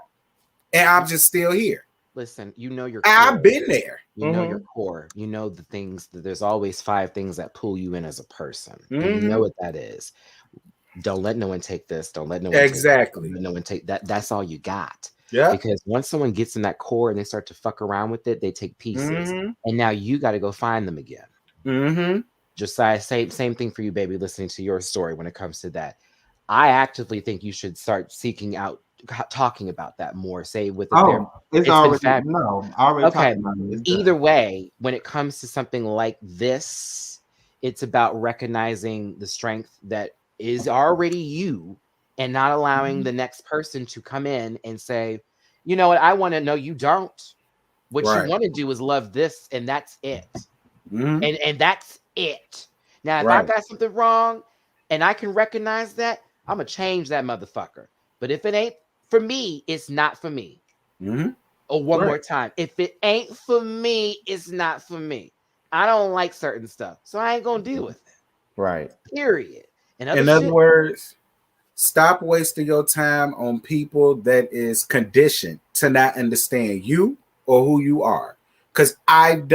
And I'm just still here. Listen, you know your core. I've been there. You know your core. You know the things that there's always 5 things that pull you in as a person. And you know what that is. Don't let no one take this. Don't let no one take that. Don't let no one take that. That's all you got. Yeah. Because once someone gets in that core and they start to fuck around with it, they take pieces. And now you got to go find them again. Josiah, same thing for you, baby, listening to your story when it comes to that. I actively think you should start seeking out talking about that more. Say with the therapist. It's already no, already okay. About it. Either way, when it comes to something like this, it's about recognizing the strength that is already you and not allowing the next person to come in and say, you know what, I want to know you don't. What you want to do is love this, and that's it. And that's it. Now, if I got something wrong and I can recognize that, I'm gonna change that motherfucker. But if it ain't for me, it's not for me. Or one more time, if it ain't for me, it's not for me. I don't like certain stuff, so I ain't gonna deal with it. Right. Period. In other words, stop wasting your time on people that is conditioned to not understand you or who you are. Because I've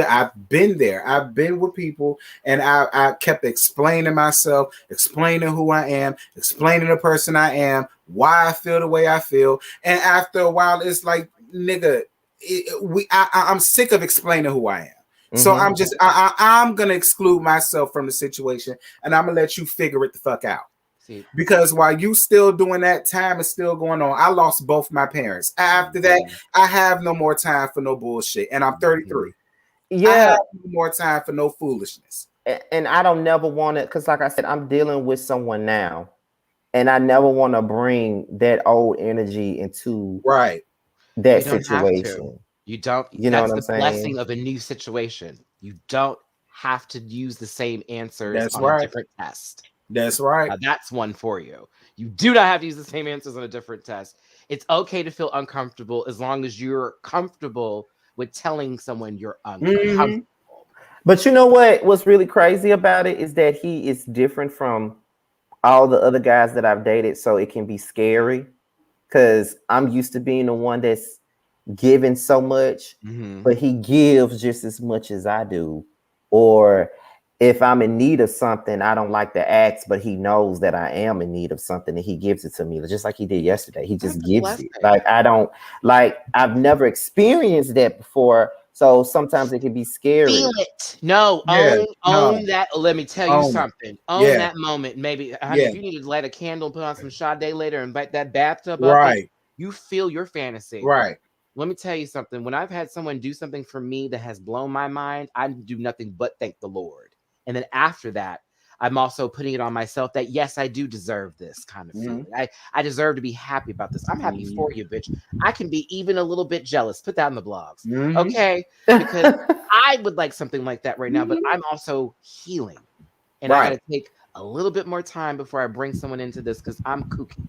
been there. I've been with people, and I kept explaining myself, explaining who I am, explaining the person I am, why I feel the way I feel. And after a while, it's like, nigga, I'm sick of explaining who I am. So I'm just I'm gonna exclude myself from the situation, and I'm gonna let you figure it the fuck out. Because while you still doing that, time is still going on. I lost both my parents. After that, I have no more time for no bullshit. And I'm 33. Yeah. I have no more time for no foolishness. And I don't never want to, because like I said, I'm dealing with someone now. And I never want to bring that old energy into that situation. You don't. You know what I'm saying? That's the blessing of a new situation. You don't have to use the same answers on a different test. That's right. Now, that's one for you. You do not have to use the same answers on a different test. It's okay to feel uncomfortable as long as you're comfortable with telling someone you're uncomfortable. But you know what's really crazy about it is that he is different from all the other guys that I've dated, so it can be scary because I'm used to being the one that's giving so much, but he gives just as much as I do. Or if I'm in need of something, I don't like to ask, but he knows that I am in need of something and he gives it to me, just like he did yesterday. He just gives it. Like, I've never experienced that before. So sometimes it can be scary. Feel it. No, own that. Let me tell you something. Own that moment. Maybe if you need to light a candle, put on some Sade later, and bite that bathtub up, you feel your fantasy. Right. Let me tell you something. When I've had someone do something for me that has blown my mind, I do nothing but thank the Lord. And then after that, I'm also putting it on myself that yes, I do deserve this kind of feeling. I deserve to be happy about this. I'm happy for you, bitch. I can be even a little bit jealous. Put that in the blogs. Okay. Because I would like something like that right now, but I'm also healing. And I gotta take a little bit more time before I bring someone into this because I'm kooky.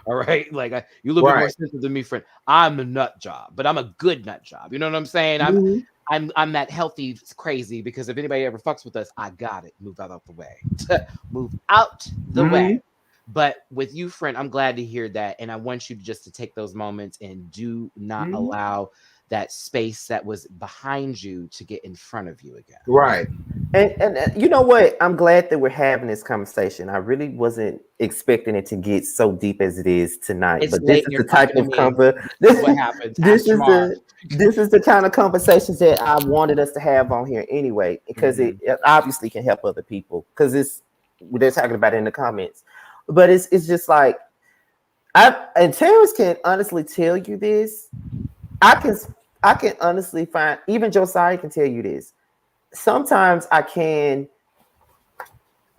All right. Like you a little bit more sensitive than me, friend. I'm a nut job, but I'm a good nut job. You know what I'm saying? I'm that healthy crazy because if anybody ever fucks with us, I got it. Move out of the way. Move out the way. But with you, friend, I'm glad to hear that. And I want you just to take those moments and do not allow that space that was behind you to get in front of you again. Right. And you know what? I'm glad that we're having this conversation. I really wasn't expecting it to get so deep as it is tonight. It's but this is the type of this what happens. This is the kind of conversations that I wanted us to have on here anyway, because it obviously can help other people because they're talking about it in the comments. But it's just like and Terrence can honestly tell you this. I can honestly find, even Josiah can tell you this. Sometimes I can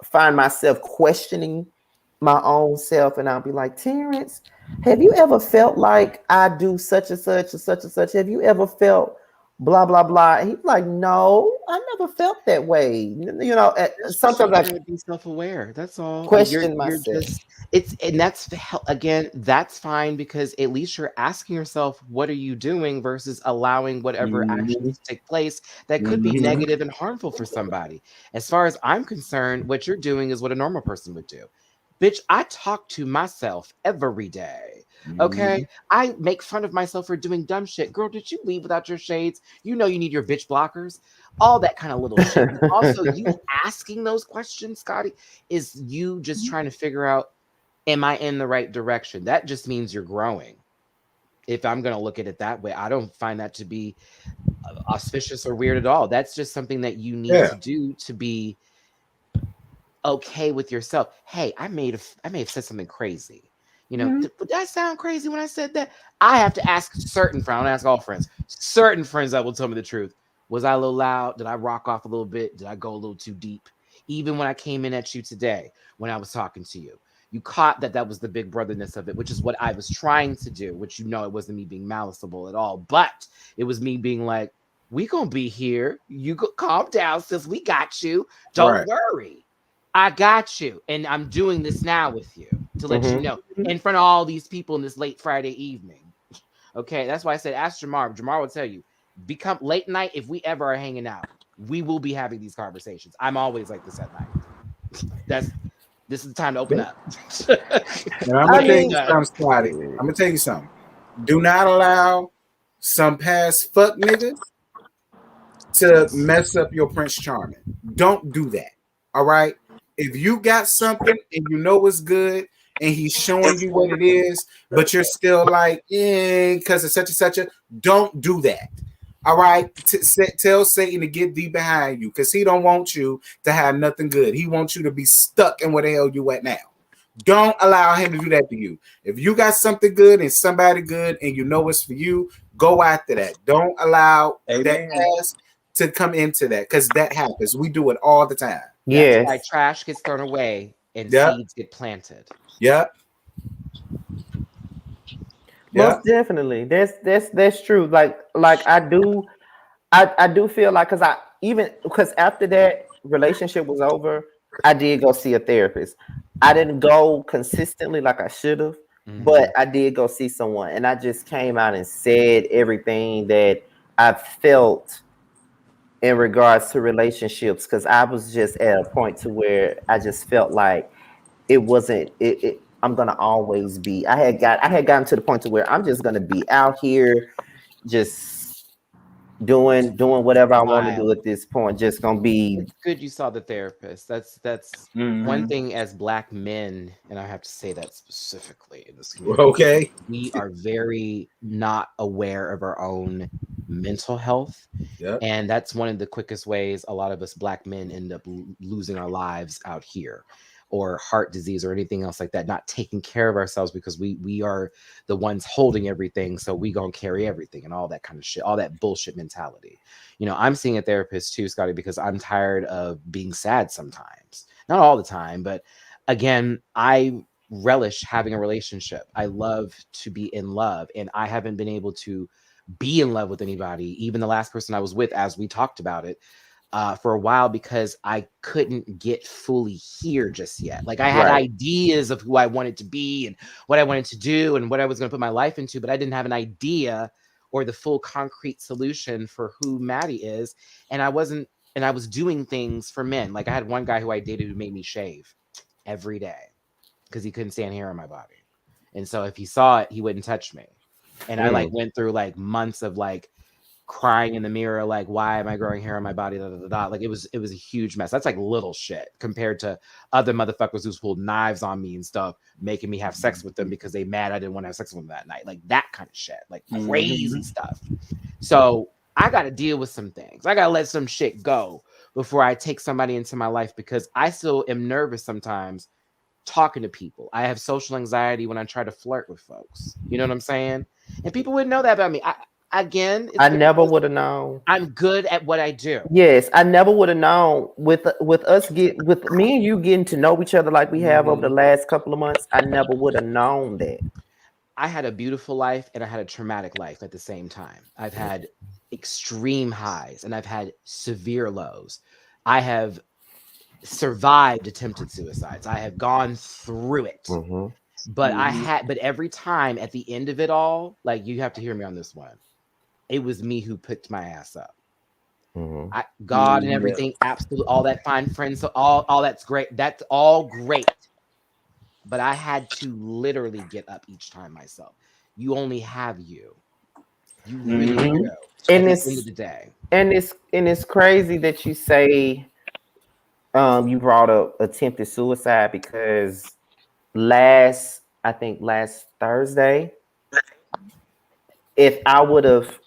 find myself questioning my own self, and I'll be like, Terrence, have you ever felt like I do such and such and such and such? Have you ever felt blah blah blah? And he's like, no, I never felt that way. You know, sometimes I be self-aware. That's all. Question myself. That's fine because at least you're asking yourself, what are you doing versus allowing whatever actions to take place that could be negative and harmful for somebody. As far as I'm concerned, what you're doing is what a normal person would do. Bitch, I talk to myself every day. Okay, I make fun of myself for doing dumb shit. Girl, did you leave without your shades? You know you need your bitch blockers. All that kind of little shit. Also, you asking those questions, Scotty, is you just trying to figure out, am I in the right direction? That just means you're growing. If I'm going to look at it that way, I don't find that to be auspicious or weird at all. That's just something that you need to do to be okay with yourself. Hey, I may have said something crazy. You know, would that sound crazy when I said that? I have to ask certain friends. I don't ask all friends. Certain friends that will tell me the truth. Was I a little loud? Did I rock off a little bit? Did I go a little too deep? Even when I came in at you today, when I was talking to you, you caught that was the big brotherness of it, which is what I was trying to do, which, you know, it wasn't me being maliceable at all, but it was me being like, we gonna be here. You go, calm down, sis. We got you. Don't worry. I got you. And I'm doing this now with you to let you know in front of all these people in this late Friday evening. Okay. That's why I said, ask Jamar. Jamar will tell you, become late night. If we ever are hanging out, we will be having these conversations. I'm always like this at night. This is the time to open up. And I'm going to tell you something, Scotty. I'm going to tell you something. Do not allow some past fuck niggas to mess up your Prince Charming. Don't do that. All right? If you got something and you know it's good and he's showing you what it is, but you're still like, because it's such and such don't do that. All right? Tell Satan to get thee behind you because he don't want you to have nothing good. He wants you to be stuck in where the hell you at now. Don't allow him to do that to you. If you got something good and somebody good and you know it's for you, go after that. Don't allow that ass to come into that because that happens. We do it all the time. That's why trash gets thrown away and seeds get planted. Yep. Most definitely. That's true. Like I do feel like because after that relationship was over, I did go see a therapist. I didn't go consistently like I should have, but I did go see someone, and I just came out and said everything that I felt in regards to relationships, because I was just at a point to where I just felt like it wasn't it I'm gonna always be. I had gotten to the point to where I'm just gonna be out here just doing whatever I want to do at this point. Just gonna be. It's good you saw the therapist. That's one thing as Black men, and I have to say that specifically in this community. Okay. We are very not aware of our own mental health. Yep. And that's one of the quickest ways a lot of us Black men end up losing our lives out here, or heart disease or anything else like that, not taking care of ourselves because we are the ones holding everything. So we gonna carry everything and all that kind of shit, all that bullshit mentality. You know, I'm seeing a therapist too, Scotty, because I'm tired of being sad sometimes. Not all the time, but again, I relish having a relationship. I love to be in love, and I haven't been able to be in love with anybody, even the last person I was with, as we talked about it, for a while, because I couldn't get fully here just yet. Like I had ideas of who I wanted to be and what I wanted to do and what I was going to put my life into, but I didn't have an idea or the full concrete solution for who Maddie is. And I was doing things for men. Like I had one guy who I dated who made me shave every day because he couldn't stand hair on my body. And so if he saw it, he wouldn't touch me. And I like went through like months of like crying in the mirror, like, why am I growing hair on my body? Da, da, da, da. Like it was a huge mess. That's like little shit compared to other motherfuckers who pulled knives on me and stuff, making me have sex with them because they mad I didn't want to have sex with them that night. Like that kind of shit, like crazy stuff. So I got to deal with some things. I got to let some shit go before I take somebody into my life, because I still am nervous sometimes talking to people. I have social anxiety when I try to flirt with folks. You know what I'm saying? And people wouldn't know that about me. I never would have known. I'm good at what I do. Yes, I never would have known with me and you getting to know each other like we have over the last couple of months. I never would have known that. I had a beautiful life and I had a traumatic life at the same time. I've had extreme highs and I've had severe lows. I have survived attempted suicides. I have gone through it. But but every time at the end of it all, like, you have to hear me on this one, it was me who picked my ass up. God and everything, absolutely, all that fine friends, so all that's great. That's all great. But I had to literally get up each time myself. You only have you. You really do. And at the end of the day. And it's crazy that you say you brought up attempted suicide, because last Thursday, if I would have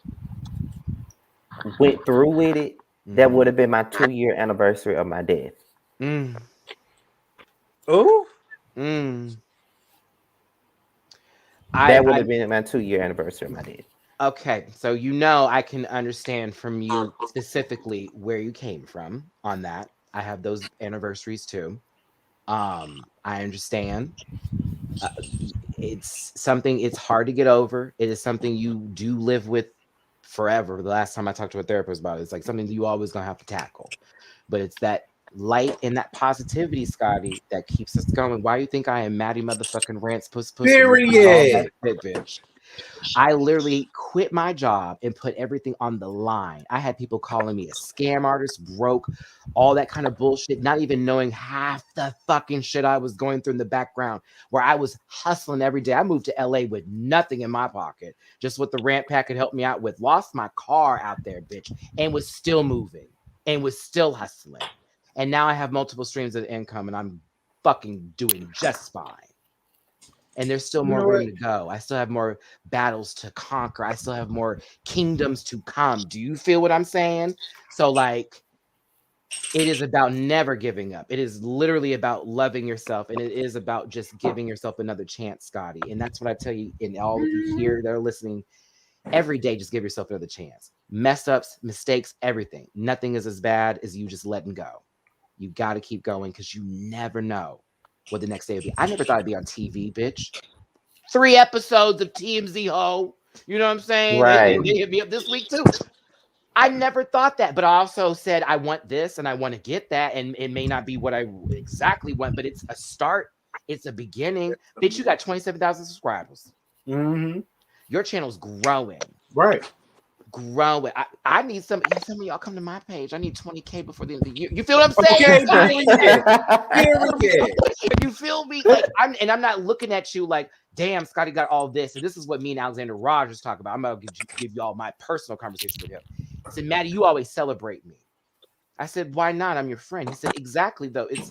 went through with it, that would have been my 2-year anniversary of my death. Oh, that would have been my 2-year anniversary of my death. Okay, so I can understand from you specifically where you came from on that. I have those anniversaries too. I understand. It's something, it's hard to get over. It is something you do live with forever. The last time I talked to a therapist about it, it's like something that you always gonna have to tackle. But it's that light and that positivity, Scotty, that keeps us going. Why do you think I am Maddie motherfucking Rants puss period, bitch? I literally quit my job and put everything on the line. I had people calling me a scam artist, broke, all that kind of bullshit, not even knowing half the fucking shit I was going through in the background, where I was hustling every day. I moved to LA with nothing in my pocket, just what the Rant Pack could help me out with. Lost my car out there, bitch, and was still moving and was still hustling. And now I have multiple streams of income and I'm fucking doing just fine. And there's still more room to go. I still have more battles to conquer. I still have more kingdoms to come. Do you feel what I'm saying? So, like, it is about never giving up. It is literally about loving yourself. And it is about just giving yourself another chance, Scotty. And that's what I tell you, and all of you here that are listening, every day, just give yourself another chance. Mess ups, mistakes, everything. Nothing is as bad as you just letting go. You got to keep going, because you never know what the next day would be. I never thought I'd be on TV, bitch. 3 episodes of TMZ, ho. You know what I'm saying? Right. They hit me up this week too. I never thought that, but I also said I want this and I want to get that, and it may not be what I exactly want, but it's a start. It's a beginning. Bitch, you got 27,000 subscribers. Your channel's growing. Right. Growing. I need some of y'all come to my page. I need 20K before the end of the year. You feel what I'm saying? You feel me? Like, I'm not looking at you like, damn, Scotty got all this. And this is what me and Alexander Rogers talk about. I'm gonna give you all my personal conversation with him. I said, Maddie, you always celebrate me. I said, why not? I'm your friend. He said, exactly though. It's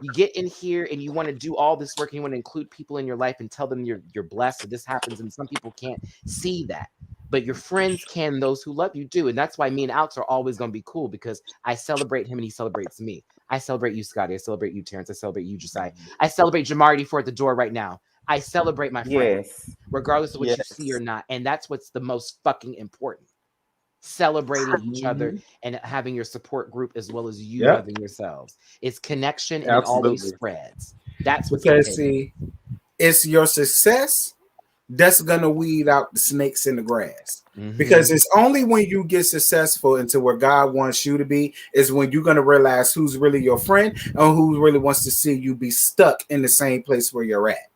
you get in here and you want to do all this work and you want to include people in your life and tell them you're blessed that this happens, and some people can't see that. But your friends can, those who love you do. And that's why me and Alex are always going to be cool, because I celebrate him and he celebrates me. I celebrate you, Scotty. I celebrate you, Terrence. I celebrate you, Josiah. I celebrate Jamarty for at the door right now. I celebrate my friends, regardless of what you see or not. And that's what's the most fucking important. celebrating each other and having your support group as well as you loving yourselves. It's connection and it always spreads. That's what's because see, it's your success that's gonna weed out the snakes in the grass. Because it's only when you get successful into where God wants you to be is when you're gonna realize who's really your friend and who really wants to see you be stuck in the same place where you're at.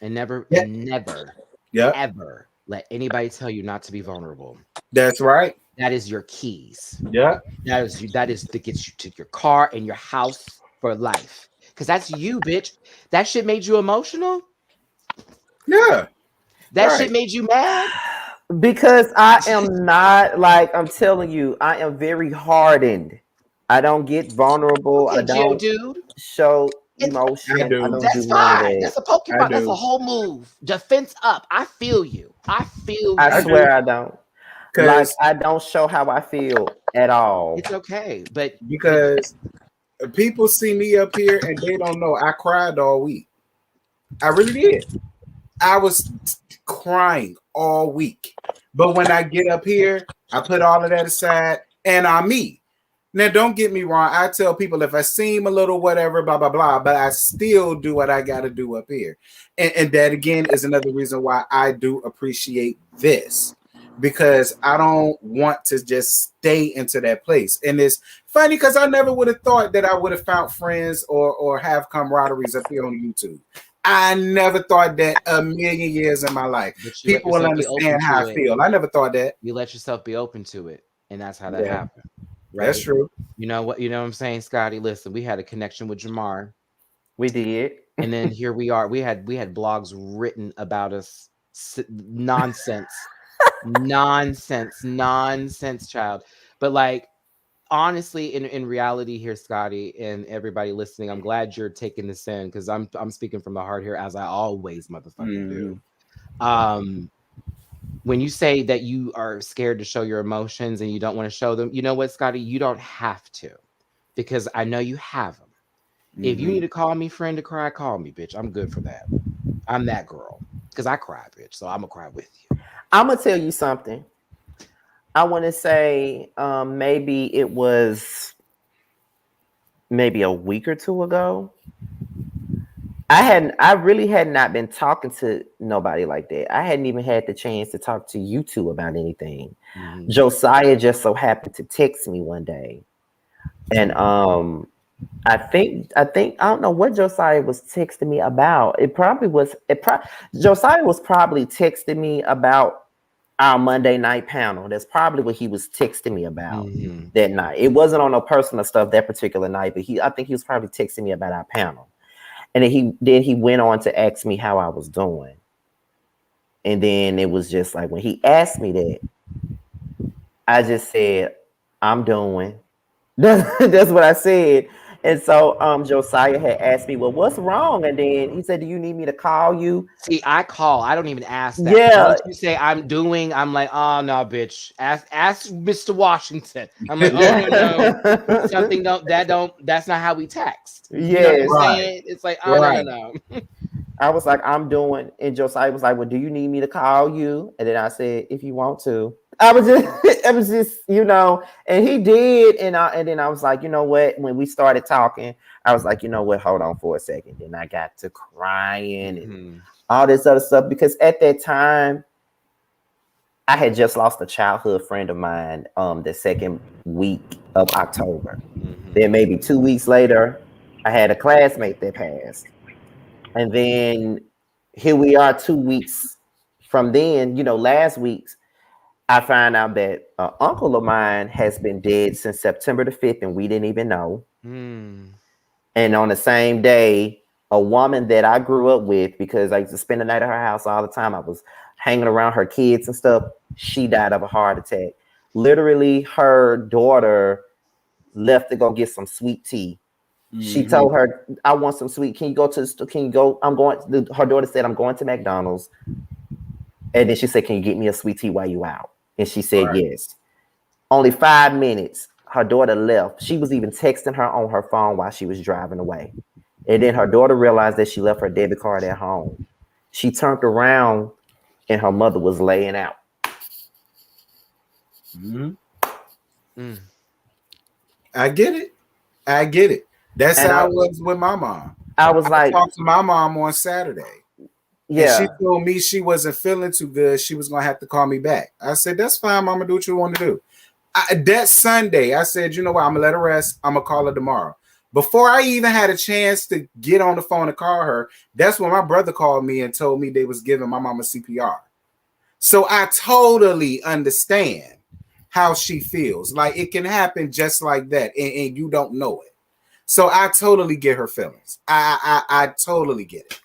And never ever let anybody tell you not to be vulnerable. That's right. That is your keys. Yeah. That is to get you to your car and your house for life. Because that's you, bitch. That shit made you emotional. Yeah. That shit made you mad. Because I am not, like, I'm telling you, I am very hardened. I don't get vulnerable. I don't show emotion. I don't That's do fine. That's a Pokemon. That's a whole move. Defense up. I feel you. I swear I don't. Like, I don't show how I feel at all. It's okay. But because people see me up here and they don't know I cried all week. I really did. I was crying all week. But when I get up here, I put all of that aside and I'm me. Now, don't get me wrong. I tell people if I seem a little whatever, blah, blah, blah, but I still do what I got to do up here. And that, again, is another reason why I do appreciate this. Because I don't want to just stay into that place. And it's funny because I never would have thought that I would have found friends or have camaraderies up here on YouTube. I never thought that a million years in my life. People will understand how I feel. I never thought that. You let yourself be open to it. And that's how that happened. Right? That's true. You know what I'm saying, Scotty? Listen, we had a connection with Jamar. We did. And then here we are. We had blogs written about us. Nonsense. nonsense, child. But like, honestly, in reality here, Scotty, and everybody listening, I'm glad you're taking this in because I'm speaking from the heart here, as I always motherfucking do. When you say that you are scared to show your emotions and you don't want to show them, you know what, Scotty, you don't have to, because I know you have them. If you need to call me friend to cry, call me, bitch. I'm good for that. I'm that girl because I cry, bitch. So I'm gonna cry with you. I'm gonna tell you something. I want to say maybe it was maybe a week or two ago. I really had not been talking to nobody like that. I hadn't even had the chance to talk to you two about anything. Josiah just so happened to text me one day. And I think I don't know what Josiah was texting me about. Josiah was probably texting me about our Monday night panel. That's probably what he was texting me about that night. It wasn't on no personal stuff that particular night, but I think he was probably texting me about our panel. And then he went on to ask me how I was doing. And then it was just like when he asked me that, I just said, I'm doing. That's what I said. And so Josiah had asked me, well, what's wrong? And then he said, do you need me to call you? See, I call. I don't even ask that. Yeah. Once you say I'm doing, I'm like, oh, no, bitch. Ask Mr. Washington. I'm like, oh, no. Something that's not how we text. Yeah. You know what I'm saying? It's like, oh, no. I was like, I'm doing. And Josiah was like, well, do you need me to call you? And then I said, if you want to. I was just, you know, and he did. And then I was like, you know what? When we started talking, I was like, you know what? Hold on for a second. Then I got to crying and all this other stuff. Because at that time, I had just lost a childhood friend of mine the second week of October. Then maybe 2 weeks later, I had a classmate that passed. And then here we are 2 weeks from then, you know, last week's. I find out that an uncle of mine has been dead since September the 5th, and we didn't even know. And on the same day, a woman that I grew up with, because I used to spend the night at her house all the time, I was hanging around her kids and stuff, she died of a heart attack. Literally, her daughter left to go get some sweet tea. She told her, I want some sweet. Can you go to the store? Can you go? Her daughter said, I'm going to McDonald's. And then she said, can you get me a sweet tea while you out? And she said, yes. Only 5 minutes, her daughter left. She was even texting her on her phone while she was driving away. And then her daughter realized that she left her debit card at home. She turned around and her mother was laying out. Mm-hmm. Mm. I get it. That's And how I was with my mom. I was like, talked to my mom on Saturday. yeah. And she told me she wasn't feeling too good. She was gonna have to call me back. I said, that's fine, mama, do what you want to do. That Sunday, I said, you know what, I'm gonna let her rest. I'm gonna call her tomorrow. Before I even had a chance to get on the phone and call her, that's when my brother called me and told me they was giving my mama CPR. So I totally understand how she feels. Like it can happen just like that, and you don't know it. So I totally get her feelings. I totally get it.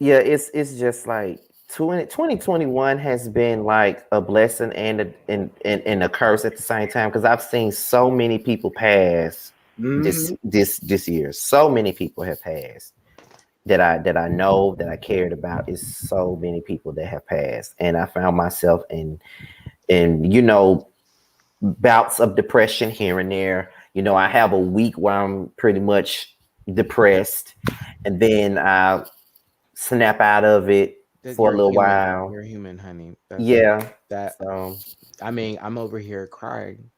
Yeah, it's just like 2021 has been like a blessing and a curse at the same time, because I've seen so many people pass this year. So many people have passed that I know, that I cared about. Is so many people that have passed, and I found myself in bouts of depression here and there. I have a week where I'm pretty much depressed, and then I snap out of it for a little while. You're human, honey. Yeah. I mean, I'm over here crying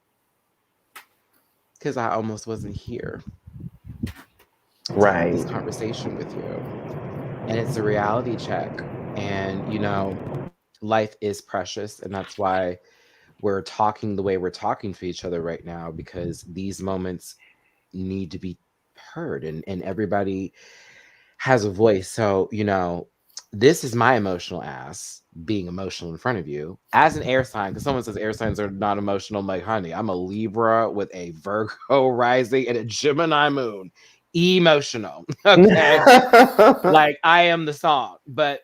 because I almost wasn't here to have this conversation with you. And it's a reality check. And, life is precious. And that's why we're talking the way we're talking to each other right now, because these moments need to be heard, and everybody has a voice. So, this is my emotional ass being emotional in front of you as an air sign, because someone says air signs are not emotional. I'm like, honey, I'm a Libra with a Virgo rising and a Gemini moon. Emotional. Okay. Like I am the song. But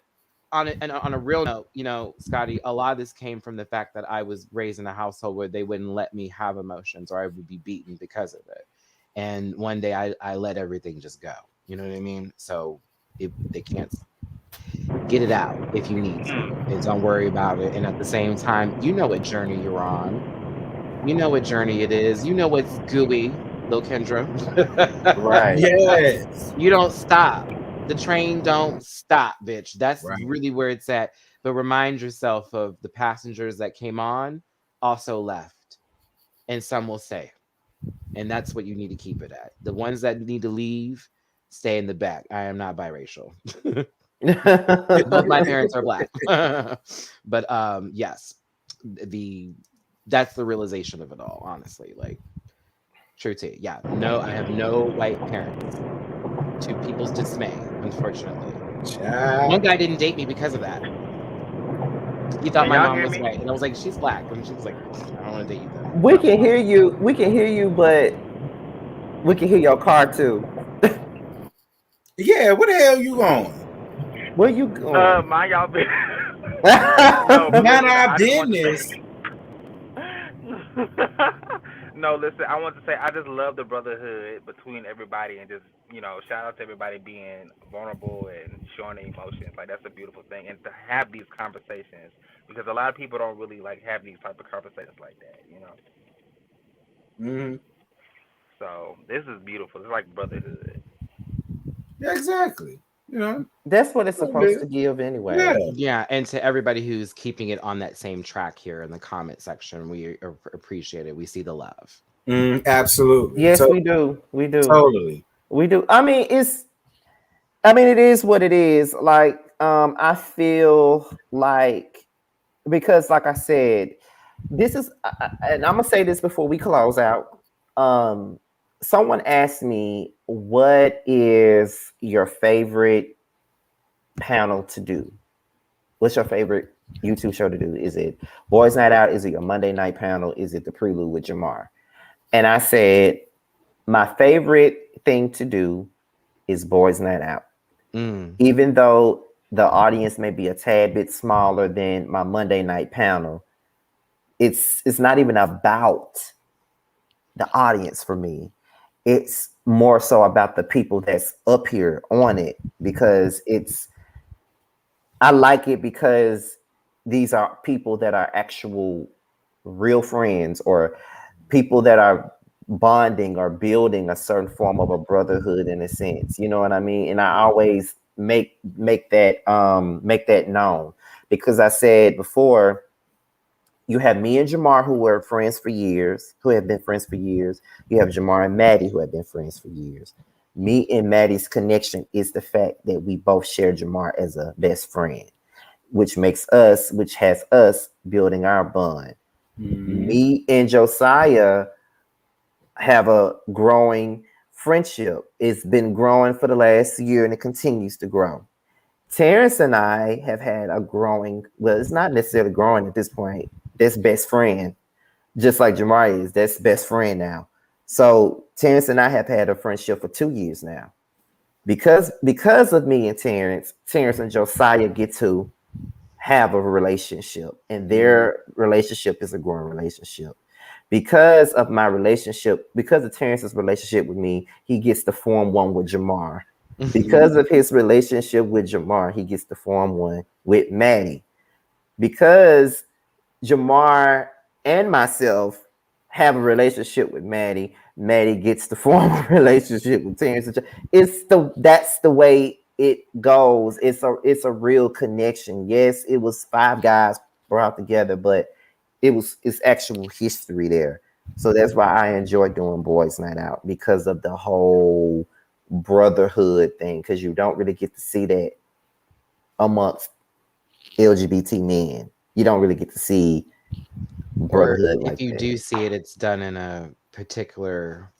on a real note, Scotty, a lot of this came from the fact that I was raised in a household where they wouldn't let me have emotions, or I would be beaten because of it. And one day I let everything just go. You know what I mean? So they can't get it out if you need to, and don't worry about it. And at the same time, you know what journey you're on. You know what journey it is. You know what's gooey, Lil Kendra. Right. Yes. You don't stop. The train don't stop, bitch. That's really where it's at. But remind yourself of the passengers that came on also left, and some will stay. And that's what you need to keep it at. The ones that need to leave, stay in the back. I am not biracial. Both my parents are Black. But yes, that's the realization of it all, honestly. Like, true to yeah. No, I have no white parents, to people's dismay, unfortunately. One guy didn't date me because of that. He thought my mom was white, and I was like, she's Black, and she was like, I don't want to date you then. We can hear you, but we can hear your car too. Yeah, where the hell you going? Where you going? Mind y'all business. Mind our business. No, listen, I want to say I just love the brotherhood between everybody, and just, shout out to everybody being vulnerable and showing their emotions. Like, that's a beautiful thing. And to have these conversations, because a lot of people don't really have these type of conversations like that, Mm-hmm. So this is beautiful. It's like brotherhood. Yeah, exactly. That's what it's supposed to give anyway. Yeah, and to everybody who's keeping it on that same track here in the comment section, we appreciate it. We see the love. Absolutely. Yes, we do. We do. Totally. We do. I mean, it is what it is. Like, I feel like, because like I said, this is, and I'm gonna say this before we close out. Someone asked me, what is your favorite panel to do? What's your favorite YouTube show to do? Is it Boys Night Out? Is it your Monday night panel? Is it the Prelude with Jamar? And I said, my favorite thing to do is Boys Night Out. Even though the audience may be a tad bit smaller than my Monday night panel, it's not even about the audience for me. It's more so about the people that's up here on it, because I like it because these are people that are actual real friends, or people that are bonding or building a certain form of a brotherhood in a sense. You know what I mean? And I always make that known, because I said before, You have me and Jamar, who were friends for years, who have been friends for years. You have Jamar and Maddie, who have been friends for years. Me and Maddie's connection is the fact that we both share Jamar as a best friend, which has us building our bond. Mm-hmm. Me and Josiah have a growing friendship. It's been growing for the last year and it continues to grow. Terrence and I have had a growing, well, it's not necessarily growing at this point. That's best friend, just like Jamar is. That's best friend now. So Terrence and I have had a friendship for 2 years now. Because of me and Terrence and Josiah get to have a relationship, and their relationship is a growing relationship. Because of my relationship, because of Terrence's relationship with me, he gets to form one with Jamar. Because of his relationship with Jamar, he gets to form one with Maddie. Because Jamar and myself have a relationship with Maddie, Maddie gets to form a relationship with Terrence. That's the way it goes. It's a real connection. Yes, it was 5 guys brought together, but it's actual history there. So that's why I enjoy doing Boys Night Out, because of the whole brotherhood thing, because you don't really get to see that amongst LGBT men. You don't really get to see brotherhood. Or if you do see it, it's done in a particular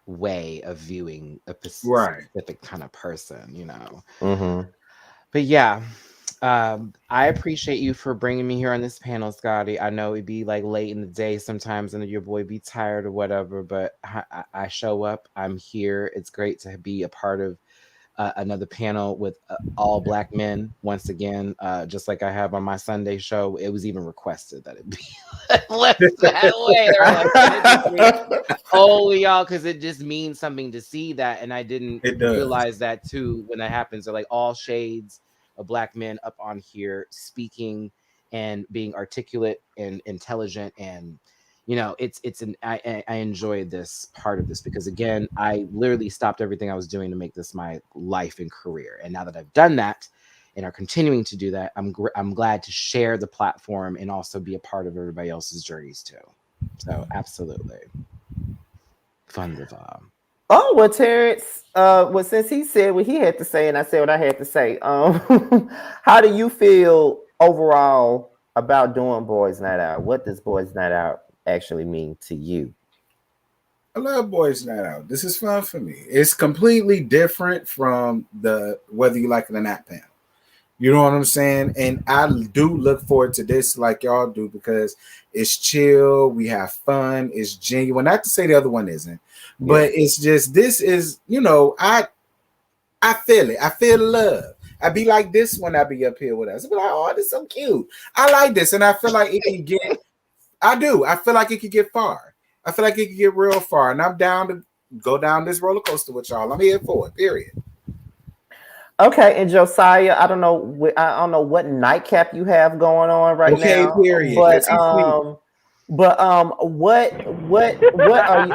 way of viewing a specific kind of person, you know. Mm-hmm. But yeah, I appreciate you for bringing me here on this panel, Scotty. I know it'd be like late in the day sometimes and your boy be tired or whatever, but I show up, I'm here. It's great to be a part of another panel with all Black men once again, just like I have on my Sunday show. It was even requested that it be left that way. Oh, y'all, because it just means something to see that, and I didn't realize that too when that happens. They're like all shades of Black men up on here speaking and being articulate and intelligent, and you know, I enjoyed this part of this, because again, I literally stopped everything I was doing to make this my life and career, and now that I've done that and are continuing to do that, I'm glad to share the platform and also be a part of everybody else's journeys too. So absolutely fun with Oh, well, Terrence, well, since he said what he had to say and I said what I had to say, how do you feel overall about doing Boys Night Out? What does Boys Night Out actually mean to you? I love Boys Night Out. This is fun for me. It's completely different from whether you like it or not panel. You know what I'm saying? And I do look forward to this like y'all do, because it's chill. We have fun. It's genuine. Not to say the other one isn't, but it's just, this is, you know, I feel it. I feel love. I be like this when I be up here with us. I be like, oh, this is so cute. I like this. And I feel like it can get, I feel like it could get far. I feel like it could get real far. And I'm down to go down this roller coaster with y'all. I'm here for it, period. Okay, and Josiah, I don't know what nightcap you have going on right now. Okay, period. But what are you?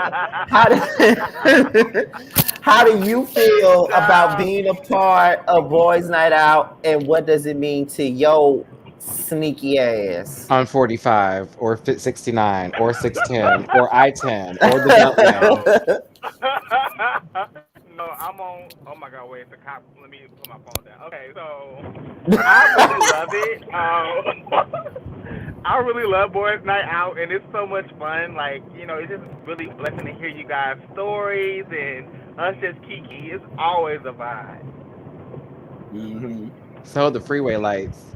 How do you feel about being a part of Boys Night Out, and what does it mean to your sneaky ass on 45 or 69 or 610 or I-10 or the Beltline? No, I'm on. Oh my God! Wait, the cop. Let me put my phone down. Okay, so I really love it. I really love Boys Night Out, and it's so much fun. Like, you know, it's just really a blessing to hear you guys' stories and us just kiki. It's always a vibe. Mm-hmm. So the freeway lights.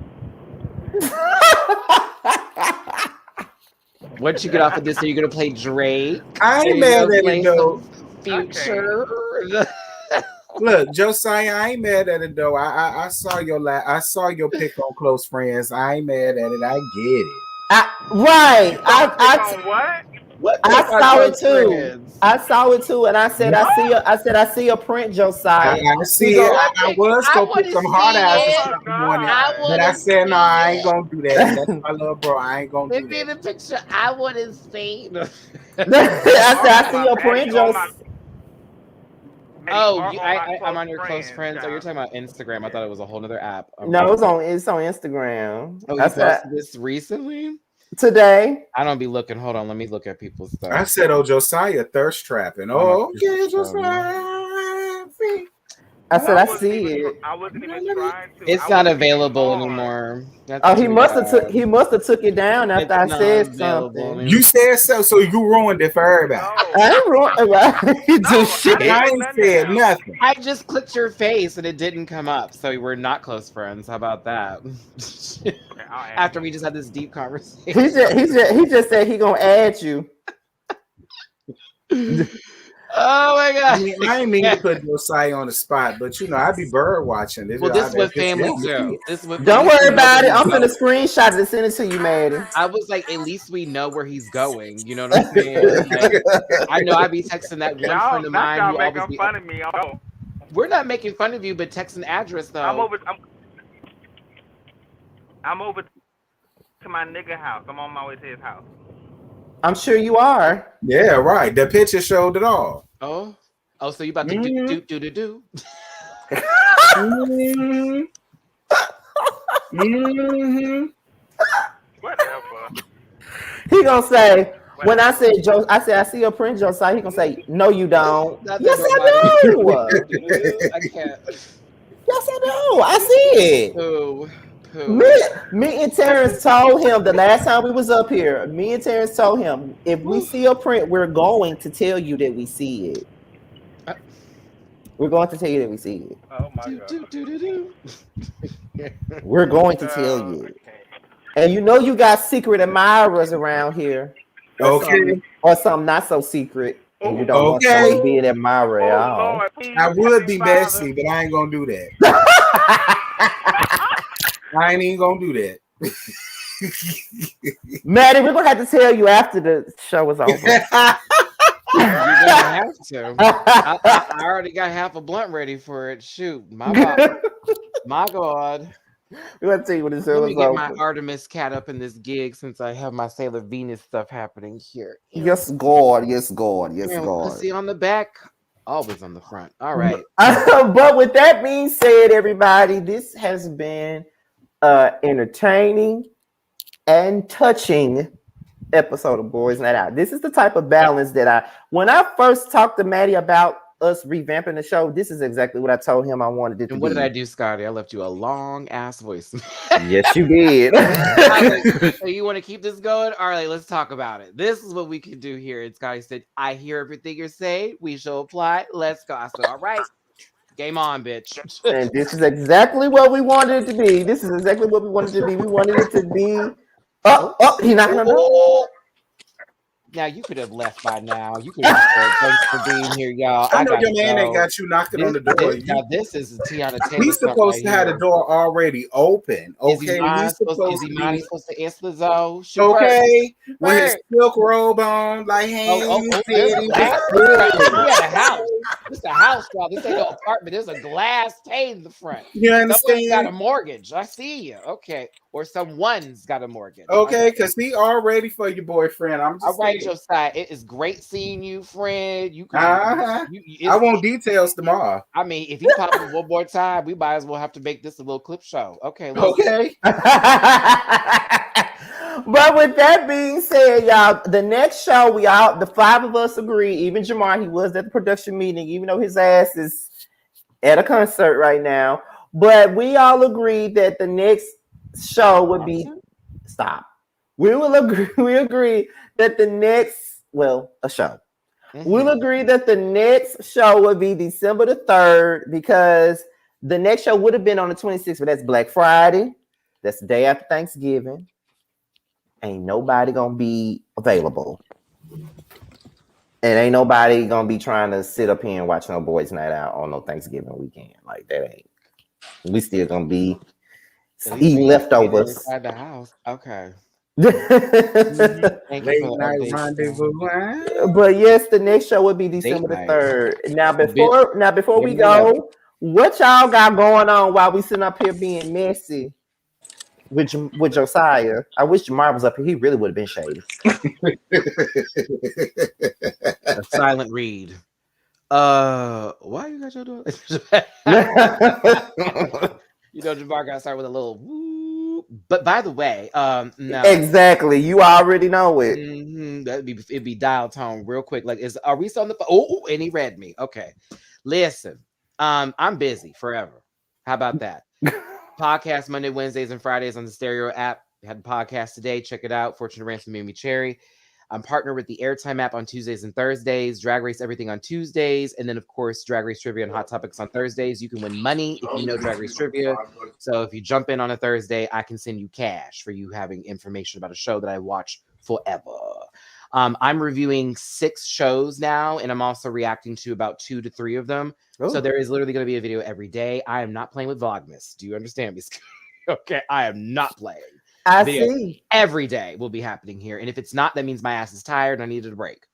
Once you get off of this, are you gonna play Drake? I ain't mad at it though. Future. Okay. Look, Josiah, I ain't mad at it though. I saw your pick on Close Friends. I ain't mad at it. I get it. What? I saw it too. I saw it too, and I said, I see a print, Josiah. I see it. I was gonna put some hard asses this morning, but I said no, I ain't gonna do that. That's my little bro. I ain't gonna do that. The picture. I want to see. I said, I see your print, Josiah. Oh, I'm on your Close Friends. Oh, you're talking about Instagram. I thought it was a whole other app. No, it's on Instagram. Oh, you posted this recently? today. I don't be looking. Hold on, let me look at people's stuff. I said, "Oh, Josiah thirst trapping." Oh, okay, Josiah. I said, I see it. I wasn't even trying to. It's not available anymore. He must have took it down after I said something. You said so, so you ruined it for everybody. I ain't ruined shit. I ain't said nothing. I just clicked your face and it didn't come up, so we're not close friends. How about that? After we just had this deep conversation, he just said he gonna add you. Oh my god! I ain't mean to put Josiah on the spot, but I be bird watching. Well, this was family too. Don't worry about it. I'm gonna screenshot it and send it to you, Maddie. I was like, at least we know where he's going. You know what I'm saying? Like, I know I be texting that one friend of mine. Y'all making fun of me. We're not making fun of you, but text an address though. I'm over to my nigga house. I'm on my way to his house. I'm sure you are. Yeah, right. The picture showed it all. Oh, so you about to do. Whatever. He gonna say when I said Joe, I see your print Josiah. He gonna say, "No, you don't." Yes, I do. I can't. Yes, I do. I see it. Pooh. Me and Terrence told him the last time we was up here. Me and Terrence told him if we see a print, we're going to tell you that we see it. We're going to tell you that we see it. Oh my god. We're going to tell you. And you got secret admirers around here. Okay. Or something not so secret. And you don't want to be an admirer at all. I would be messy, but I ain't gonna do that. I ain't even gonna do that. Maddie, we're gonna have to tell you after the show is over. You're gonna have to. I already got half a blunt ready for it. Shoot, my God. We're gonna tell you when the show Let me is get over. my Artemis cat up in this gig since I have my Sailor Venus stuff happening here. Yes, God. Yes, God. Yes, God. See on the back, always on the front. All right. But with that being said, everybody, this has been entertaining and touching episode of Boys Night Out. This is the type of balance that when I first talked to Maddie about us revamping the show, this is exactly what I told him I wanted it to be. And what did I do, Scotty? I left you a long ass voice. Yes, you did. Like, so you want to keep this going? All right, let's talk about it. This is what we can do here. And Scotty said, I hear everything you're saying. We shall apply. Let's go. I said, all right. Game on, bitch. And this is exactly what we wanted it to be. This is exactly what we wanted it to be. We wanted it to be. He's not gonna know. Now you could have left by now. You could have said thanks for being here, y'all. I know your man ain't got you knocking on the door. Now this is Tiana Taylor. He's supposed to have the door already open. Okay, is he supposed to answer though? Okay, with his silk robe on, like hey, we got a house. This is a house, y'all. This ain't no apartment. There's a glass pane in the front. You understand? Someone's got a mortgage. I see you. Okay, or someone's got a mortgage. Okay, because he all ready for your boyfriend. I'm just all right, Josiah. It is great seeing you, friend. You can. I want details tomorrow. I mean, if you pop up one more time, we might as well have to make this a little clip show. Okay. Okay. But with that being said, y'all, the next show the five of us agree. Even Jamar, he was at the production meeting, even though his ass is at a concert right now. But we all agreed that the next show would be We agree that the next a show. Mm-hmm. We'll agree that the next show would be December the 3rd because the next show would have been on the 26th, but that's Black Friday. That's the day after Thanksgiving. Ain't nobody gonna be available. And ain't nobody gonna be trying to sit up here and watch no Boys Night Out on no Thanksgiving weekend. Like that ain't. We still gonna be eating leftovers inside the house. Okay. Late night rendezvous. But yes, the next show would be December the 3rd. Now before we go, what y'all got going on while we sitting up here being messy with Josiah? I wish Jamar was up here. He really would have been shady. A silent read. Why you got your door? You know, Jamar got to start with a little whoop. But by the way, no. Exactly. You already know it. It'd be dial tone real quick. Like, are we still on the phone? Oh, and he read me. Okay. Listen, I'm busy forever. How about that? Podcast Monday, Wednesdays, and Fridays on the Stereo app. We had a podcast today. Check it out. Fortune Ransom, Mimi Cherry. I'm partnered with the Airtime app on Tuesdays and Thursdays, Drag Race Everything on Tuesdays, and then, of course, Drag Race Trivia and Hot Topics on Thursdays. You can win money if you know Drag Race Trivia. So if you jump in on a Thursday, I can send you cash for you having information about a show that I watch forever. I'm reviewing 6 shows now, and I'm also reacting to about 2 to 3 of them. Ooh. So there is literally going to be a video every day. I am not playing with Vlogmas. Do you understand me? Okay, I am not playing. I see. Every day will be happening here. And if it's not, that means my ass is tired and I needed a break.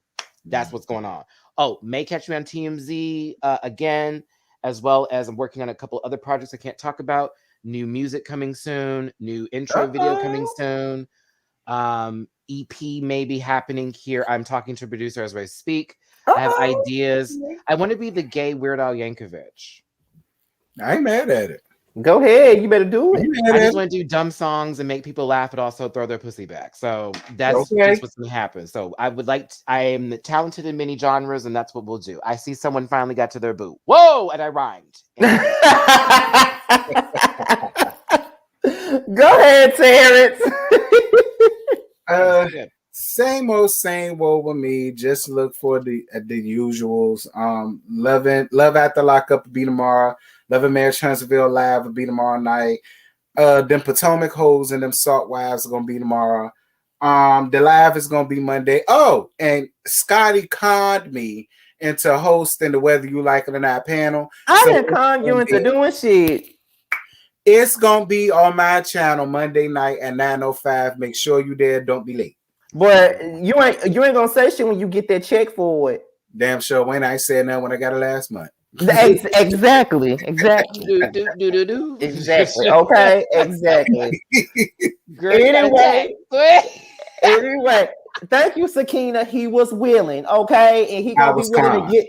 That's what's going on. Oh, may catch me on TMZ again, as well as I'm working on a couple other projects I can't talk about. New music coming soon. New intro video coming soon. EP may be happening here. I'm talking to a producer as I speak. I have ideas. I want to be the gay Weird Al Yankovic. I ain't mad at it. Go ahead. You better do it. I just want to do dumb songs and make people laugh, but also throw their pussy back. So that's just what's going to happen. So I would like I am talented in many genres, and that's what we'll do. I see someone finally got to their boo. Whoa! And I rhymed. Go ahead, Terrence. Same old with me. Just look for the usuals. Love After Lockup will be tomorrow. Love and Marriage Huntsville Live will be tomorrow night. Them Potomac Hoes and them Salt Wives are gonna be tomorrow. The live is gonna be Monday. Oh, and Scotty conned me into hosting the Whether You Like It or Not panel. I didn't con you into doing shit. It's gonna be on my channel Monday night at 9:05. Make sure you there. Don't be late. But you ain't gonna say shit when you get that check for it. Damn sure when I said that when I got it last month. Exactly. Exactly. Okay. Exactly. Anyway. Thank you, Sakina. He was willing. Okay, and he gonna be willing to get.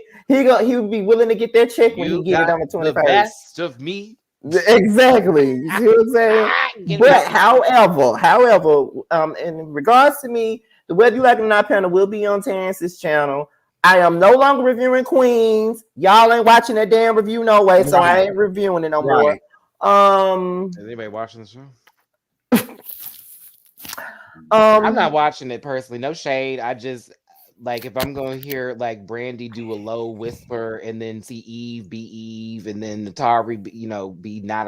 He would be willing to get that check when he get it on the 21st. The best of me. Exactly. You see what I'm saying? But however, in regards to me, the Whether You Like It or Not panel will be on Terrence's channel. I am no longer reviewing Queens. Y'all ain't watching that damn review no way, so I ain't reviewing it no more. Is anybody watching the show? I'm not watching it personally. No shade. I just like if I'm going to hear like Brandy do a low whisper and then see Eve be Eve and then Natari be not,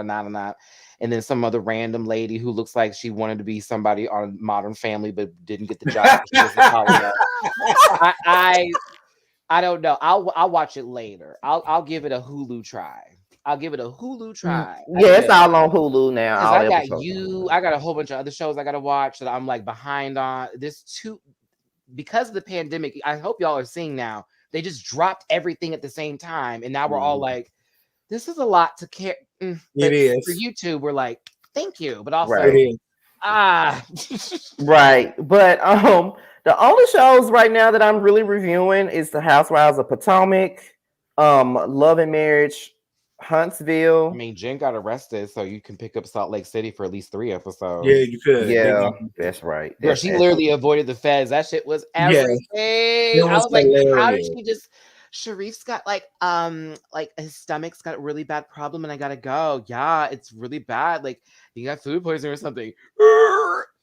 and then some other random lady who looks like she wanted to be somebody on Modern Family but didn't get the job. I don't know. I'll watch it later. I'll give it a Hulu try. Yeah, it's all on Hulu now. I got a whole bunch of other shows I gotta watch that I'm like behind on. Because of the pandemic. I hope y'all are seeing now. They just dropped everything at the same time, and now we're all like, "This is a lot to care." It is for YouTube. We're like, "Thank you," but also right. Right. But the only shows right now that I'm really reviewing is the Housewives of Potomac, Love and Marriage, Huntsville. I mean, Jen got arrested, so you can pick up Salt Lake City for at least 3 episodes. Yeah, you could. Yeah, that's right. Girl, she literally avoided the feds. That shit was everything. Yeah, I was like, how did she just? Sharif's got like his stomach's got a really bad problem, and I gotta go. Yeah, it's really bad. Like he got food poisoning or something.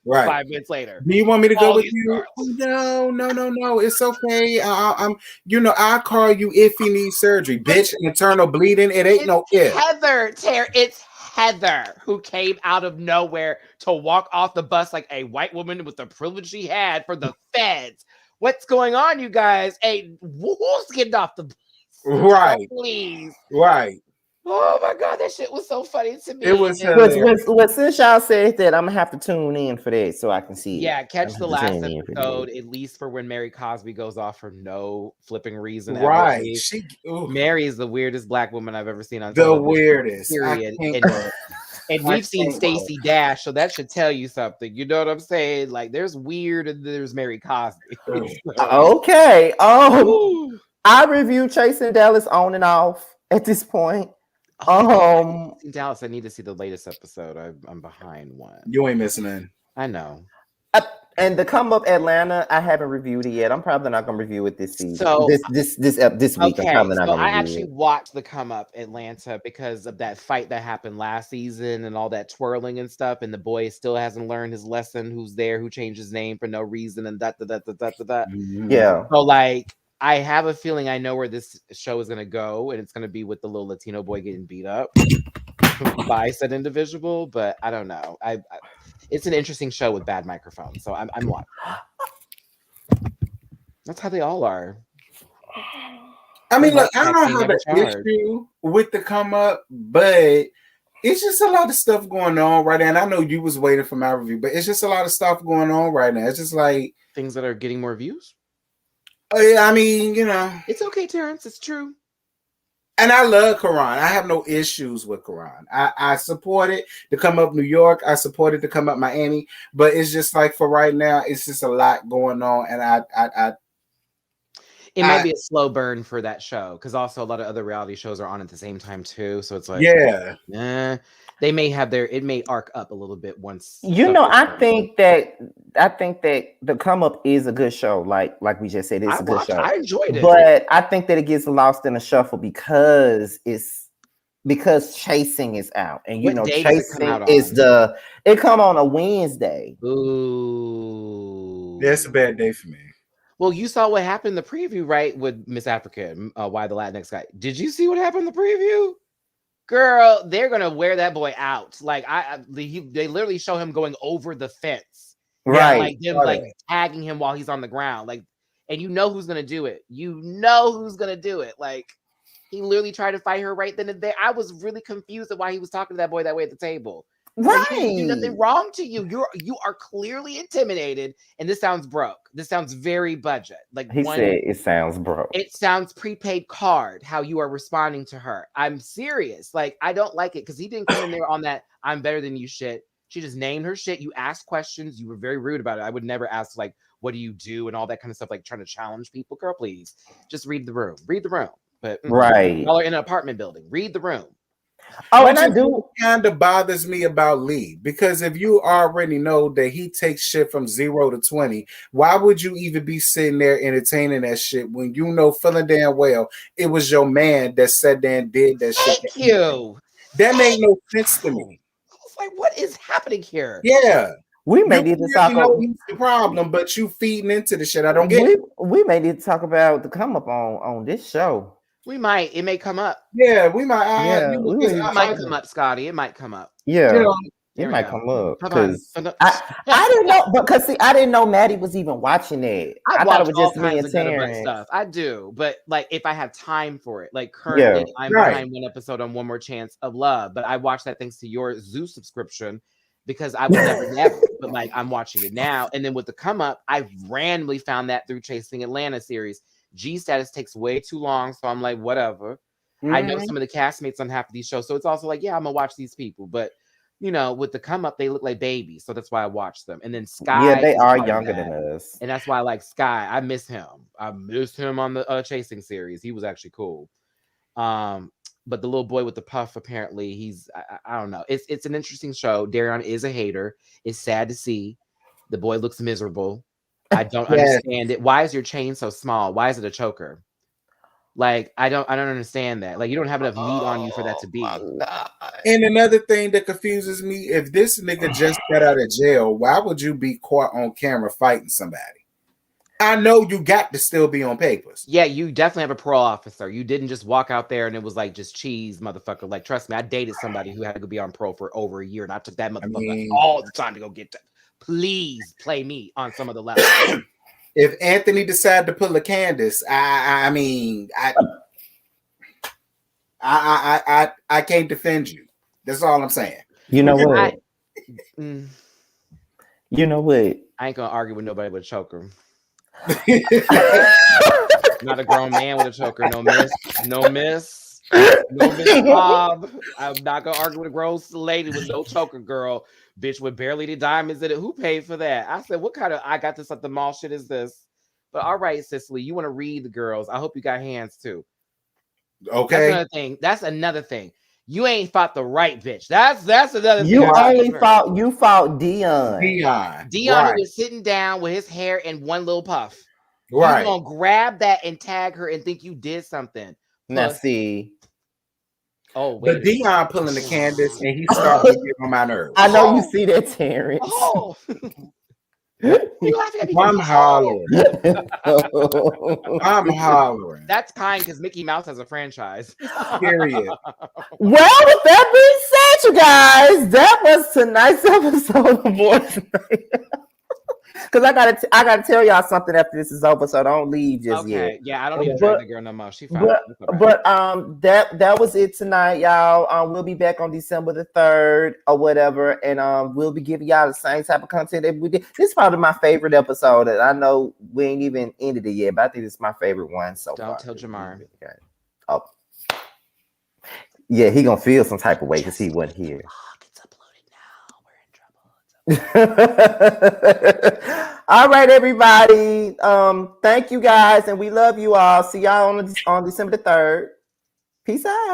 Right. 5 minutes later. Do you want me to go with you? No. It's okay. I'll call you if you need surgery, bitch. Internal bleeding. It ain't no if. It's Heather who came out of nowhere to walk off the bus like a white woman with the privilege she had for the feds. What's going on, you guys? Hey, who's getting off the bus? Right. Oh, please. Right. Oh my God, that shit was so funny to me. It was since y'all said that, I'm gonna have to tune in for that so I can see. Yeah, catch the last episode, at least for when Mary Cosby goes off for no flipping reason. Right. Mary is the weirdest black woman I've ever seen on television. The weirdest. Period. And we've seen Stacey Dash, so that should tell you something. You know what I'm saying? Like, there's weird and there's Mary Cosby. Okay. I reviewed Chasing Dallas on and off at this point. Dallas, I need to see the latest episode. I'm behind one. You ain't missing nothing. I know. And the Come Up Atlanta, I haven't reviewed it yet. I'm probably not gonna review it this season. So this week, I'm probably not gonna I review actually it. watched the Come Up Atlanta because of that fight that happened last season and all that twirling and stuff. And the boy still hasn't learned his lesson. Who's there? Who changed his name for no reason? And that. Yeah. So like, I have a feeling I know where this show is gonna go, and it's gonna be with the little Latino boy getting beat up by said individual. But I don't know. It's an interesting show with bad microphones, so I'm watching. That's how they all are. I mean, look, I don't have an issue with the Come Up, but it's just a lot of stuff going on right now. And I know you was waiting for my review, but it's just a lot of stuff going on right now. It's just like things that are getting more views. Oh yeah, I mean, you know, it's okay, Terrence. It's true. And I love Karan. I have no issues with Karan. I support it to come up New York. I support it to come up Miami. But it's just like for right now, it's just a lot going on. And it might be a slow burn for that show because also a lot of other reality shows are on at the same time too. So it's like, they may have it may arc up a little bit once. I think that the Come Up is a good show. Like we just said, it's a good show. I enjoyed it, but I think that it gets lost in the shuffle because Chasing is out, and Chasing is it come on a Wednesday. Ooh, that's a bad day for me. Well, you saw what happened in the preview, right? With Miss Africa, Why the Latinx Guy. Did you see what happened in the preview? Girl, they're gonna wear that boy out. Like they literally show him going over the fence, right? Like them like tagging him while he's on the ground, like, and you know who's gonna do it. You know who's gonna do it. Like he literally tried to fight her right then and there. I was really confused at why he was talking to that boy that way at the table. Right, he didn't do nothing wrong to you. You are clearly intimidated, and this sounds broke. This sounds very budget. Like he said, it sounds broke. It sounds prepaid card. How you are responding to her. I'm serious. Like I don't like it because he didn't come in there on that I'm better than you shit. She just named her shit. You asked questions. You were very rude about it. I would never ask like, what do you do and all that kind of stuff. Like trying to challenge people. Girl, please just read the room. Read the room. But right, y'all are in an apartment building. Read the room. Oh, and I do kind of bothers me about Lee because if you already know that he takes shit from 0 to 20, why would you even be sitting there entertaining that shit when you know feeling damn well it was your man that sat there and did that shit? Thank you. That made no sense to me. I was like, what is happening here? Yeah. We may need to talk about the problem, but you feeding into the shit. I don't get it. We may need to talk about the Come Up on this show. We might. It may come up. Yeah, we might. It might come up, Scotty. It might come up. Yeah, it might come up because I didn't know. Because see, I didn't know Maddie was even watching it. I thought it was just me and Terrence. Stuff. I do, but like if I have time for it, like currently I'm behind one episode on One More Chance of Love, but I watched that thanks to your Zoo subscription because I would never. But like I'm watching it now, and then with the Come Up, I randomly found that through Chasing Atlanta series. G status takes way too long, so I'm like, whatever. I know some of the castmates on half of these shows, so it's also like, yeah, I'm gonna watch these people. But you know, with the Come Up, they look like babies, so that's why I watch them. And then Sky, yeah, they are younger than us, and that's why I like Sky. I miss him. I missed him on the Chasing series. He was actually cool. But the little boy with the puff, apparently, he's I don't know. It's an interesting show. Darion is a hater. It's sad to see. The boy looks miserable. I don't understand it. Why is your chain so small? Why is it a choker? Like I don't understand that. Like you don't have enough meat on you for that to be. And another thing that confuses me, if this nigga just got out of jail, why would you be caught on camera fighting somebody? I know you got to still be on papers. Yeah, you definitely have a parole officer. You didn't just walk out there and it was like just cheese, motherfucker. Like trust me, I dated somebody who had to go be on parole for over a year, and I took that motherfucker all the time to go get that. Please play me on some of the levels. If Anthony decided to pull a Candace, I mean, I can't defend you. That's all I'm saying. You know what? You know what? I ain't gonna argue with nobody with a choker. Not a grown man with a choker. No miss. No miss. No miss Bob. I'm not gonna argue with a gross lady with no choker, girl. Bitch with barely the diamonds in it. Who paid for that? I said, what kind of I got this at the mall shit is this? But all right, Cicely, you want to read the girls. I hope you got hands too. Okay. That's another thing. You ain't fought the right bitch. That's another thing. You fought Dion. Dion was sitting down with his hair in one little puff. Right. You gonna grab that and tag her and think you did something. Now see. Oh, but Dion pulling the Candace and he started to get on my nerves. I know you see that, Terrence. Oh. I'm hollering. I'm hollering. That's kind because Mickey Mouse has a franchise. Period. Well, with that being said, you guys, that was tonight's episode of Boys Night. Because I gotta tell y'all something after this is over, so don't leave just yet. Yeah, I don't need to drag the girl no more. She fine. But that was it tonight, y'all. We'll be back on December the 3rd or whatever, and we'll be giving y'all the same type of content that we did. This is probably my favorite episode, and I know we ain't even ended it yet, but I think it's my favorite one so far. Don't tell Jamar. Oh, yeah, he gonna feel some type of way because he wasn't here. It's uploaded now. We're in trouble. All right, everybody. Thank you guys, and we love you all. See y'all on December the 3rd. Peace out.